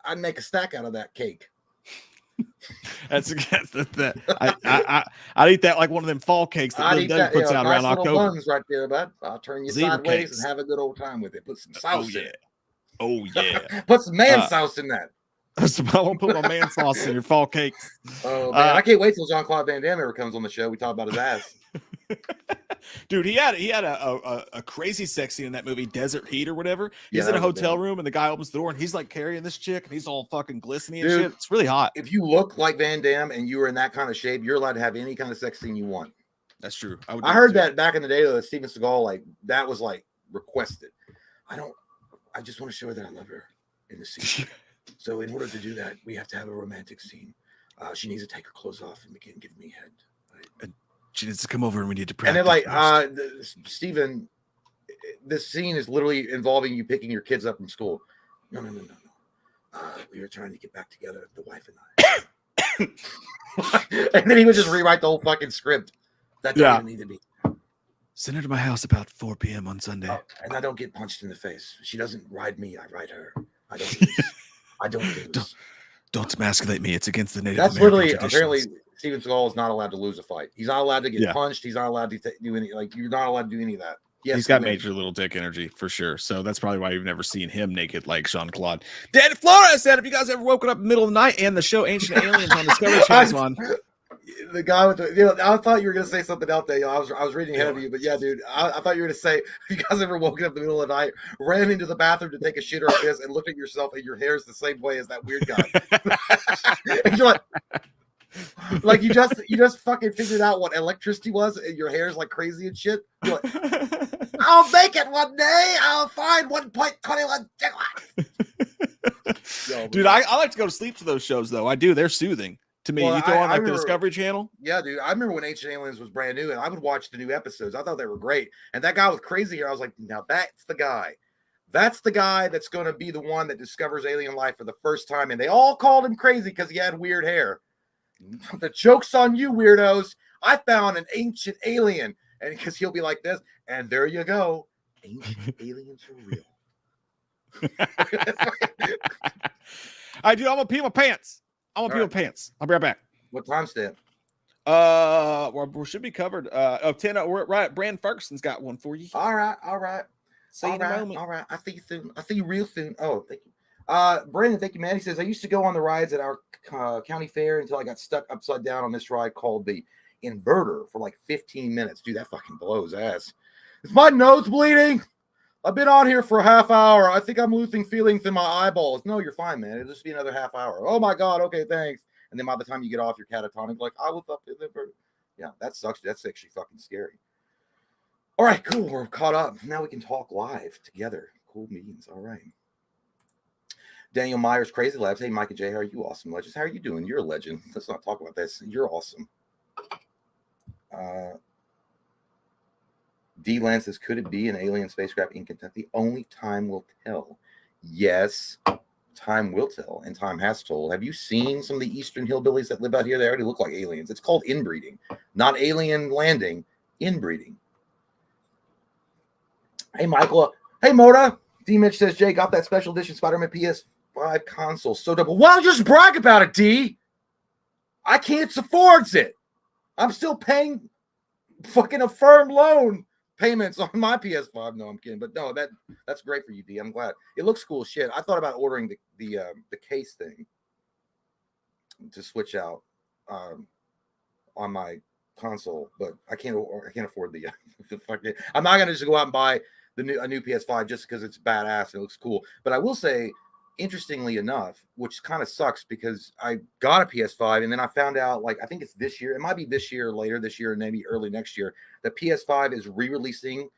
I'd make a stack out of that cake. I'd eat that like one of them fall cakes that Liv Dunn puts out around October. Buns right there, bud. I'll turn you sideways and have a good old time with it. Put some sauce in it. Oh yeah. Put some man sauce in that. I won't put my man sauce in your fall cakes. Oh man, I can't wait till Jean-Claude Van Damme ever comes on the show. We talk about his ass. Dude, he had a crazy sex scene in that movie, Desert Heat or whatever. He's in a hotel room and the guy opens the door and he's like carrying this chick and he's all fucking glistening and shit. It's really hot. If you look like Van Damme and you were in that kind of shape, you're allowed to have any kind of sex scene you want. That's true. I heard that back in the day, though, Steven Seagal, like that was like requested. I just want to show her that I love her in the scene. So in order to do that, we have to have a romantic scene. She needs to take her clothes off and begin giving me head. Right? She needs to come over and we need to practice. And then like, Steven, this scene is literally involving you picking your kids up from school. No. We were trying to get back together, the wife and I. And then he would just rewrite the whole fucking script. That doesn't need to be. Send her to my house about 4 p.m. on Sunday. And I don't get punched in the face. She doesn't ride me. I ride her. I don't lose. Don't emasculate me. It's against the Native That's American literally, traditions. apparently, Steven Seagal is not allowed to lose a fight. He's not allowed to get punched. He's not allowed to do any, like, you're not allowed to do any of that. Yes, he's got major little dick energy for sure. So that's probably why you've never seen him naked like Jean-Claude. Danny Flores said, have you guys ever woken up in the middle of the night and the show Ancient Aliens on Discovery Channel's on? The guy with the, I thought you were going to say something else there. I was reading ahead of you, but yeah, dude, I thought you were going to say, have you guys ever woken up in the middle of the night, ran into the bathroom to take a shit or a piss, and looked at yourself and your hair is the same way as that weird guy? And you're like you just fucking figured out what electricity was, and your hair's like crazy and shit. You're like, I'll make it one day. I'll find 1.21 gigawatts. Dude, I like to go to sleep to those shows though. I do. They're soothing. To me, you throw on like the Discovery Channel. Yeah, dude. I remember when Ancient Aliens was brand new, and I would watch the new episodes. I thought they were great. And that guy with crazy hair, I was like, now that's the guy. That's the guy that's going to be the one that discovers alien life for the first time. And they all called him crazy because he had weird hair. The joke's on you, weirdos. I found an ancient alien. And because he'll be like this, and there you go. Ancient aliens are real. I do. I'm gonna pee my pants. I'm gonna pee All my pants. I'll be right back. What time stamp? We should be covered. 10. We're right. Brand Ferguson's got one for you. All right. See you in a moment. All right. I'll see you soon. I'll see you real soon. Oh, thank you. Brandon, thank you, man. He says, I used to go on the rides at our county fair until I got stuck upside down on this ride called the Inverter for like 15 minutes. Dude, that fucking blows ass. Is my nose bleeding? I've been on here for a half hour. I think I'm losing feelings in my eyeballs. No, you're fine, man. It'll just be another half hour. Oh my God. Okay, thanks. And then by the time you get off, you're catatonic. Like, I was up in the Inverter. Yeah, that sucks. That's actually fucking scary. All right, cool. We're caught up. Now we can talk live together. Cool meetings. All right. Daniel Myers, Crazy Labs. Hey, Mike and Jay, how are you? Awesome legends. How are you doing? You're a legend. Let's not talk about this. You're awesome. D. Lance says, could it be an alien spacecraft in Kentucky? Only time will tell. Yes, time will tell, and time has told. Have you seen some of the eastern hillbillies that live out here? They already look like aliens. It's called inbreeding, not alien landing, inbreeding. Hey, Michael. Hey, Moda. D. Mitch says, Jay, got that special edition Spider-Man PS5 console. So double. Why don't you just brag about it, D? I can't afford it. I'm still paying fucking a firm loan payments on my PS5. No, I'm kidding. But no, that's great for you, D. I'm glad. It looks cool as shit. I thought about ordering the case thing to switch out on my console, but I can't afford the fucking. I'm not gonna just go out and buy a new PS5 just because it's badass and it looks cool. But I will say, interestingly enough, which kind of sucks because I got a PS5 and then I found out, like, I think it's this year. It might be this year, later this year, and maybe early next year. The PS5 is re-releasing.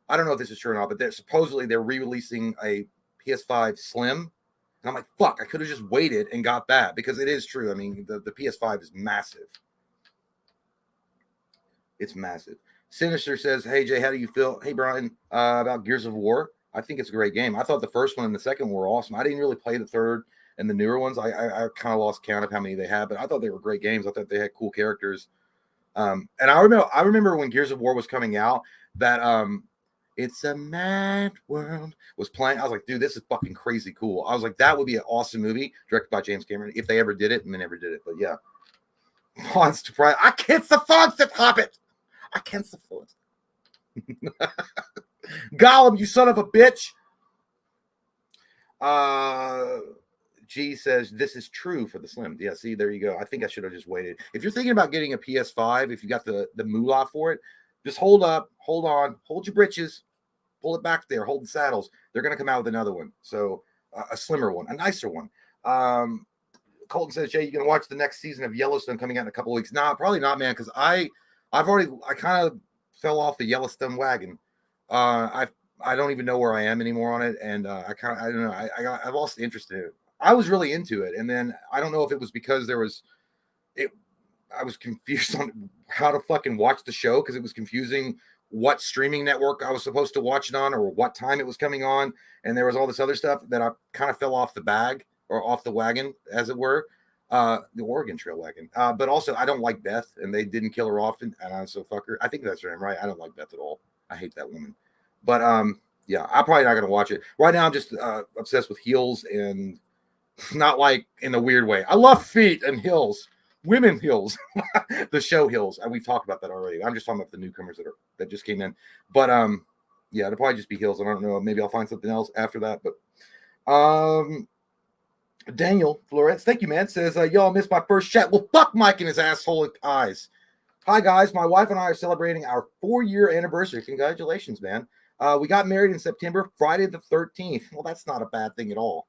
I don't know if this is true or not, but they're re-releasing a PS5 Slim. And I'm like, fuck, I could have just waited and got that because it is true. I mean, the PS5 is massive. It's massive. Sinister says, hey, Jay, how do you feel? Hey, Brian, about Gears of War. I think it's a great game. I thought the first one and the second one were awesome. I didn't really play the third and the newer ones. I kind of lost count of how many they had, but I thought they were great games. I thought they had cool characters. And I remember when Gears of War was coming out that It's a Mad World was playing. I was like, dude, this is fucking crazy cool. I was like, that would be an awesome movie directed by James Cameron if they ever did it, and they never did it. But yeah. Monster Pride. I can't afford it, Hobbit. I can't afford it. Gollum, you son of a bitch. G says this is true for the Slim. Yeah, see, there you go. I think I should have just waited. If you're thinking about getting a PS5, if you got the moolah for it, just hold up, hold on, hold your britches, pull it back there, hold the saddles. They're gonna come out with another one. So a slimmer one, a nicer one. Colton says, Jay, you gonna watch the next season of Yellowstone coming out in a couple of weeks? Nah, probably not, man, because I kind of fell off the Yellowstone wagon. I don't even know where I am anymore on it, and I don't know. I lost interest in it. I was really into it, and then I don't know if it was because I was confused on how to fucking watch the show because it was confusing what streaming network I was supposed to watch it on or what time it was coming on, and there was all this other stuff that I kind of fell off the bag or off the wagon, as it were. The Oregon Trail wagon. But also, I don't like Beth, and they didn't kill her often, and I'm so fuck her. I think that's her name, right? I don't like Beth at all. I hate that woman. But yeah, I'm probably not going to watch it. Right now, I'm just obsessed with heels, and not like in a weird way. I love feet and heels. Women heels. The show heels. And we've talked about that already. I'm just talking about the newcomers that just came in. But yeah, it'll probably just be heels. I don't know. Maybe I'll find something else after that. But Daniel Flores, thank you, man. Says, y'all missed my first chat. Well, fuck Mike and his asshole eyes. Hi, guys. My wife and I are celebrating our 4-year anniversary. Congratulations, man. We got married in September, Friday the 13th. Well, that's not a bad thing at all.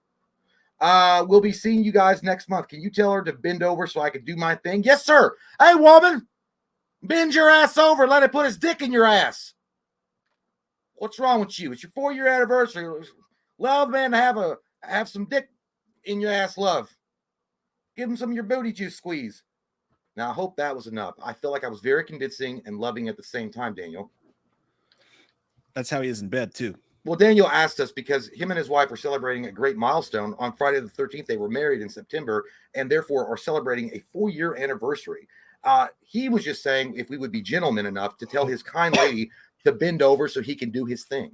We'll be seeing you guys next month. Can you tell her to bend over so I can do my thing? Yes, sir. Hey, woman, bend your ass over. Let it put his dick in your ass. What's wrong with you? It's your 4-year anniversary. Love, man, to have some dick in your ass, love. Give him some of your booty juice squeeze. Now, I hope that was enough. I feel like I was very convincing and loving at the same time, Daniel. That's how he is in bed, too. Well, Daniel asked us because him and his wife are celebrating a great milestone. On Friday the 13th, they were married in September and therefore are celebrating a 4-year anniversary. He was just saying if we would be gentlemen enough to tell his kind lady to bend over so he can do his thing.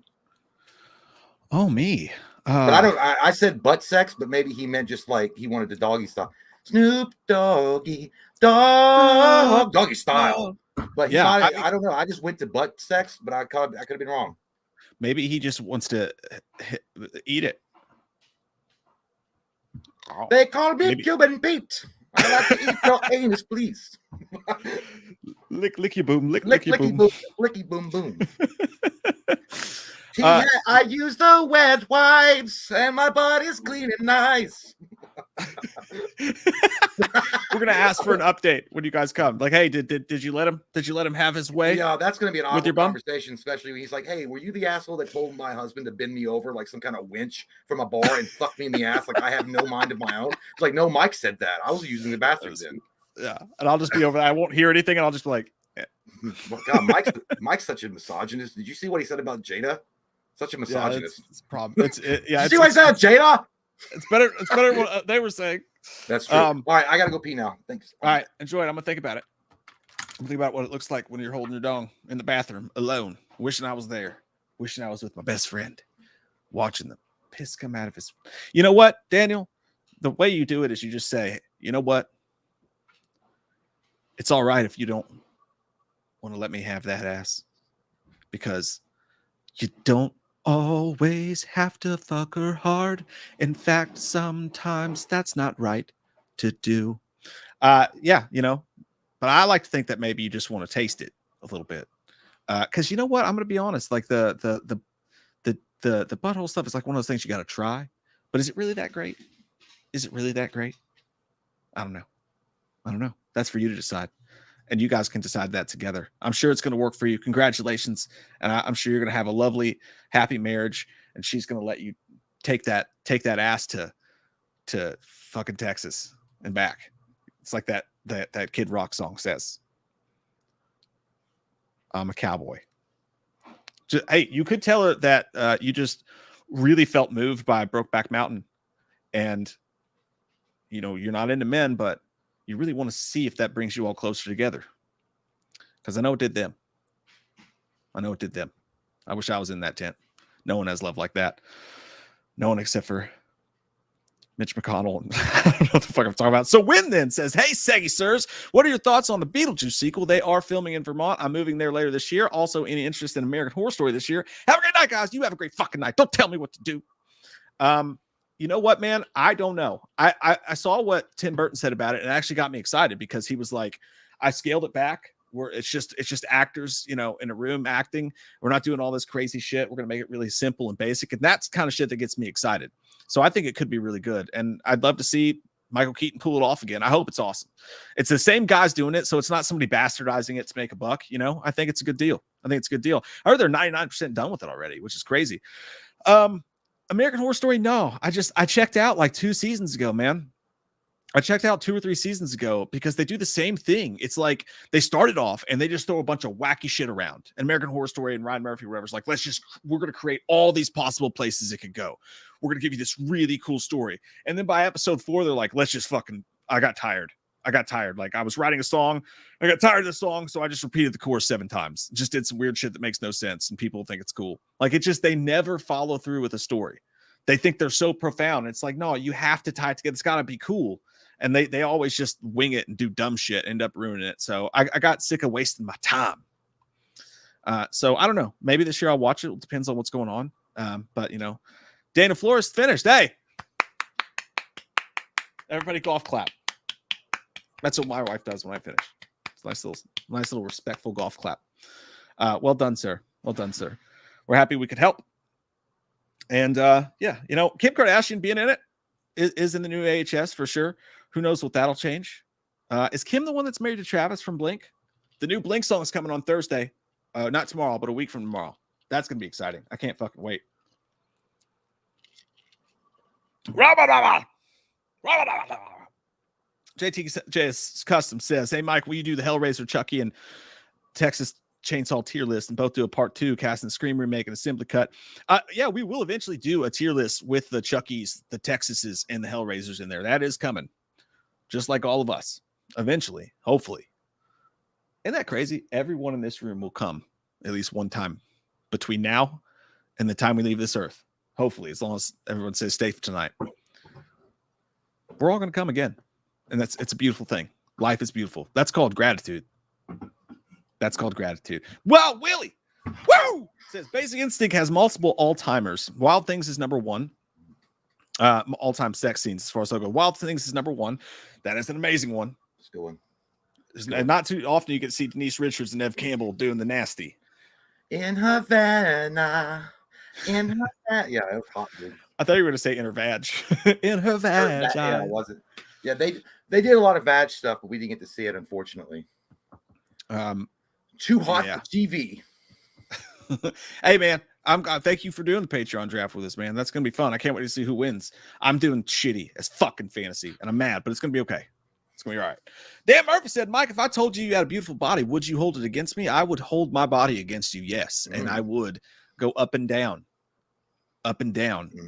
Oh, me. But I said butt sex, but maybe he meant just like he wanted the doggy style. Snoop Doggy, doggy style. But yeah, I don't know. I just went to butt sex, but I could have been wrong. Maybe he just wants to eat it. They call me Cuban Pete. I like to eat your anus, please. Licky boom, licky boom, licky boom boom. I use the wet wipes, and my body's clean and nice. We're gonna ask for an update when you guys come. Like, hey, did you let him have his way? Yeah, that's gonna be an awkward conversation, especially when he's like, "Hey, were you the asshole that told my husband to bend me over like some kind of winch from a bar and fuck me in the ass like I have no mind of my own?" It's like, no, Mike said that. I was using the bathroom then. Yeah, and I'll just be over there. I won't hear anything, and I'll just be like, eh. Well, God, Mike's such a misogynist. Did you see what he said about Jada? Such a misogynist. Yeah, it's problem. See what I said, Jada? It's better. It's better what they were saying. That's true. All right, I gotta go pee now. Thanks. All right, enjoy it. I'm gonna think about it. I'm thinking about what it looks like when you're holding your dong in the bathroom alone, wishing I was there, wishing I was with my best friend, watching the piss come out of his. You know what, Daniel? The way you do it is you just say, you know what? It's all right if you don't want to let me have that ass, because you don't always have to fuck her hard. In fact, sometimes that's not right to do. Yeah, you know, but I like to think that maybe you just want to taste it a little bit. Because you know what? I'm gonna be honest, like the butthole stuff is like one of those things you gotta try. But is it really that great? Is it really that great? I don't know. That's for you to decide. And you guys can decide that together. I'm sure it's going to work for you. Congratulations. And I'm sure you're going to have a lovely, happy marriage. And she's going to let you take that ass to fucking Texas and back. It's like that Kid Rock song says. I'm a cowboy. Hey, you could tell her that you just really felt moved by Brokeback Mountain. And, you know, you're not into men, but you really want to see if that brings you all closer together. Because I know it did them. I wish I was in that tent. No one has love like that. No one except for Mitch McConnell. I don't know what the fuck I'm talking about. So Win then says, hey, Saggy Sirs, what are your thoughts on the Beetlejuice sequel? They are filming in Vermont. I'm moving there later this year. Also, any interest in American Horror Story this year? Have a great night, guys. You have a great fucking night. Don't tell me what to do. You know what, man? I don't know. I saw what Tim Burton said about it, and it actually got me excited because he was like, I scaled it back where it's just actors, you know, in a room acting. We're not doing all this crazy shit. We're going to make it really simple and basic. And that's kind of shit that gets me excited. So I think it could be really good. And I'd love to see Michael Keaton pull it off again. I hope it's awesome. It's the same guys doing it. So it's not somebody bastardizing it to make a buck. You know, I think it's a good deal. I heard they're 99% done with it already, which is crazy. American Horror Story, no. I checked out like 2 seasons ago, man. I checked out 2 or 3 seasons ago because they do the same thing. It's like they started off and they just throw a bunch of wacky shit around. And American Horror Story and Ryan Murphy, whatever, is like, we're going to create all these possible places it could go. We're going to give you this really cool story. And then by episode 4, they're like, I got tired. Like I was writing a song. I got tired of the song. So I just repeated the chorus 7 times. Just did some weird shit that makes no sense. And people think it's cool. Like they never follow through with a story. They think they're so profound. It's like, no, you have to tie it together. It's got to be cool. And they always just wing it and do dumb shit, end up ruining it. So I got sick of wasting my time. So I don't know. Maybe this year I'll watch it. It depends on what's going on. But, you know, Dana Flores finished. Hey, everybody golf clap. That's what my wife does when I finish. It's a nice little respectful golf clap. Well done, sir. We're happy we could help. And yeah, you know, Kim Kardashian being in it is in the new AHS for sure. Who knows what that'll change? Is Kim the one that's married to Travis from Blink? The new Blink song is coming on Thursday. Not tomorrow, but a week from tomorrow. That's going to be exciting. I can't fucking wait. JTJS Custom says, hey, Mike, will you do the Hellraiser, Chucky, and Texas Chainsaw tier list and both do a part 2 cast and scream remake and assembly cut? Yeah, we will eventually do a tier list with the Chuckies, the Texases, and the Hellraisers in there. That is coming, just like all of us eventually, hopefully. Isn't that crazy? Everyone in this room will come at least one time between now and the time we leave this earth. Hopefully, as long as everyone says safe tonight. We're all going to come again. And it's a beautiful thing. Life is beautiful. That's called gratitude. That's called gratitude. Well, Willie, woo! Says Basic Instinct has multiple all-timers. Wild Things is number 1. All-time sex scenes as far as I go. Wild Things is number 1. That is an amazing one. It's a good one. And not too often you get to see Denise Richards and Nev Campbell doing the nasty. In Havana. Yeah, it was hot, dude. I thought you were going to say in her vag. In her vag. Yeah, it wasn't. Yeah, they did a lot of vag stuff, but we didn't get to see it, unfortunately. Too hot for TV. Hey, man, thank you for doing the Patreon draft with us, man. That's going to be fun. I can't wait to see who wins. I'm doing shitty as fucking fantasy, and I'm mad, but it's going to be okay. It's going to be all right. Dan Murphy said, Mike, if I told you had a beautiful body, would you hold it against me? I would hold my body against you, yes. And I would go up and down,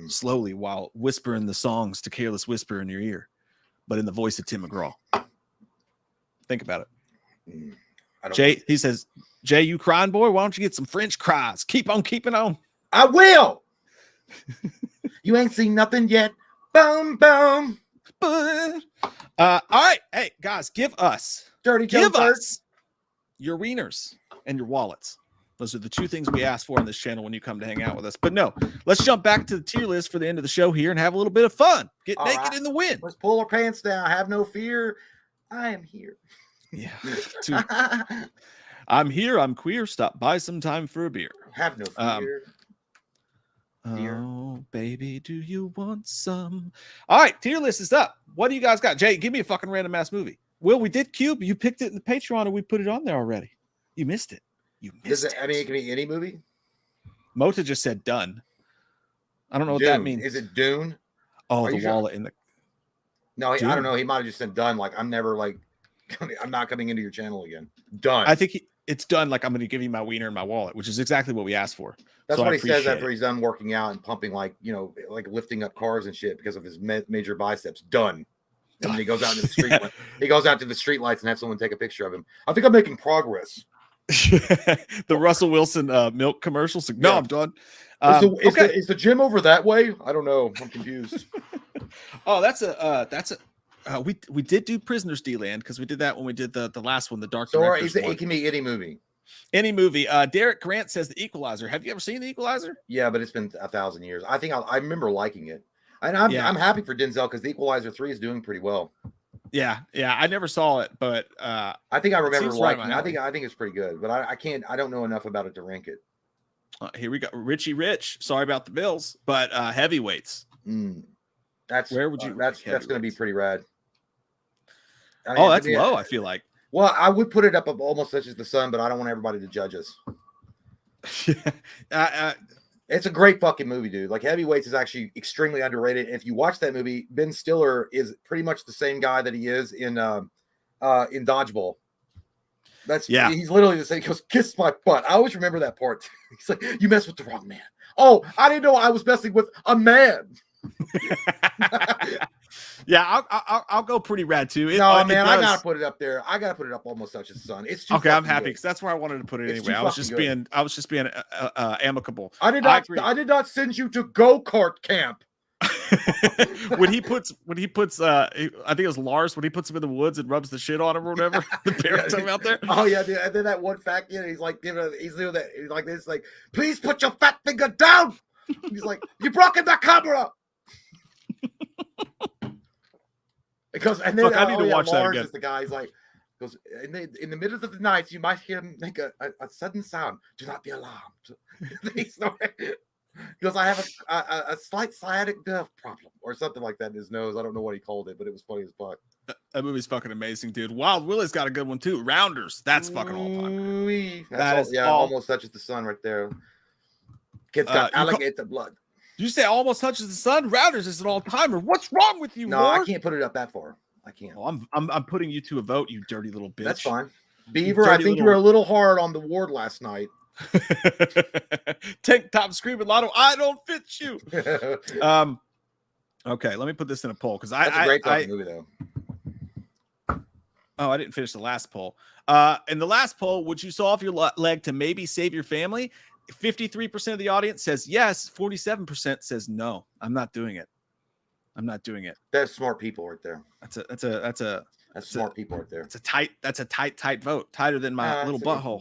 slowly while whispering the songs to Careless Whisper in your ear, but in the voice of Tim McGraw. Think about it. Jay, he says, Jay, you crying, boy? Why don't you get some French cries? Keep on keeping on. I will. You ain't seen nothing yet. Boom, boom. All right. Hey, guys, give us your wieners and your wallets. Those are the two things we ask for on this channel when you come to hang out with us. But no, let's jump back to the tier list for the end of the show here and have a little bit of fun. Get all naked in the wind. Let's pull our pants down. Have no fear. I am here. Yeah. I'm here. I'm queer. Stop by sometime for a beer. Have no fear. Oh, baby, do you want some? All right, tier list is up. What do you guys got? Jay, give me a fucking random ass movie. Will, we did Cube. You picked it in the Patreon and we put it on there already. You missed it. You missed it. I mean, it can be any movie. Mota just said done. I don't know what that means. Is it Dune? Oh, the wallet in the. No, I don't know. He might have just said done. Like, I'm not coming into your channel again. Done. I think it's done. Like, I'm going to give you my wiener and my wallet, which is exactly what we asked for. That's what he says after he's done working out and pumping, like lifting up cars and shit because of his major biceps. Done. And then he goes out into the street. He goes out to the street lights and have someone take a picture of him. I think I'm making progress. The Russell Wilson milk commercials. No, I'm done. Is the gym over that way? I don't know. I'm confused. Oh, we did do Prisoners D-Land because we did that when we did the last one, the Dark Directors one. It can be any movie. Any movie. Derek Grant says The Equalizer. Have you ever seen The Equalizer? Yeah, but it's been 1,000 years. I think I remember liking it. And I'm happy for Denzel because The Equalizer 3 is doing pretty well. Yeah. I never saw it, but I think I remember liking it. I think it's pretty good, but I don't know enough about it to rank it. Here we go. Richie Rich. Sorry about the Bills, but heavyweights. That's where would you? That's going to be pretty rad. That's low. I feel like. Well, I would put it up Almost Such as the Sun, but I don't want everybody to judge us. It's a great fucking movie, dude. Like, Heavyweights is actually extremely underrated. If you watch that movie, Ben Stiller is pretty much the same guy that he is in Dodgeball. He's literally the same. He goes, "Kiss my butt." I always remember that part. He's like, "You messed with the wrong man." Oh, I didn't know I was messing with a man. Yeah, I'll go pretty rad too. I gotta put it up there. I gotta put it up Almost Such as the Sun. It's too okay. I'm happy because that's where I wanted to put it anyway. I was just being amicable. I did not send you to go-kart camp. when he puts I think it was Lars when he puts him in the woods and rubs the shit on him or whatever. The parents out there. Oh yeah, dude. And then that one fat kid, he's like he's doing that. He's like this, like, "Please put your fat finger down." He's like, "You broke in the camera." Because and then look, I need to watch Lars that again. is the guy. He's like, goes in the middle of the night, you might hear him make a sudden sound. Do not be alarmed. He goes, "I have a slight sciatic nerve problem," or something like that in his nose. I don't know what he called it, but it was funny as fuck. That movie's fucking amazing, dude. Wild Willie's got a good one too. Rounders. That's fucking all time. Almost Such as the Sun right there. Kid's got alligator blood. You say Almost Touches the Sun? Rounders is an all-timer. What's wrong with you, No, Lord? I can't put it up that far. I can't. Oh, I'm putting you to a vote, you dirty little bitch. That's fine. Beaver, I think you were a little hard on the ward last night. Tank top screaming lotto. I don't fit you. Okay, let me put this in a poll because that's a great fucking movie though. Oh, I didn't finish the last poll. In the last poll, would you saw off your leg to maybe save your family? 53% of the audience says yes. 47% says no. I'm not doing it. I'm not doing it. That's smart people right there. That's smart people right there. That's a tight vote. Tighter than my little butthole.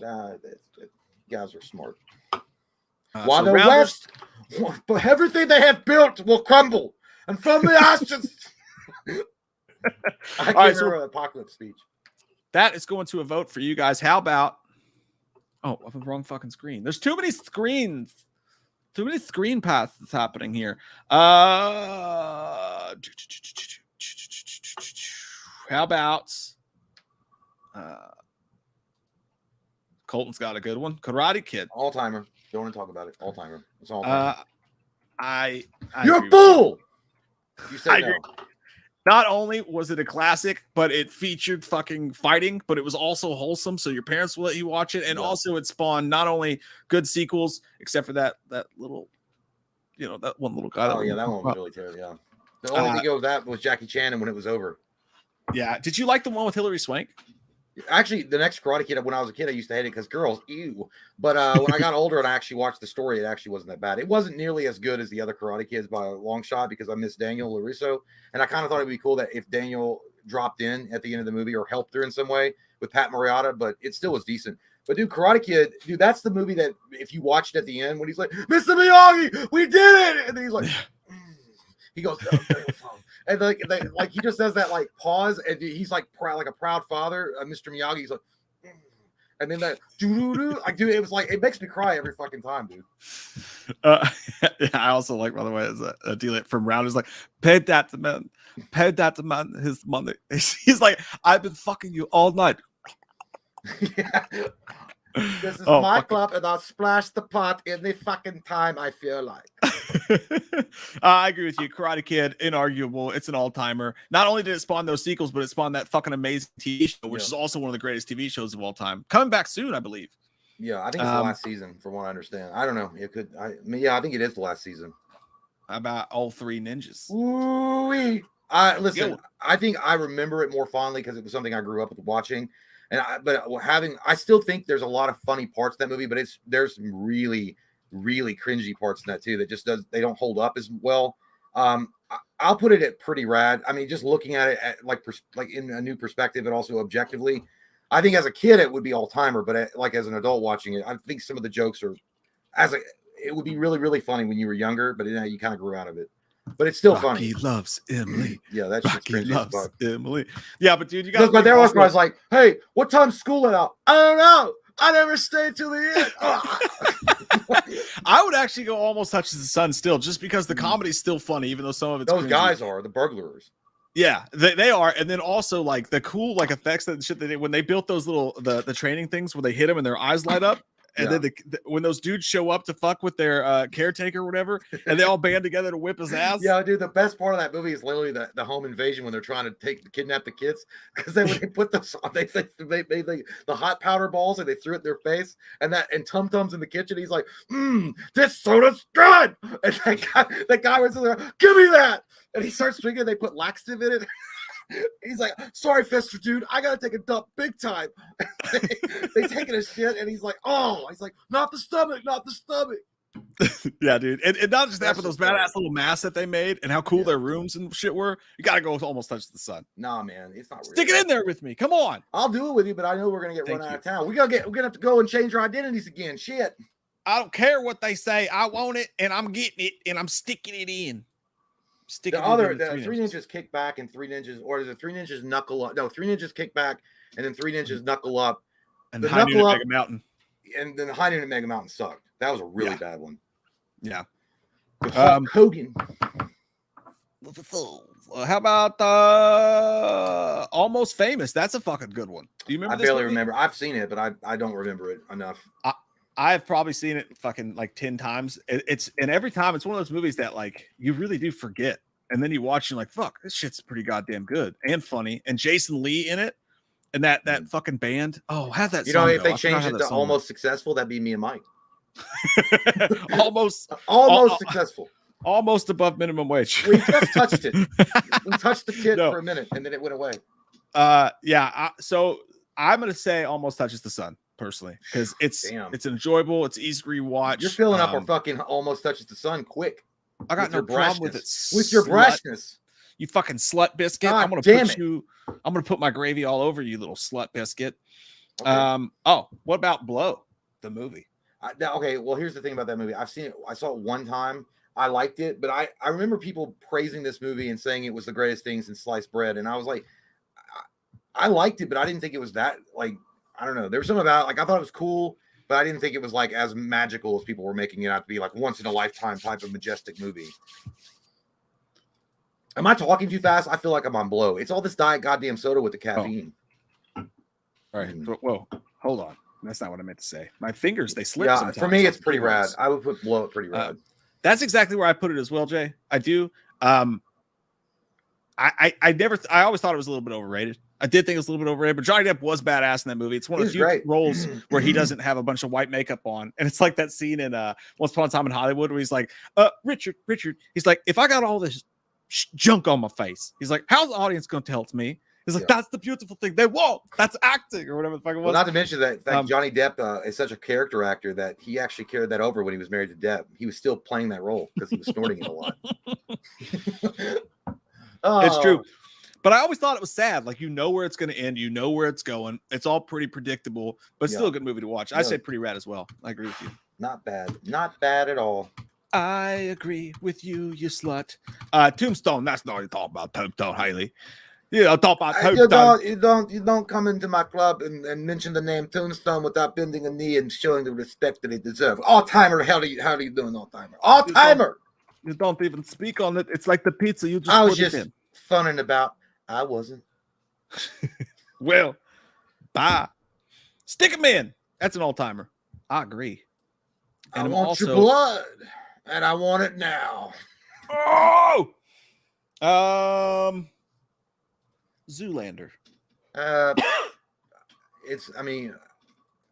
Guys are smart. So While the West, but everything they have built will crumble, and from the ashes. I can't remember an apocalypse speech. That is going to a vote for you guys. How about? Oh, I'm on the wrong fucking screen. There's too many screens. Too many screen paths happening here. How about? Colton's got a good one. Karate Kid. All timer. Don't want to talk about it. All timer. It's all timer. You're a fool. You said no. Not only was it a classic, but it featured fucking fighting, but it was also wholesome. So your parents will let you watch it. And also it spawned not only good sequels, except for that little, that one little guy. That one was really terrible. Yeah. The only thing of that was Jackie Chan and when it was over. Yeah. Did you like the one with Hilary Swank? Actually, the next Karate Kid, when I was a kid, I used to hate it because girls, ew. But when I got older and I actually watched the story, it actually wasn't that bad. It wasn't nearly as good as the other Karate Kids by a long shot because I miss Daniel LaRusso. And I kind of thought it'd be cool that if Daniel dropped in at the end of the movie or helped her in some way with Pat Morita, but it still was decent. But dude, Karate Kid, that's the movie that if you watched at the end when he's like, Mr. Miyagi, we did it. And then he's like, he goes, and like he just does that like pause, and he's like proud, like a proud father. Mr. Miyagi, he's like, and then that like, dude, it was like it makes me cry every fucking time, dude. I also like, by the way, is a deal from Rounders like, pay that to man his money. He's like, I've been fucking you all night. Yeah. This is my club, and I'll splash the pot any fucking time I feel like. I agree with you. Karate Kid, inarguable. It's an all-timer. Not only did it spawn those sequels, but it spawned that fucking amazing TV show, which is also one of the greatest TV shows of all time. Coming back soon, I believe. Yeah, I think it's the last season, from what I understand. I don't know. It could. I think it is the last season. How about all three ninjas? Ooh-wee. Listen. I think I remember it more fondly because it was something I grew up with watching. I still think there's a lot of funny parts in that movie, but there's some really, really cringy parts in that too that just they don't hold up as well. I'll put it at pretty rad. I mean, just looking at it like in a new perspective and also objectively, I think as a kid it would be all timer, but like as an adult watching it, I think some of the jokes are it would be really, really funny when you were younger, but you kind of grew out of it. But it's still funny. He loves Emily. Yeah, that's just cringy as fuck. Emily. Yeah, but dude, you got. But there was like, hey, what time's school let out? I don't know. I never stayed till the end. I would actually go almost touches the sun still, just because the comedy's still funny, even though some of it's those cringy. guys are the burglars. Yeah, they are, and then also like the cool like effects that shit they did when they built those little the training things where they hit them and their eyes light up. And then when those dudes show up to fuck with their caretaker or whatever, and they all band together to whip his ass. Yeah, dude, the best part of that movie is literally the home invasion when they're trying to kidnap the kids, because when they put those they the hot powder balls and they threw it in their face, and Tum Tum's in the kitchen. He's like, this soda's good. And that guy was in there, give me that, and he starts drinking. They put laxative in it. He's like, sorry, Fester, dude, I gotta take a dump big time. They taking a shit, and he's like, not the stomach. Yeah, dude, and not just that, but those badass little masks that they made and how cool their rooms and shit were. You gotta go almost touch the sun. Nah, man, it's not. Stick it in there with me. Come on, I'll do it with you, but I know we're gonna get run out of town. We're gonna have to go and change our identities again. Shit. I don't care what they say. I want it, and I'm getting it, and I'm sticking it in. The three ninjas kick back and three ninjas, or is it three ninjas knuckle up? No, three ninjas kick back and then three ninjas knuckle up. And the High Noon Mega Mountain. And then the High Noon and Mega Mountain sucked. That was a really bad one. Yeah. Hogan. How about Almost Famous? That's a fucking good one. Do you remember? I barely remember. I've seen it, but I don't remember it enough. I've probably seen it fucking like 10 times. And every time it's one of those movies that like you really do forget. And then you watch and you're like, fuck, this shit's pretty goddamn good and funny. And Jason Lee in it. And that fucking band. Oh, have that. If they changed it to Almost Successful, that'd be me and Mike. almost successful. Almost above minimum wage. We just touched it. We touched the kid for a minute and then it went away. So I'm gonna say Almost Touches the Sun personally because it's enjoyable. It's easy to rewatch. You're filling up our fucking Almost Touches the Sun quick. I got no problem with it. With your brashness. You fucking slut biscuit. God, I'm gonna put my gravy all over you, little slut biscuit. Okay. What about Blow, the movie? Okay, well, here's the thing about that movie. I've seen it. I saw it one time. I liked it, but I remember people praising this movie and saying it was the greatest thing since sliced bread. And I was like, I liked it, but I didn't think it was that, like, I don't know. There was something about, like, I thought it was cool, but I didn't think it was like as magical as people were making it out to be, like once in a lifetime type of majestic movie. Am I talking too fast? I feel like I'm on Blow. It's all this diet goddamn soda with the caffeine. All right. Whoa, hold on. That's not what I meant to say. My fingers, they slip. Yeah, for me, it's pretty rad. I would put Blow at pretty rad. That's exactly where I put it as well, Jay. I do. I always thought it was a little bit overrated. I did think it was a little bit overrated, but Johnny Depp was badass in that movie. It's one of the few roles where he doesn't have a bunch of white makeup on. And it's like that scene in Once Upon a Time in Hollywood where he's like, Richard. He's like, if I got all this junk on my face, he's like, how's the audience going to tell it's me? He's like, that's the beautiful thing. They won't. That's acting or whatever the fuck it was. Well, not to mention that Johnny Depp is such a character actor that he actually carried that over when he was married to Depp. He was still playing that role because he was snorting it a lot. It's true. But I always thought it was sad. Like, you know where it's going to end. You know where it's going. It's all pretty predictable, but still a good movie to watch. I say pretty rad as well. I agree with you. Not bad. Not bad at all. I agree with you, you slut. Tombstone. That's not what you talk about. Tombstone, Haley. Yeah, I'll talk about Tombstone. You don't come into my club and mention the name Tombstone without bending a knee and showing the respect that they deserve. All timer, how are you doing, all timer? All timer. You don't even speak on it. It's like the pizza. You just I was just funning about. I wasn't. Well, bye. Stick 'em in. That's an all timer. I agree. And I want your blood, and I want it now. Oh. Zoolander. It's. I mean,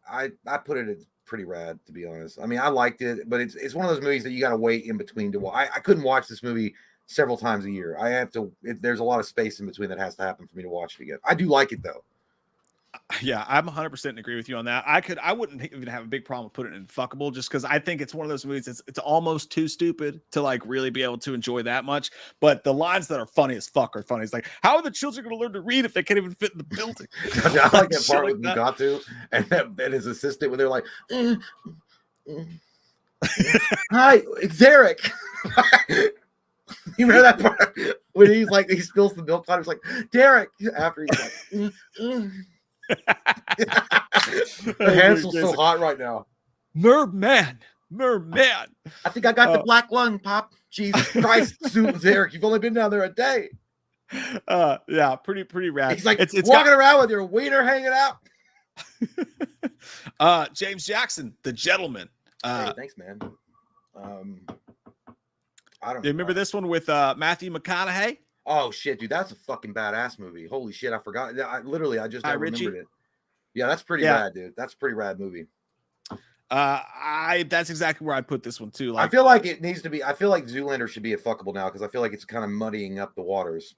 I put it as pretty rad, to be honest. I mean, I liked it, but it's one of those movies that you got to wait in between to watch. I couldn't watch this movie several times a year. I have to. There's a lot of space in between that has to happen for me to watch it again. I do like it though. Yeah, I'm 100% agree with you on that. I wouldn't even have a big problem with putting it in fuckable just because I think it's one of those movies. It's almost too stupid to like really be able to enjoy that much. But the lines that are funny as fuck are funny. It's like, how are the children going to learn to read if they can't even fit in the building? I like that part with Mugatu and his assistant when they're like, "Hi, it's Derek." You remember that part when he's like, he spills the milk on him, he's like, Derek, after he's like, Hansel's so hot right now. Merman. I think I got the black lung, Pop. Jesus Christ, Derek, you've only been down there a day. Yeah, pretty rad. He's like, it's walking around with your wiener hanging out. James Jackson, The Gentleman. Hey, thanks, man. I don't know. Remember this one with Matthew McConaughey? Oh shit, dude, that's a fucking badass movie. Holy shit, I forgot. I just remembered it. Yeah, that's pretty rad, dude. That's a pretty rad movie. That's exactly where I put this one too. Like, I feel like it needs to be. I feel like Zoolander should be a fuckable now because I feel like it's kind of muddying up the waters.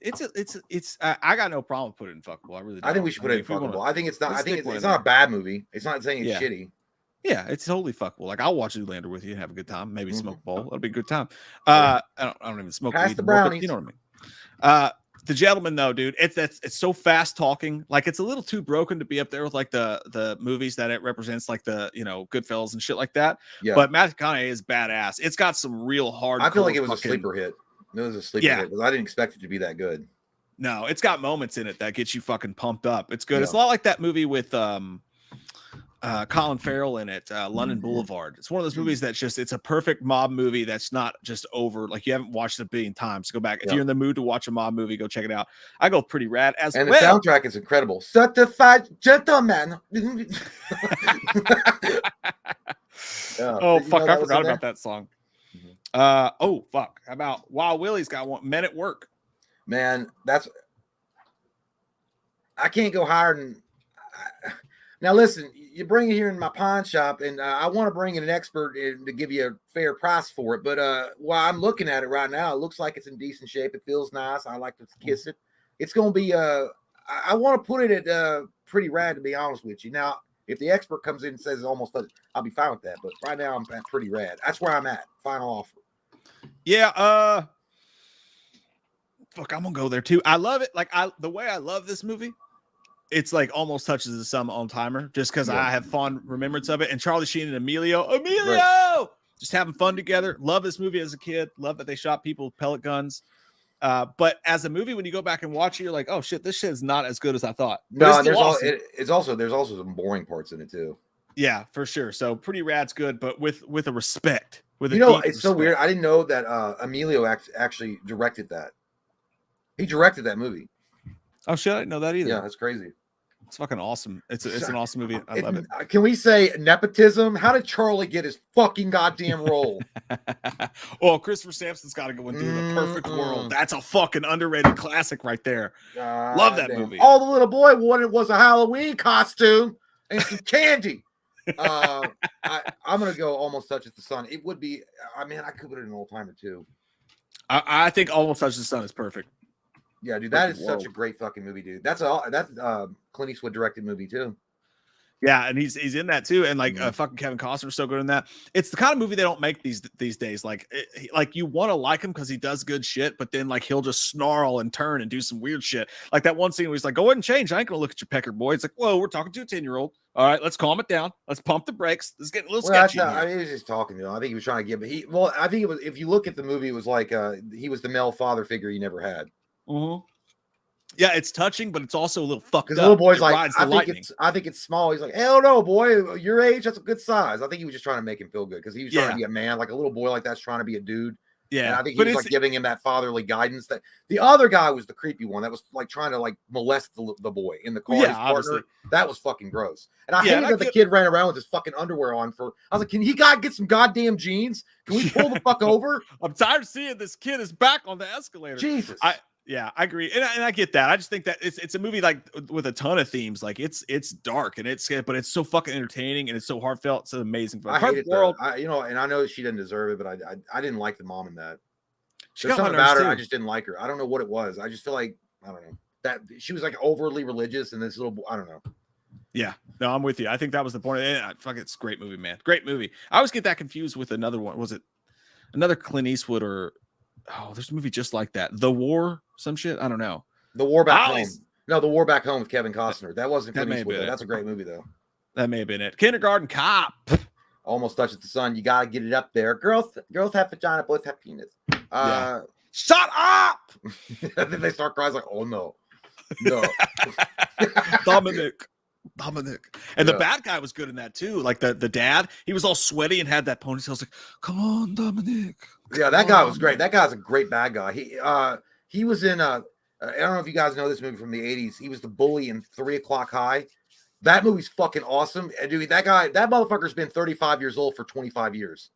I got no problem with putting it in fuckable. I really don't. I think we should put it in fuckable. I think it's not. I think it's not a bad movie. It's not saying it's shitty. Yeah, it's totally fuckable. Like, I'll watch Zoolander with you and have a good time. Maybe smoke a bowl. It'll be a good time. I don't even smoke. Pass the brownies. You know what I mean? The Gentleman, though, dude, it's so fast talking. Like, it's a little too broken to be up there with like the movies that it represents, like the Goodfellas and shit like that. Yeah. But Matthew McConaughey is badass. It's got some real hard. I feel like it was a sleeper hit. It was a sleeper hit because I didn't expect it to be that good. No, it's got moments in it that get you fucking pumped up. It's good. Yeah. It's a lot like that movie with Colin Farrell in it, London Boulevard. It's one of those movies that's just, it's a perfect mob movie that's not just over, like you haven't watched it a billion times. Go back. If you're in the mood to watch a mob movie, go check it out. I go pretty rad as well. And the soundtrack is incredible. Certified Gentleman. Oh, fuck. I forgot about that song. Oh, fuck. How about Wild Willie's got one, Men at Work? Man, I can't go higher than... Now, listen, you bring it here in my pawn shop, and I want to bring in an expert to give you a fair price for it. But while I'm looking at it right now, it looks like it's in decent shape. It feels nice. I like to kiss it. It's going to be I want to put it at pretty rad, to be honest with you. Now, if the expert comes in and says it's almost, I'll be fine with that. But right now, I'm at pretty rad. That's where I'm at. Final offer. Yeah. Fuck, I'm gonna go there too. I love it. Like the way I love this movie, it's like almost touches the some on timer, just because I have fond remembrance of it. And Charlie Sheen and Emilio, right. Just having fun together. Love this movie as a kid. Love that they shot people with pellet guns. But as a movie, when you go back and watch it, you're like, oh shit, this shit is not as good as I thought. But no, there's also some boring parts in it too. Yeah, for sure. So Pretty Rad's good, but with a respect. With it's respect. So weird. I didn't know that Emilio actually directed that. He directed that movie. Oh shit, I didn't know that either. Yeah, that's crazy. It's fucking awesome. It's an awesome movie. I love it. Can we say nepotism? How did Charlie get his fucking goddamn role? Well, Christopher Sampson's got to go and do The Perfect World. That's a fucking underrated classic right there. Love that movie. All the little boy wanted was a Halloween costume and some candy. I'm gonna go Almost Touches the Sun. It would be. I could put it in an old timer too. I think Almost Touches the Sun is perfect. Yeah, dude, that is such a great fucking movie, dude. That's Clint Eastwood directed movie too. Yeah, and he's in that too, and like fucking Kevin Costner's so good in that. It's the kind of movie they don't make these days. Like you want to like him because he does good shit, but then like he'll just snarl and turn and do some weird shit. Like that one scene where he's like, "Go ahead and change. I ain't gonna look at your pecker, boy." It's like, "Whoa, we're talking to a 10-year-old. All right, let's calm it down. Let's pump the brakes. Let's get a little sketchy." He was just talking to him. I think he was trying to give. I think it was. If you look at the movie, it was like he was the male father figure he never had. Mm-hmm. Yeah, it's touching, but it's also a little fucked up. Because the little boy's like, I think it's small. He's like, hell no, boy, your age, that's a good size. I think he was just trying to make him feel good because he was trying to be a man, like a little boy like that's trying to be a dude. Yeah, and I think he was like giving him that fatherly guidance. That the other guy was the creepy one that was like trying to like molest the boy in the car. Yeah, obviously. That was fucking gross. And I hated that the kid ran around with his fucking underwear on. I was like, can he get some goddamn jeans? Can we pull the fuck over? I'm tired of seeing this kid is back on the escalator. Jesus. Yeah, I agree, and I get that. I just think that it's a movie like with a ton of themes. Like it's dark and but it's so fucking entertaining and it's so heartfelt. It's amazing. I hate it, World. And I know she didn't deserve it, but I didn't like the mom in that. There's something about her I just didn't like her. I don't know what it was. I just feel like I don't know that she was like overly religious and this little I don't know. Yeah, no, I'm with you. I think that was the point. Fuck, it's a great movie, man. Great movie. I always get that confused with another one. Was it another Clint Eastwood or? Oh, there's a movie just like that. The War, some shit. I don't know. The War Back Home. No, The War Back Home with Kevin Costner. That wasn't Clint Eastwood. That's a great movie, though. That may have been it. Kindergarten Cop. Almost Touches the Sun. You got to get it up there. Girls have vagina. Boys have penis. Shut up! Then they start crying like, oh, no. Dominic. And the bad guy was good in that, too. Like the dad. He was all sweaty and had that ponytail. I was like, come on, Dominic. Yeah, that guy was great. That guy's a great bad guy. He was in I don't know if you guys know this movie from the 80s. He was the bully in 3 O'Clock High. That movie's fucking awesome. And dude, that motherfucker's been 35 years old for 25 years.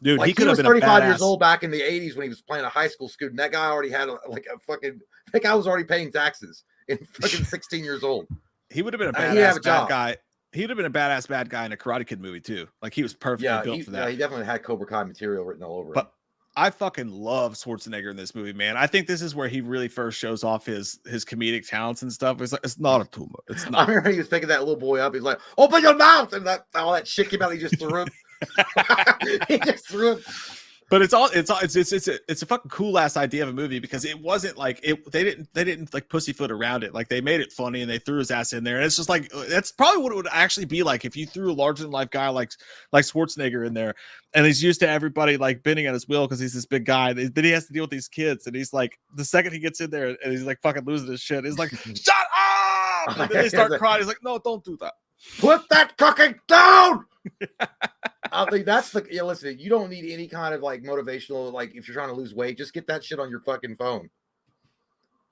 Dude, like, he could have been 35 years old back in the 80s when he was playing a high school student. That guy already had that guy was already paying taxes in fucking 16 years old. He would have been a badass bad guy. He would have been a badass bad guy in a Karate Kid movie too. Like he was perfectly built for that. Yeah, he definitely had Cobra Kai material written all over him. But I fucking love Schwarzenegger in this movie, man. I think this is where he really first shows off his comedic talents and stuff. It's like it's not a tumor. It's not. I remember he was picking that little boy up. He's like, "Open your mouth!" and all that shit came out. He just threw him. He just threw him. But it's a fucking cool ass idea of a movie because it wasn't like they didn't like pussyfoot around it. Like they made it funny and they threw his ass in there. And it's just like that's probably what it would actually be like if you threw a larger than life guy like Schwarzenegger in there, and he's used to everybody like bending at his will because he's this big guy. Then he has to deal with these kids, and he's like the second he gets in there and he's like fucking losing his shit. He's like, "Shut up!" And then they start crying. He's like, "No, don't do that. Put that cooking down." I think that's listen, you don't need any kind of like motivational, like if you're trying to lose weight, just get that shit on your fucking phone.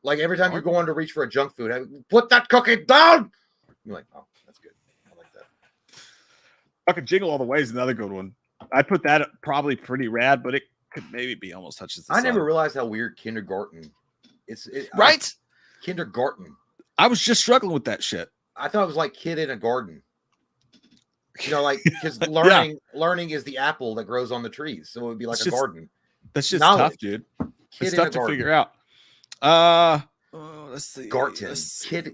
Like every time you're going to reach for a junk food, put that cookie down. You're like, oh, that's good. I like that. Fucking Jingle All the Way is another good one. I put that probably pretty rad, but it could maybe be Almost Touches the Sun. I never realized how weird kindergarten right? Kindergarten. I was just struggling with that shit. I thought it was like kid in a garden. You know, like because learning is the apple that grows on the trees, so it would be like a garden. That's just tough, dude. It's tough to figure out. let's see. Garton.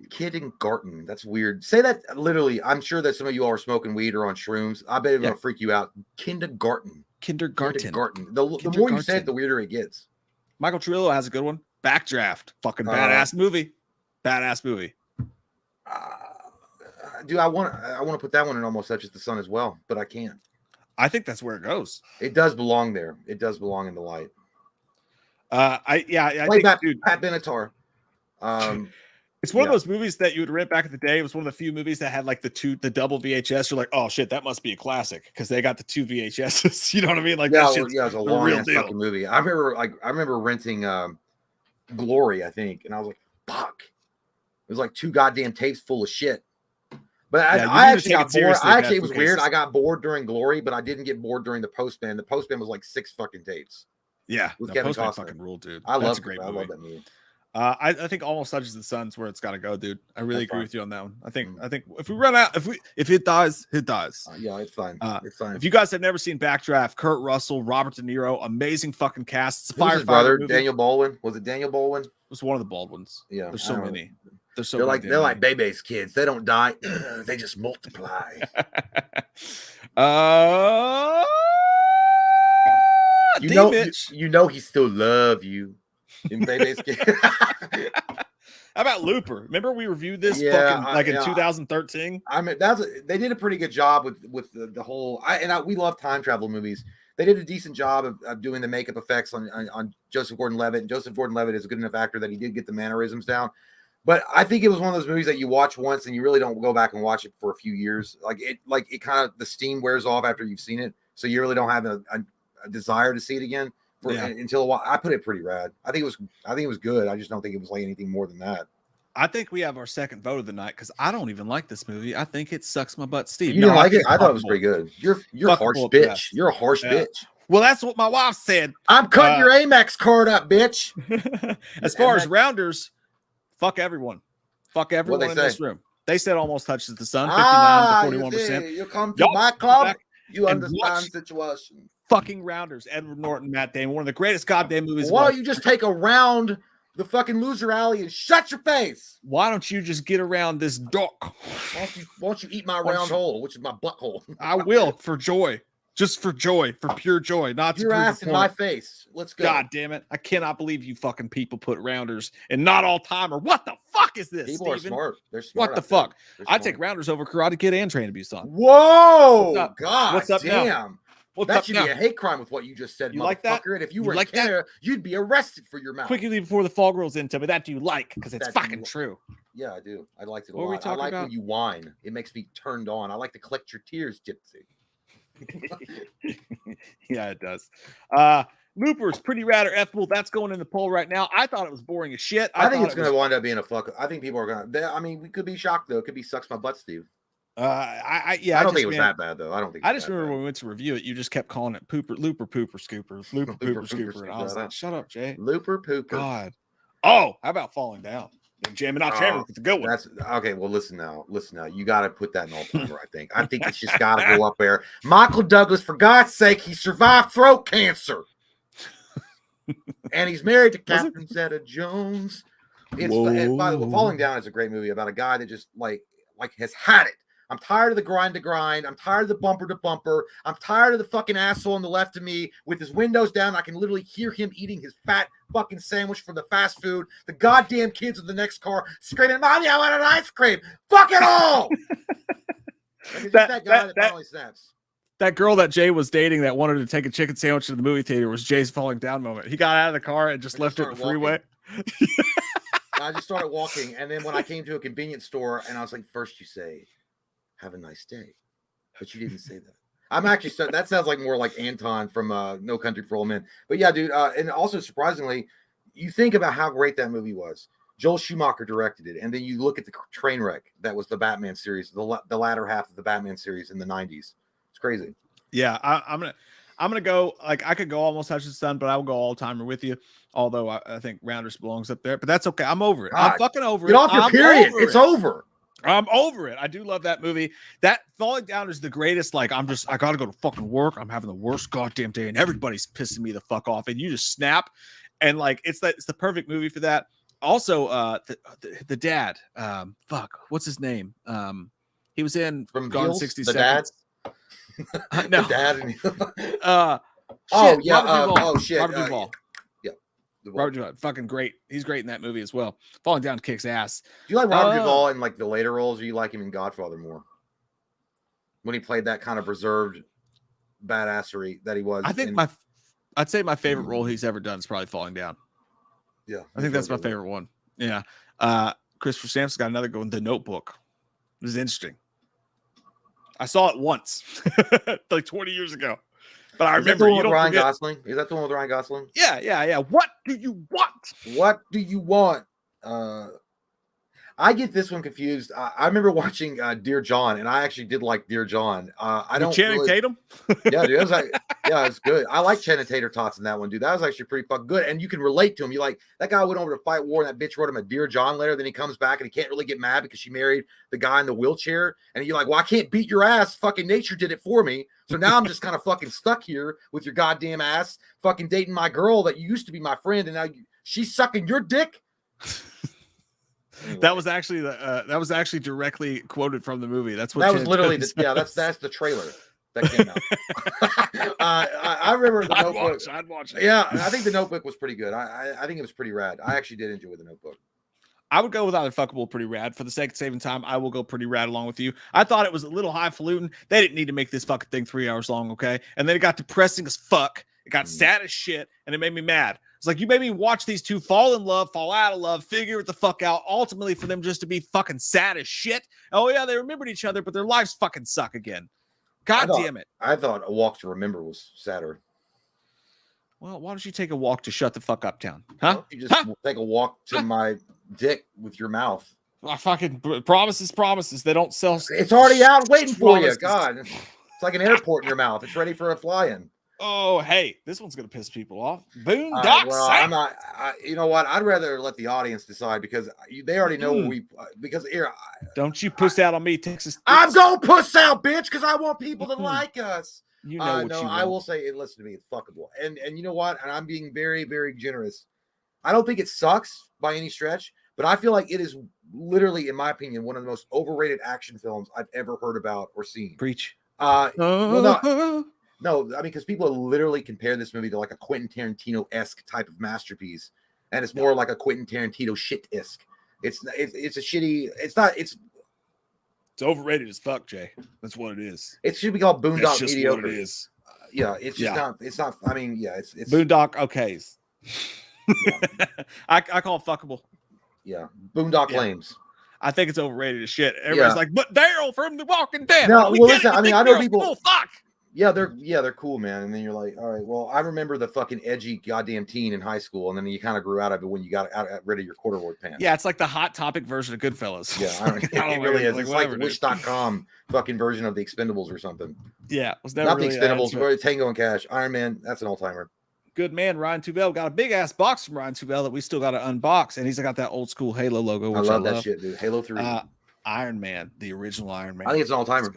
Kid and Garton. That's weird. Say that literally. I'm sure that some of you all are smoking weed or on shrooms. I bet it's gonna freak you out. Kindergarten. The more you say it, the weirder it gets. Michael Trillo has a good one. Backdraft. Fucking badass movie. Dude, I want to put that one in Almost Touches the Sun as well, but I can't. I think that's where it goes. It does belong there. It does belong in the light. I think Pat Benatar. It's one of those movies that you would rent back in the day. It was one of the few movies that had like the double VHS. You're like, oh shit, that must be a classic because they got the 2 VHSs. You know what I mean? Like, it was a long ass fucking movie. I remember renting Glory, I think, and I was like, fuck. It was like 2 goddamn tapes full of shit. But I actually got bored. It was weird. I got bored during Glory, but I didn't get bored during the Postman. The Postman was like 6 fucking tapes. Yeah, with Kevin Costner. Fucking ruled, dude. I love that movie. I think Almost Touches the Sun's where it's got to go, dude. I really agree with you on that one. I think if we run out, if it dies, it dies. Yeah, it's fine. It's fine. If you guys have never seen Backdraft, Kurt Russell, Robert De Niro, amazing fucking cast. It's a firefighter brother, movie. Daniel Baldwin. Was it Daniel Baldwin? It was one of the Baldwins. Yeah, there's so many. They're like Bebe's kids. They don't die. They just multiply. You know he still love you. In Bebe's kids. How about Looper? Remember we reviewed this in 2013? I mean, they did a pretty good job with the whole. We love time travel movies. They did a decent job of doing the makeup effects on Joseph Gordon-Levitt. And Joseph Gordon-Levitt is a good enough actor that he did get the mannerisms down. But I think it was one of those movies that you watch once and you really don't go back and watch it for a few years. Like it kind of the steam wears off after you've seen it, so you really don't have a desire to see it again until a while. I put it pretty rad. I think it was good. I just don't think it was like anything more than that. I think we have our second vote of the night because I don't even like this movie. I think it sucks my butt, Steve. You didn't like it? I thought it was pretty good. You're a harsh bitch. You're a harsh bitch. Well, that's what my wife said. I'm cutting your Amex card up, bitch. As far as rounders, fuck everyone. Fuck everyone in this room. They said Almost Touches the Sun, 59 to 41%. You come to my club, you understand the situation. Fucking rounders. Edward Norton, Matt Damon, one of the greatest goddamn movies. Why don't you just take a round the fucking loser alley and shut your face? Why don't you just get around this dock? Why don't you eat my round hole, which is my butthole? I will, for joy. Just for joy, for pure joy, not your ass in my face. Let's go. God damn it. I cannot believe you fucking people put rounders and not all timer. What the fuck is this? People are smart. They're smart. What the fuck? I take rounders over Karate Kid and Train to Busan. Whoa! God, what's up damn. Now? That should be a hate crime with what you just said, you motherfucker. Like that? And if you were in Canada, you'd be arrested for your mouth. Quickly before the fall girls in, tell me that do you like? Because it's fucking true. Yeah, I do. I liked it a lot. I like when you whine. It makes me turned on. I like to collect your tears, Gypsy. Yeah, it does. Looper's pretty rad or effable. That's going in the poll right now. I thought it was boring as shit. I think it's going to wind up being a fuck. I think people are going to. I mean, we could be shocked though. It could be sucks my butt, Steve. I don't think it was that bad though. I don't think. I just remember when we went to review it, you just kept calling it Looper Pooper Scooper, Looper Pooper Scooper, and I was like, shut up, Jay. Looper Pooper. God. Oh, how about Falling Down? Jamming out jamming with the good one. That's okay. Well, listen now. You got to put that in all timer. I think it's just got to go up there. Michael Douglas, for God's sake, he survived throat cancer, and he's married to Catherine Zeta-Jones. By the way, Falling Down is a great movie about a guy that just like has had it. I'm tired of the grind to grind. I'm tired of the bumper to bumper. I'm tired of the fucking asshole on the left of me with his windows down. I can literally hear him eating his fat fucking sandwich from the fast food. The goddamn kids in the next car screaming, "Mommy, I want an ice cream." Fuck it all. that guy that finally snaps. That girl that Jay was dating that wanted to take a chicken sandwich to the movie theater was Jay's falling down moment. He got out of the car and just left it in the freeway. I just started walking. And then when I came to a convenience store and I was like, first you say, "Have a nice day," but you didn't say that. I'm actually that sounds like more like Anton from No Country for Old Men. But yeah, dude, and also surprisingly, you think about how great that movie was. Joel Schumacher directed it, and then you look at the train wreck that was the Batman series, the latter half of the Batman series in the 90s. It's crazy. Yeah, I'm gonna go. Like I could go Almost Touches the Sun, but I will go all timer with you. Although I think Rounders belongs up there, but that's okay. I'm over it. God, I'm fucking over it. Get off your period. It's over. I'm over it. I do love that movie. That Falling Down is the greatest. Like, I got to go to fucking work. I'm having the worst goddamn day and everybody's pissing me the fuck off. And you just snap. And like, it's the perfect movie for that. Also, the dad, fuck, what's his name? He was in From Gone in Heels, 60 the dad? Seconds. No. The dad and Shit, yeah. Robert Duvall. Oh shit. Robert Duvall. Yeah. Robert Duvall, fucking great. He's great in that movie as well. Falling Down kicks ass. Do you like Robert Duvall in like the later roles, or you like him in Godfather more? When he played that kind of reserved badassery that he was. I think I'd say my favorite role he's ever done is probably Falling Down. Yeah, I think that's my favorite one. Yeah. Christopher Sampson's got another going, The Notebook. It was interesting. I saw it once, like 20 years ago. But I remember. You don't Ryan Gosling? Is that the one with Ryan Gosling? Yeah. What do you want? What do you want? I get this one confused. I remember watching Dear John, and I actually did like Dear John. I don't Channing really... Tatum. Yeah, dude, it was like, yeah, it's good. I like Channing Tater Tots in that one, dude. That was actually pretty fucking good, and you can relate to him. You like that guy went over to fight war, and that bitch wrote him a Dear John letter. Then he comes back, and he can't really get mad because she married the guy in the wheelchair, and you're like, well, I can't beat your ass. Fucking nature did it for me. So now I'm just kind of fucking stuck here with your goddamn ass, fucking dating my girl that used to be my friend, and now she's sucking your dick. Anyway. That was actually directly quoted from the movie. That's what that was literally that's the trailer that came out. I remember the Notebook. I'd watch it. Yeah, I think the Notebook was pretty good. I think it was pretty rad. I actually did enjoy the Notebook. I would go with either fuckable, pretty rad. For the sake of saving time, I will go pretty rad along with you. I thought it was a little highfalutin. They didn't need to make this fucking thing 3 hours long, okay? And then it got depressing as fuck. It got sad as shit, and it made me mad. It's like, you made me watch these two fall in love, fall out of love, figure it the fuck out, ultimately for them just to be fucking sad as shit. Oh, yeah, they remembered each other, but their lives fucking suck again. God damn it. I thought A Walk to Remember was sadder. Well, why don't you take a walk to shut the fuck up town? Huh? You just take a walk to my dick with your mouth. I fucking promises. They don't sell. It's already out waiting for you. God. It's like an airport in your mouth. It's ready for a fly-in. Oh, hey, this one's gonna piss people off. Boondock. Well, I'm not. You know what? I'd rather let the audience decide because they already know what we. Because here, don't you puss out on me, Texas. I'm gonna puss out, bitch, because I want people to like us. You know what no, you want. I will say, listen to me, it's fuckable, and you know what? And I'm being very, very generous. I don't think it sucks by any stretch, but I feel like it is literally, in my opinion, one of the most overrated action films I've ever heard about or seen. Preach. Well, no, I mean, because people literally compare this movie to like a Quentin Tarantino-esque type of masterpiece, and it's more like a Quentin Tarantino shit-esque. It's a shitty. It's overrated as fuck, Jay. That's what it is. It should be called Boondock That's just Mediocre. What it is. Yeah, it's just not. It's not. I mean, yeah, it's Boondock okays. Yeah. I call it fuckable. Yeah, Boondock Lames. I think it's overrated as shit. Everybody's like, but Daryl from The Walking Dead. No, well, listen. I mean, I know people. Cool, fuck. Yeah, they're cool, man. And then you're like, all right, well, I remember the fucking edgy goddamn teen in high school, and then you kind of grew out of it when you got rid of your corduroy pants. Yeah, it's like the Hot Topic version of Goodfellas. Yeah, it really is. It's like Wish.com fucking version of the Expendables or something. Yeah, it was never not really the Expendables, but Tango and Cash. Iron Man, that's an all-timer. Good man, Ryan Tuvell got a big ass box from Ryan Tuvell that we still got to unbox, and he's got that old school Halo logo. Which I love that shit, dude. Halo 3. Iron Man, the original Iron Man. I think it's an all-timer.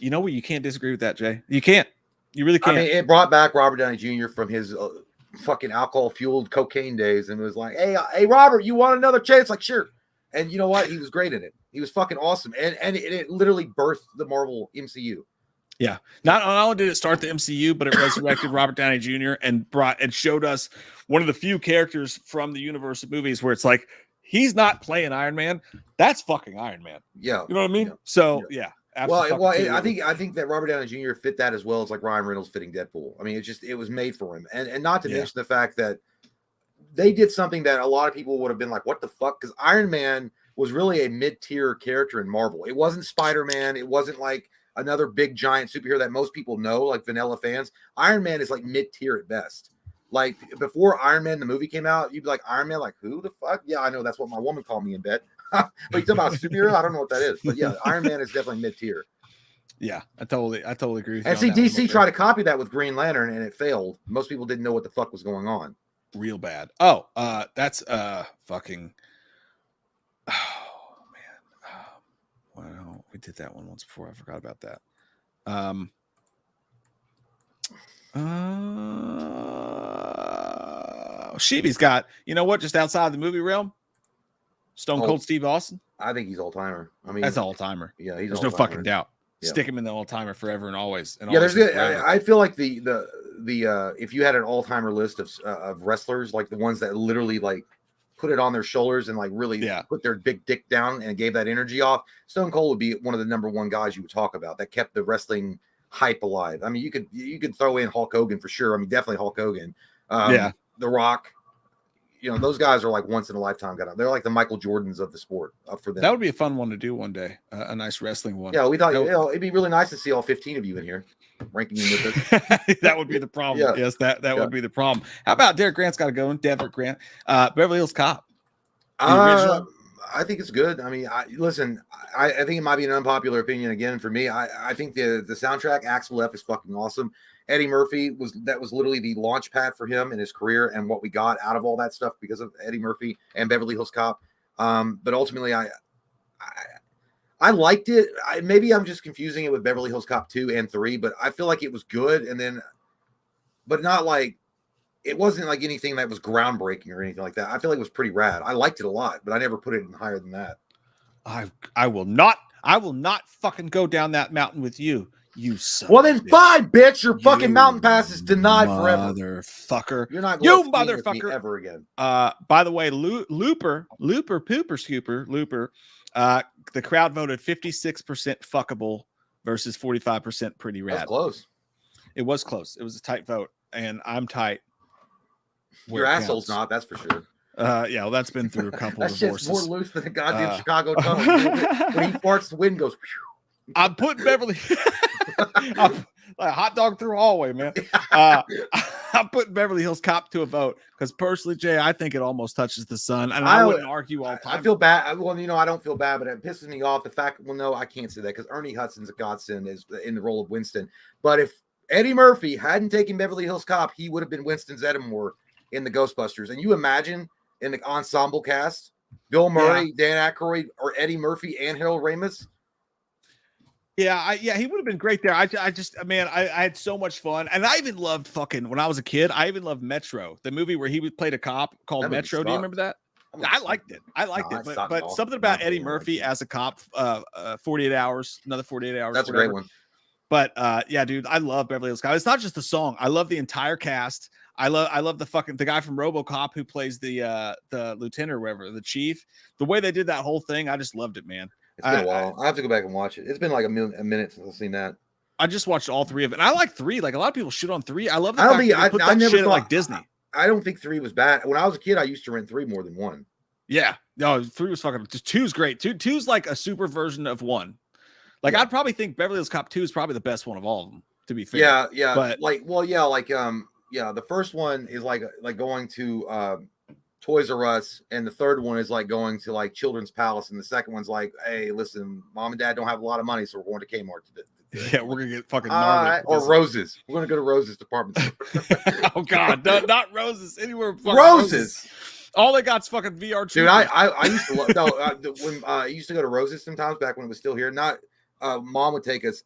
You know what? You can't disagree with that, Jay. You can't. You really can't. I mean, it brought back Robert Downey Jr. from his fucking alcohol-fueled cocaine days, and was like, "Hey, Robert, you want another chance?" Like, sure. And you know what? He was great in it. He was fucking awesome, and it literally birthed the Marvel MCU. Yeah. Not only did it start the MCU, but it resurrected Robert Downey Jr. and showed us one of the few characters from the universe of movies where it's like he's not playing Iron Man. That's fucking Iron Man. Yeah. You know what I mean? Yeah. So yeah. Well, I think that Robert Downey Jr. fit that as well as like Ryan Reynolds fitting Deadpool. I mean, it was made for him, and not to mention the fact that they did something that a lot of people would have been like, "What the fuck?" Because Iron Man was really a mid-tier character in Marvel. It wasn't Spider-Man. It wasn't like another big giant superhero that most people know, like vanilla fans. Iron Man is like mid-tier at best. Like before Iron Man the movie came out, you'd be like, Iron Man, like who the fuck? Yeah, I know that's what my woman called me in bed. But you talk about a superhero, I don't know what that is. But yeah, Iron Man is definitely mid-tier. Yeah, I totally agree with you. And see, DC tried to copy that with Green Lantern and it failed. Most people didn't know what the fuck was going on. Real bad. Oh, that's fucking. Oh man. Well, we did that one once before. I forgot about that. Sheevy's got, you know what? Just outside the movie realm, Stone Cold Steve Austin. I think he's all timer. I mean, that's all timer. Yeah, he's. There's no fucking doubt. Yeah. Stick him in the all timer forever and always. And yeah, always there's. I feel like the if you had an all timer list of wrestlers, like the ones that literally like put it on their shoulders and like really put their big dick down and gave that energy off, Stone Cold would be one of the number one guys you would talk about that kept the wrestling hype alive. I mean, you could throw in Hulk Hogan for sure. I mean, definitely Hulk Hogan. The Rock. You know, those guys are like once in a lifetime guys. They're like the Michael Jordans of the sport for them. That would be a fun one to do one day. A nice wrestling one. Yeah, we thought it'd be really nice to see all 15 of you in here ranking you with it. That would be the problem. Yeah. Yes, that would be the problem. How about Derek Grant's got to go in? Derek Grant, Beverly Hills Cop. I think it's good. I mean, I think it might be an unpopular opinion again for me. I think the soundtrack Axel F is fucking awesome. Eddie Murphy was literally the launch pad for him in his career and what we got out of all that stuff because of Eddie Murphy and Beverly Hills Cop. But ultimately, I liked it. Maybe I'm just confusing it with Beverly Hills Cop 2 and 3, but I feel like it was good. And then, but not like, it wasn't like anything that was groundbreaking or anything like that. I feel like it was pretty rad. I liked it a lot, but I never put it in higher than that. I will not fucking go down that mountain with you. You son. Well then, fine, bitch. Your fucking mountain pass is denied forever, motherfucker. You're not going to motherfucker with me ever again. By the way, Looper, the crowd voted 56% fuckable versus 45% pretty rad. That's close. It was close. It was a tight vote, and I'm tight. Your asshole's not. That's for sure. Yeah, well, that's been through a couple of divorces. That's more loose than a goddamn Chicago tunnel. When he farts, the wind goes. Whew. I'm putting Beverly. I'm like a hot dog through a hallway, man. I'm putting Beverly Hills Cop to a vote because personally, Jay, I think it almost touches the sun, and I wouldn't argue all the time. I feel bad. Well, I don't feel bad, but it pisses me off the fact. Well, no, I can't say that because Ernie Hudson's a godsend is in the role of Winston. But if Eddie Murphy hadn't taken Beverly Hills Cop, he would have been Winston Zeddemore in the Ghostbusters. And you imagine in the ensemble cast, Bill Murray, Dan Aykroyd, or Eddie Murphy and Harold Ramis. Yeah, he would have been great there. I had so much fun, and I even loved when I was a kid. I even loved Metro, the movie where he played a cop called Metro. Do you remember that? I liked it. But something about Eddie Murphy as a cop, 48 hours, another 48 hours. That's a great one. But yeah, dude, I love Beverly Hills Cop. It's not just the song. I love the entire cast. I love the guy from RoboCop who plays the lieutenant or whatever, the chief. The way they did that whole thing, I just loved it, man. It's been a while. I have to go back and watch it. It's been like a minute since I've seen that. I just watched all three of it. And I like 3. Like a lot of people shit on 3. I love the fact that they put that shit like Disney. I don't think 3 was bad. When I was a kid, I used to rent 3 more than 1. Yeah. No, 3 was fucking. 2's great. 2's like a super version of 1. Like I'd probably think Beverly Hills Cop 2 is probably the best one of all of them, to be fair. Yeah. But the first one is like going to Toys R Us, and the third one is like going to like Children's Palace, and the second one's like, hey, listen, mom and dad don't have a lot of money, so we're going to Kmart today. Yeah, we're gonna get fucking gnarly. Or Roses. We're gonna go to Roses department store. Oh God, not Roses anywhere. Roses. All they got's fucking VR. Dude, I used to love when I used to go to Roses sometimes back when it was still here. Not mom would take us.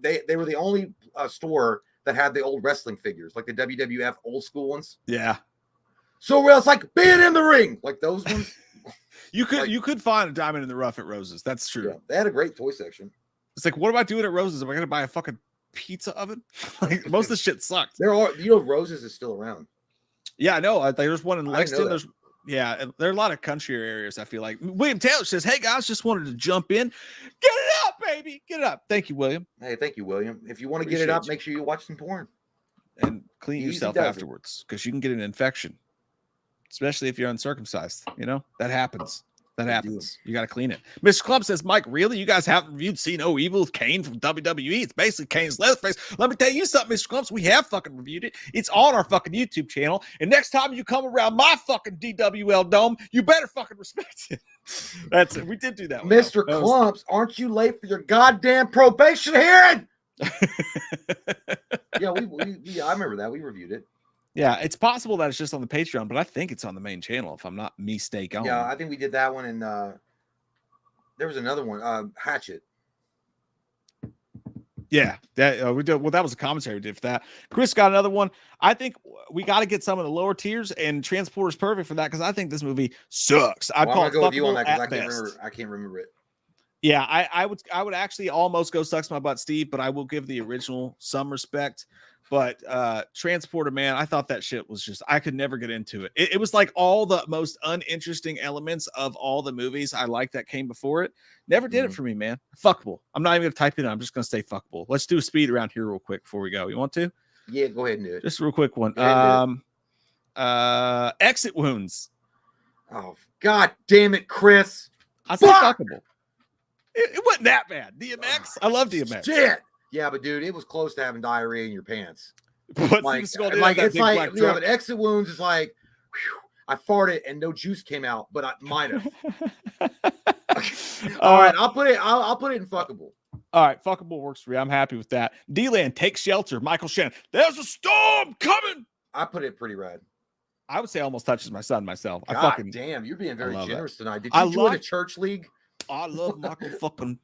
They were the only store that had the old wrestling figures, like the WWF old school ones. Yeah. So it's like being in the ring, like those ones. You could find a diamond in the rough at Roses. That's true. Yeah, they had a great toy section. It's like, what am I doing at Roses? Am I gonna buy a fucking pizza oven? Like most of the shit sucks. Roses is still around. Yeah, I know. There's one in Lexington. There are a lot of country areas. I feel like William Taylor says, "Hey guys, just wanted to jump in. Get it up, baby. Get it up." Thank you, William. Hey, thank you, William. If you want to get it up, make sure you watch some porn and clean yourself afterwards because you can get an infection, especially if you're uncircumcised. You know that happens. You got to clean it. Mr. Club says, Mike, really? You guys haven't reviewed See No Evil with Kane from WWE? It's basically Kane's Leatherface. Let me tell you something, Mr. Clumps. We have fucking reviewed it. It's on our fucking YouTube channel. And next time you come around my fucking DWL dome, you better fucking respect it. That's it. We did do that one. Mr. Clumps, aren't you late for your goddamn probation hearing? Yeah, I remember that. We reviewed it. Yeah, it's possible that it's just on the Patreon, but I think it's on the main channel, if I'm not mistaken. Yeah, I think we did that one, and there was another one, Hatchet. Yeah, that we did. Well, that was a commentary we did for that. Chris got another one. I think we got to get some of the lower tiers, and Transporter's perfect for that because I think this movie sucks. I'd Well, call I'm it gonna go with you on that fuckable because at best. I can't remember it. Yeah, I would actually almost go sucks my butt, Steve, but I will give the original some respect. But Transporter, man, I thought that shit was just, I could never get into it. It was like all the most uninteresting elements of all the movies I liked that came before it. Never did it for me, man. Fuckable. I'm not even gonna type it in. I'm just gonna say fuckable. Let's do a speed around here real quick before we go. You want to? Yeah, go ahead and do it. Just a real quick one. Exit wounds. Oh, god damn it, Chris. I said fuckable. It wasn't that bad. DMX. I love DMX. Shit. Yeah, but dude, it was close to having diarrhea in your pants. But Like it's like, yeah, but exit wounds is like, whew, I farted and no juice came out, but I might have. All right, I'll put it in fuckable. All right, fuckable works for you. I'm happy with that. D-Land, take shelter. Michael Shannon. There's a storm coming. I put it pretty rad. I would say almost touches my son myself. God damn, you're being very generous tonight. Did you join a church league? I love Michael fucking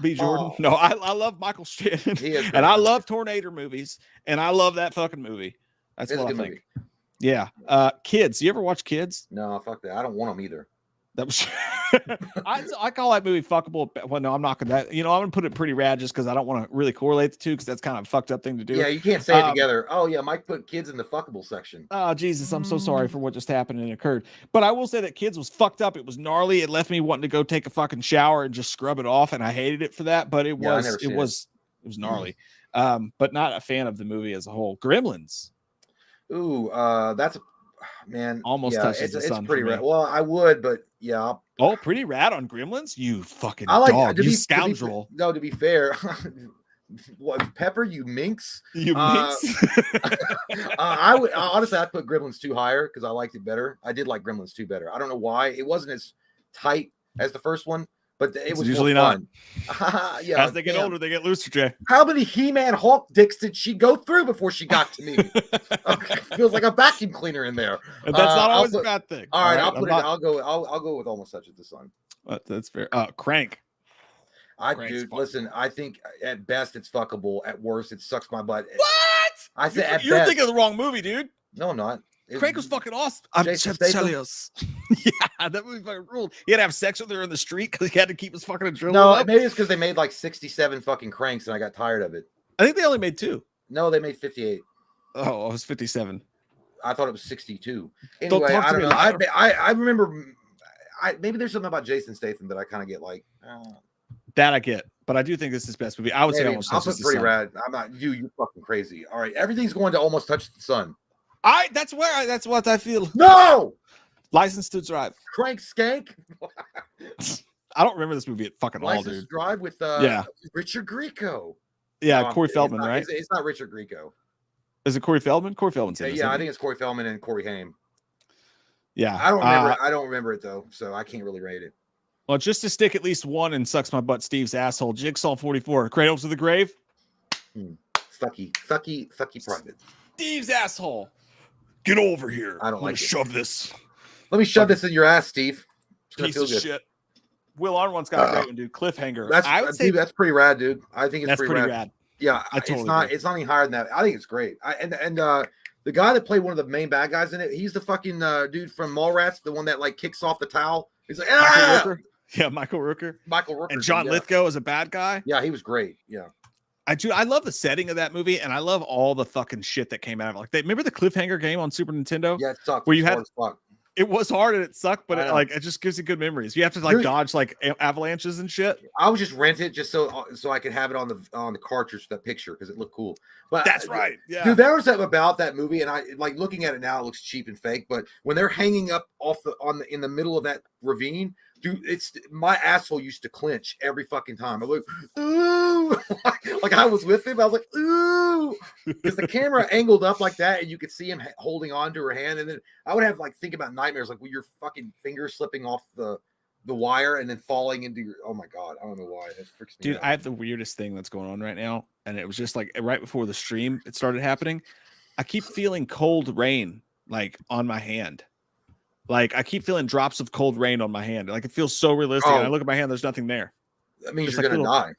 B. Jordan. Oh. No, I love Michael Shannon. And I love Tornado movies. And I love that fucking movie. That's what I think. Movie. Yeah. Kids. You ever watch Kids? No, fuck that. I don't want them either. That was I call that movie fuckable. Well, no, I'm not gonna. I'm gonna put it pretty rad just because I don't want to really correlate the two because that's kind of a fucked up thing to do. Yeah, you can't say it together. Oh yeah, Mike put Kids in the fuckable section. Oh Jesus, I'm so sorry for what just happened and occurred. But I will say that Kids was fucked up. It was gnarly. It left me wanting to go take a fucking shower and just scrub it off, and I hated it for that. But it was gnarly. But not a fan of the movie as a whole. Gremlins. Ooh, that's man. Almost touches the sun. It's pretty rad. Well, I would, but yeah. Pretty rad on Gremlins. You fucking dog. You scoundrel. To be fair. What, Pepper, you minx? You minx. I would honestly, I'd put Gremlins 2 higher because I liked it better. I did like Gremlins 2 better. I don't know why. It wasn't as tight as the first one, but it was usually not. Yeah, as they get older, they get looser, Jay. How many He-Man Hulk dicks did she go through before she got to me? Okay, feels like a vacuum cleaner in there. And that's not always a bad thing. All right, I'll go with Almost Touches the Sun. That's fair. Crank. Listen, I think at best it's fuckable. At worst, it sucks my butt. What? I said you're thinking of the wrong movie, dude. No, I'm not. Crank was fucking awesome. I'm Chef Chelios. Yeah, that movie fucking ruled. He had to have sex with her in the street because he had to keep his fucking adrenaline. No, up. Maybe it's because they made like 67 fucking cranks and I got tired of it. I think they only made 2. No, they made 58. Oh, it was 57. I thought it was 62. Anyway, I don't know. I remember. Maybe there's something about Jason Statham that I kind of get like. That I get, but I do think this is best movie. I would say Almost Touches the Sun. I'll put pretty rad. I'm not you fucking crazy. All right, everything's going to Almost Touch the Sun. That's what I feel. No, License to Drive. Crank Skank. I don't remember this movie at fucking License all, dude. To Drive with Richard Grieco. Yeah, Corey Feldman, right? It's not Richard Grieco. Is it Corey Feldman? Corey Feldman's in it. Yeah, I think it's Corey Feldman and Corey Haim. Yeah, I don't remember. I don't remember it though, so I can't really rate it. Well, just to stick at least one and sucks my butt, Steve's asshole. Jigsaw 44, Cradle to the Grave. Sucky private. Steve's asshole. Get over here. I don't like it. Shove this. Let me shove this in your ass, Steve. Piece of shit. Will Arnold's got a great one, dude. Cliffhanger. I would say that's pretty rad, dude. I think it's pretty rad. Yeah, it's not any higher than that. I think it's great. And the guy that played one of the main bad guys in it, he's the fucking dude from Mallrats, the one that like kicks off the towel. He's like, Michael Rooker. Michael Rooker. And John Lithgow is a bad guy. Yeah, he was great. Yeah. I love the setting of that movie, and I love all the fucking shit that came out of it. Like, remember the Cliffhanger game on Super Nintendo? Yeah, it sucked. Where you had it was hard and it sucked, but it just gives you good memories. You have to dodge like avalanches and shit. I would just rent it just so I could have it on the cartridge, that picture, because it looked cool. But that's right. Yeah, dude, there was something about that movie, and I like looking at it now. It looks cheap and fake, but when they're hanging up in the middle of that ravine, dude, it's my asshole used to clench every fucking time. I was like, ooh, like I was with him. I was like, ooh, because the camera angled up like that, and you could see him holding on to her hand, and then I would have think about nightmares, like with your fucking fingers slipping off the wire and then falling into your. Oh my god, I don't know why. That freaks me out. I have the weirdest thing that's going on right now, and it was just like right before the stream it started happening. I keep feeling cold rain on my hand. Like I keep feeling drops of cold rain on my hand. Like it feels so realistic. And I look at my hand, there's nothing there. That means you're gonna die.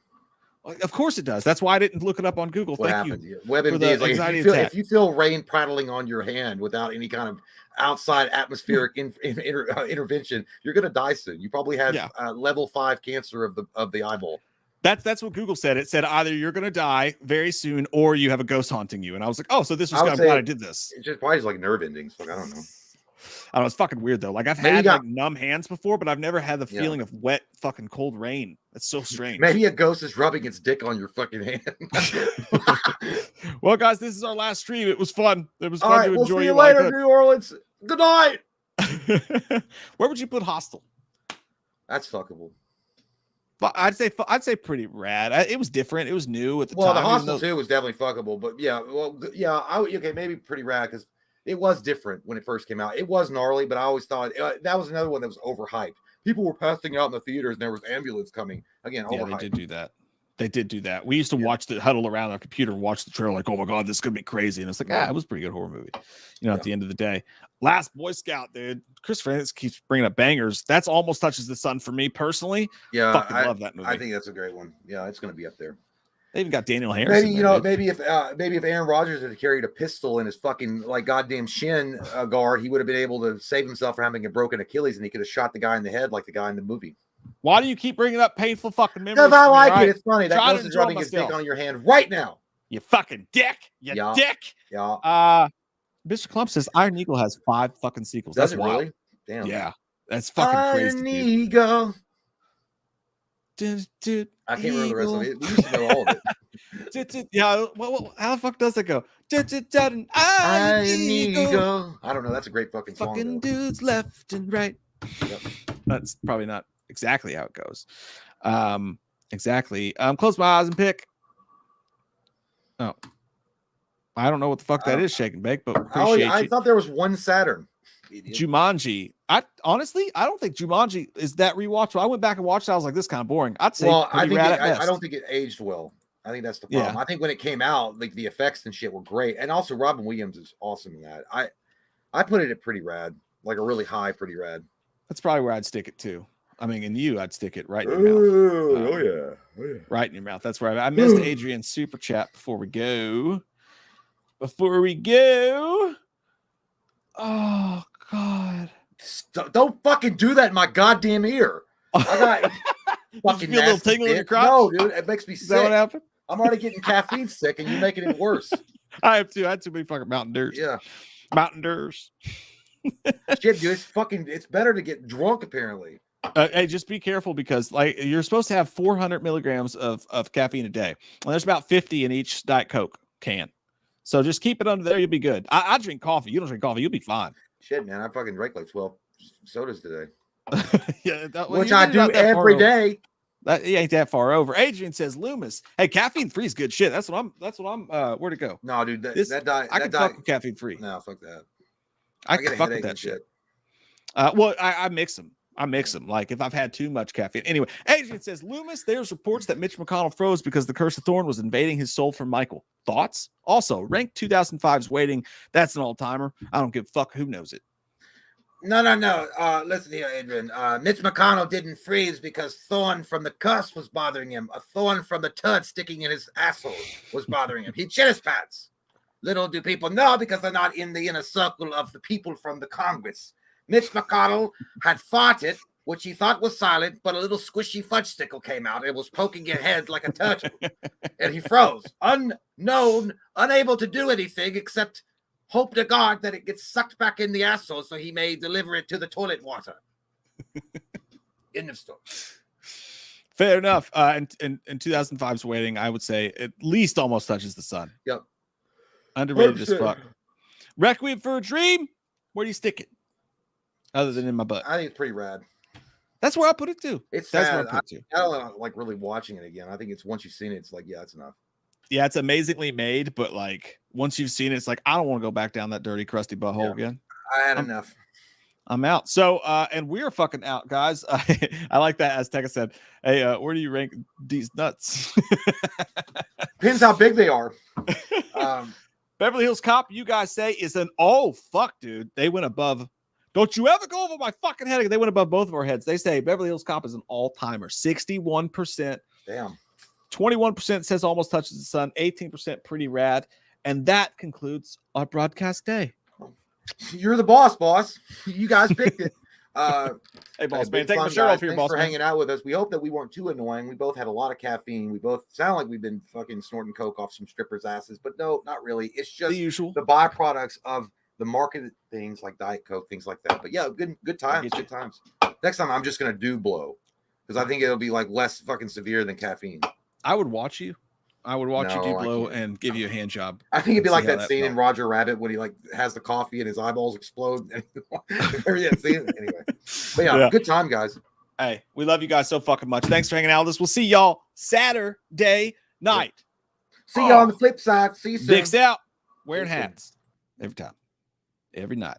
Of course it does. That's why I didn't look it up on Google. What Thank happened you. to you? WebMD the is like anxiety if you feel rain prattling on your hand without any kind of outside atmospheric intervention, you're gonna die soon. You probably had level 5 cancer of the eyeball. That's what Google said. It said either you're gonna die very soon or you have a ghost haunting you. And I was like, oh, so this was kind of glad I did this. It's just probably like nerve endings. Like I don't know. I don't know, it's fucking weird though. Like I've had like numb hands before, but I've never had the feeling of wet fucking cold rain. That's so strange. Maybe a ghost is rubbing its dick on your fucking hand. Well, guys, this is our last stream. It was fun. It was fun All right, to we'll enjoy see you later, New Orleans. Good night. Where would you put Hostel? That's fuckable. But I'd say pretty rad. It was different. It was new at the time. Well, the Hostel 2 was definitely fuckable, but okay, maybe pretty rad because it was different when it first came out. It was gnarly, but I always thought that was another one that was overhyped. People were passing out in the theaters, and there was ambulance coming. Again, overhyped. Yeah, they did do that. They did do that. We used to watch the huddle around our computer and watch the trailer like, oh my God, this is going to be crazy. And it's like, it was a pretty good horror movie. At the end of the day. Last Boy Scout, dude. Chris Francis keeps bringing up bangers. That's almost touches the sun for me personally. Yeah, fucking love that movie. I think that's a great one. Yeah, it's going to be up there. They even got Daniel Harrison. Maybe if Aaron Rodgers had carried a pistol in his fucking like goddamn shin guard, he would have been able to save himself from having a broken Achilles, and he could have shot the guy in the head like the guy in the movie. Why do you keep bringing up painful fucking memories? Because I like it. It's funny. That ghost is rubbing his dick on your hand right now. You fucking dick. You dick. Yeah. Mr. Clump says Iron Eagle has 5 fucking sequels. Does That's it wild. really? Damn. Yeah. That's fucking crazy. Iron Eagle. I can't remember the rest of it. We used to know all of it. Yeah. How the fuck does that go? Iron Eagle. I don't know. That's a great fucking song. Fucking dudes left and right. Yep. That's probably not exactly how it goes. Exactly. Close my eyes and pick. Oh, I don't know what the fuck that is, Shake and Bake, but I thought there was one Saturn. Jumanji. I don't think Jumanji is that rewatchable. I went back and watched it. I was like, this kind of boring. I'd say I don't think it aged well. I think that's the problem. Yeah. I think when it came out, like the effects and shit were great, and also Robin Williams is awesome in that. I put it at pretty rad, like a really high, pretty rad. That's probably where I'd stick it too. I mean, in you, I'd stick it right in your mouth. Oh yeah. Right in your mouth. That's where I missed Adrian's super chat before we go. Oh God! Don't fucking do that in my goddamn ear. I got fucking feel a little tingle in your crotch. No, dude, it makes me sick. Is that what happened? I'm already getting caffeine sick, and you're making it worse. I have too. I had too many fucking Mountain Dews. Yeah, Mountain Dews. Shit, dude, it's better to get drunk apparently. Hey, just be careful because like you're supposed to have 400 milligrams of caffeine a day, and there's about 50 in each Diet Coke can. So just keep it under there. You'll be good. I drink coffee. You don't drink coffee. You'll be fine. Shit, man. I fucking drank like 12 sodas today. Which I do every day. That ain't that far over. Adrian says Loomis. Hey, caffeine free is good shit. That's what I'm where to go. No, dude, I can fuck with caffeine free. No, fuck that. I can fuck with that shit. Well, I mix them. Like if I've had too much caffeine. Anyway, Adrian says, Loomis, there's reports that Mitch McConnell froze because the Curse of Thorn was invading his soul from Michael. Thoughts? Also, Rank 2005's waiting. That's an all-timer. I don't give a fuck who knows it. No. Listen here, Adrian. Mitch McConnell didn't freeze because Thorn from the Curse was bothering him. A thorn from the turd sticking in his asshole was bothering him. He shit his pants. Little do people know because they're not in the inner circle of the people from the Congress. Mitch McConnell had farted, which he thought was silent, but a little squishy fudge stickle came out. It was poking your head like a turtle, and he froze. Unknown, unable to do anything except hope to God that it gets sucked back in the asshole so he may deliver it to the toilet water. End of story. Fair enough. And 2005's waiting, I would say, at least almost touches the sun. Yep. Underrated as fuck. Requiem for a Dream. Where do you stick it? Other than in my butt. I think it's pretty rad. That's where I put it too. That's where I put it too. I don't like really watching it again. I think it's once you've seen it, it's like, yeah, that's enough. Yeah, it's amazingly made, but like once you've seen it, it's like I don't want to go back down that dirty, crusty butthole again. I had enough. I'm out. So and we're fucking out, guys. I like that. As Tekka said, hey, where do you rank these nuts? Depends how big they are. Beverly Hills Cop, you guys say, is an fuck, dude. They went above. Don't you ever go over my fucking head. They went above both of our heads. They say Beverly Hills Cop is an all-timer. 61%. Damn. 21% says almost touches the sun. 18% pretty rad. And that concludes our broadcast day. You're the boss. You guys picked it. Hey, boss man, been take my fun, shirt guys. off here, Thanks boss for man. hanging out with us. We hope that we weren't too annoying. We both had a lot of caffeine. We both sound like we've been fucking snorting coke off some strippers' asses, but no, not really. It's just The usual. the byproducts of the marketed things like Diet Coke, things like that. But yeah, good times. Good times. Next time I'm just gonna do blow because I think it'll be like less fucking severe than caffeine. I would watch you. I would watch you do No, I blow can't. and give you a hand job. I think it'd be and like see how that scene in felt. Roger Rabbit when he like has the coffee and his eyeballs explode. Remember that scene? Anyway, but yeah, good time, guys. Hey, we love you guys so fucking much. Thanks for hanging out with us. We'll see y'all Saturday night. See y'all on the flip side. See you soon. Dicks out. Wearing hats every time, every night.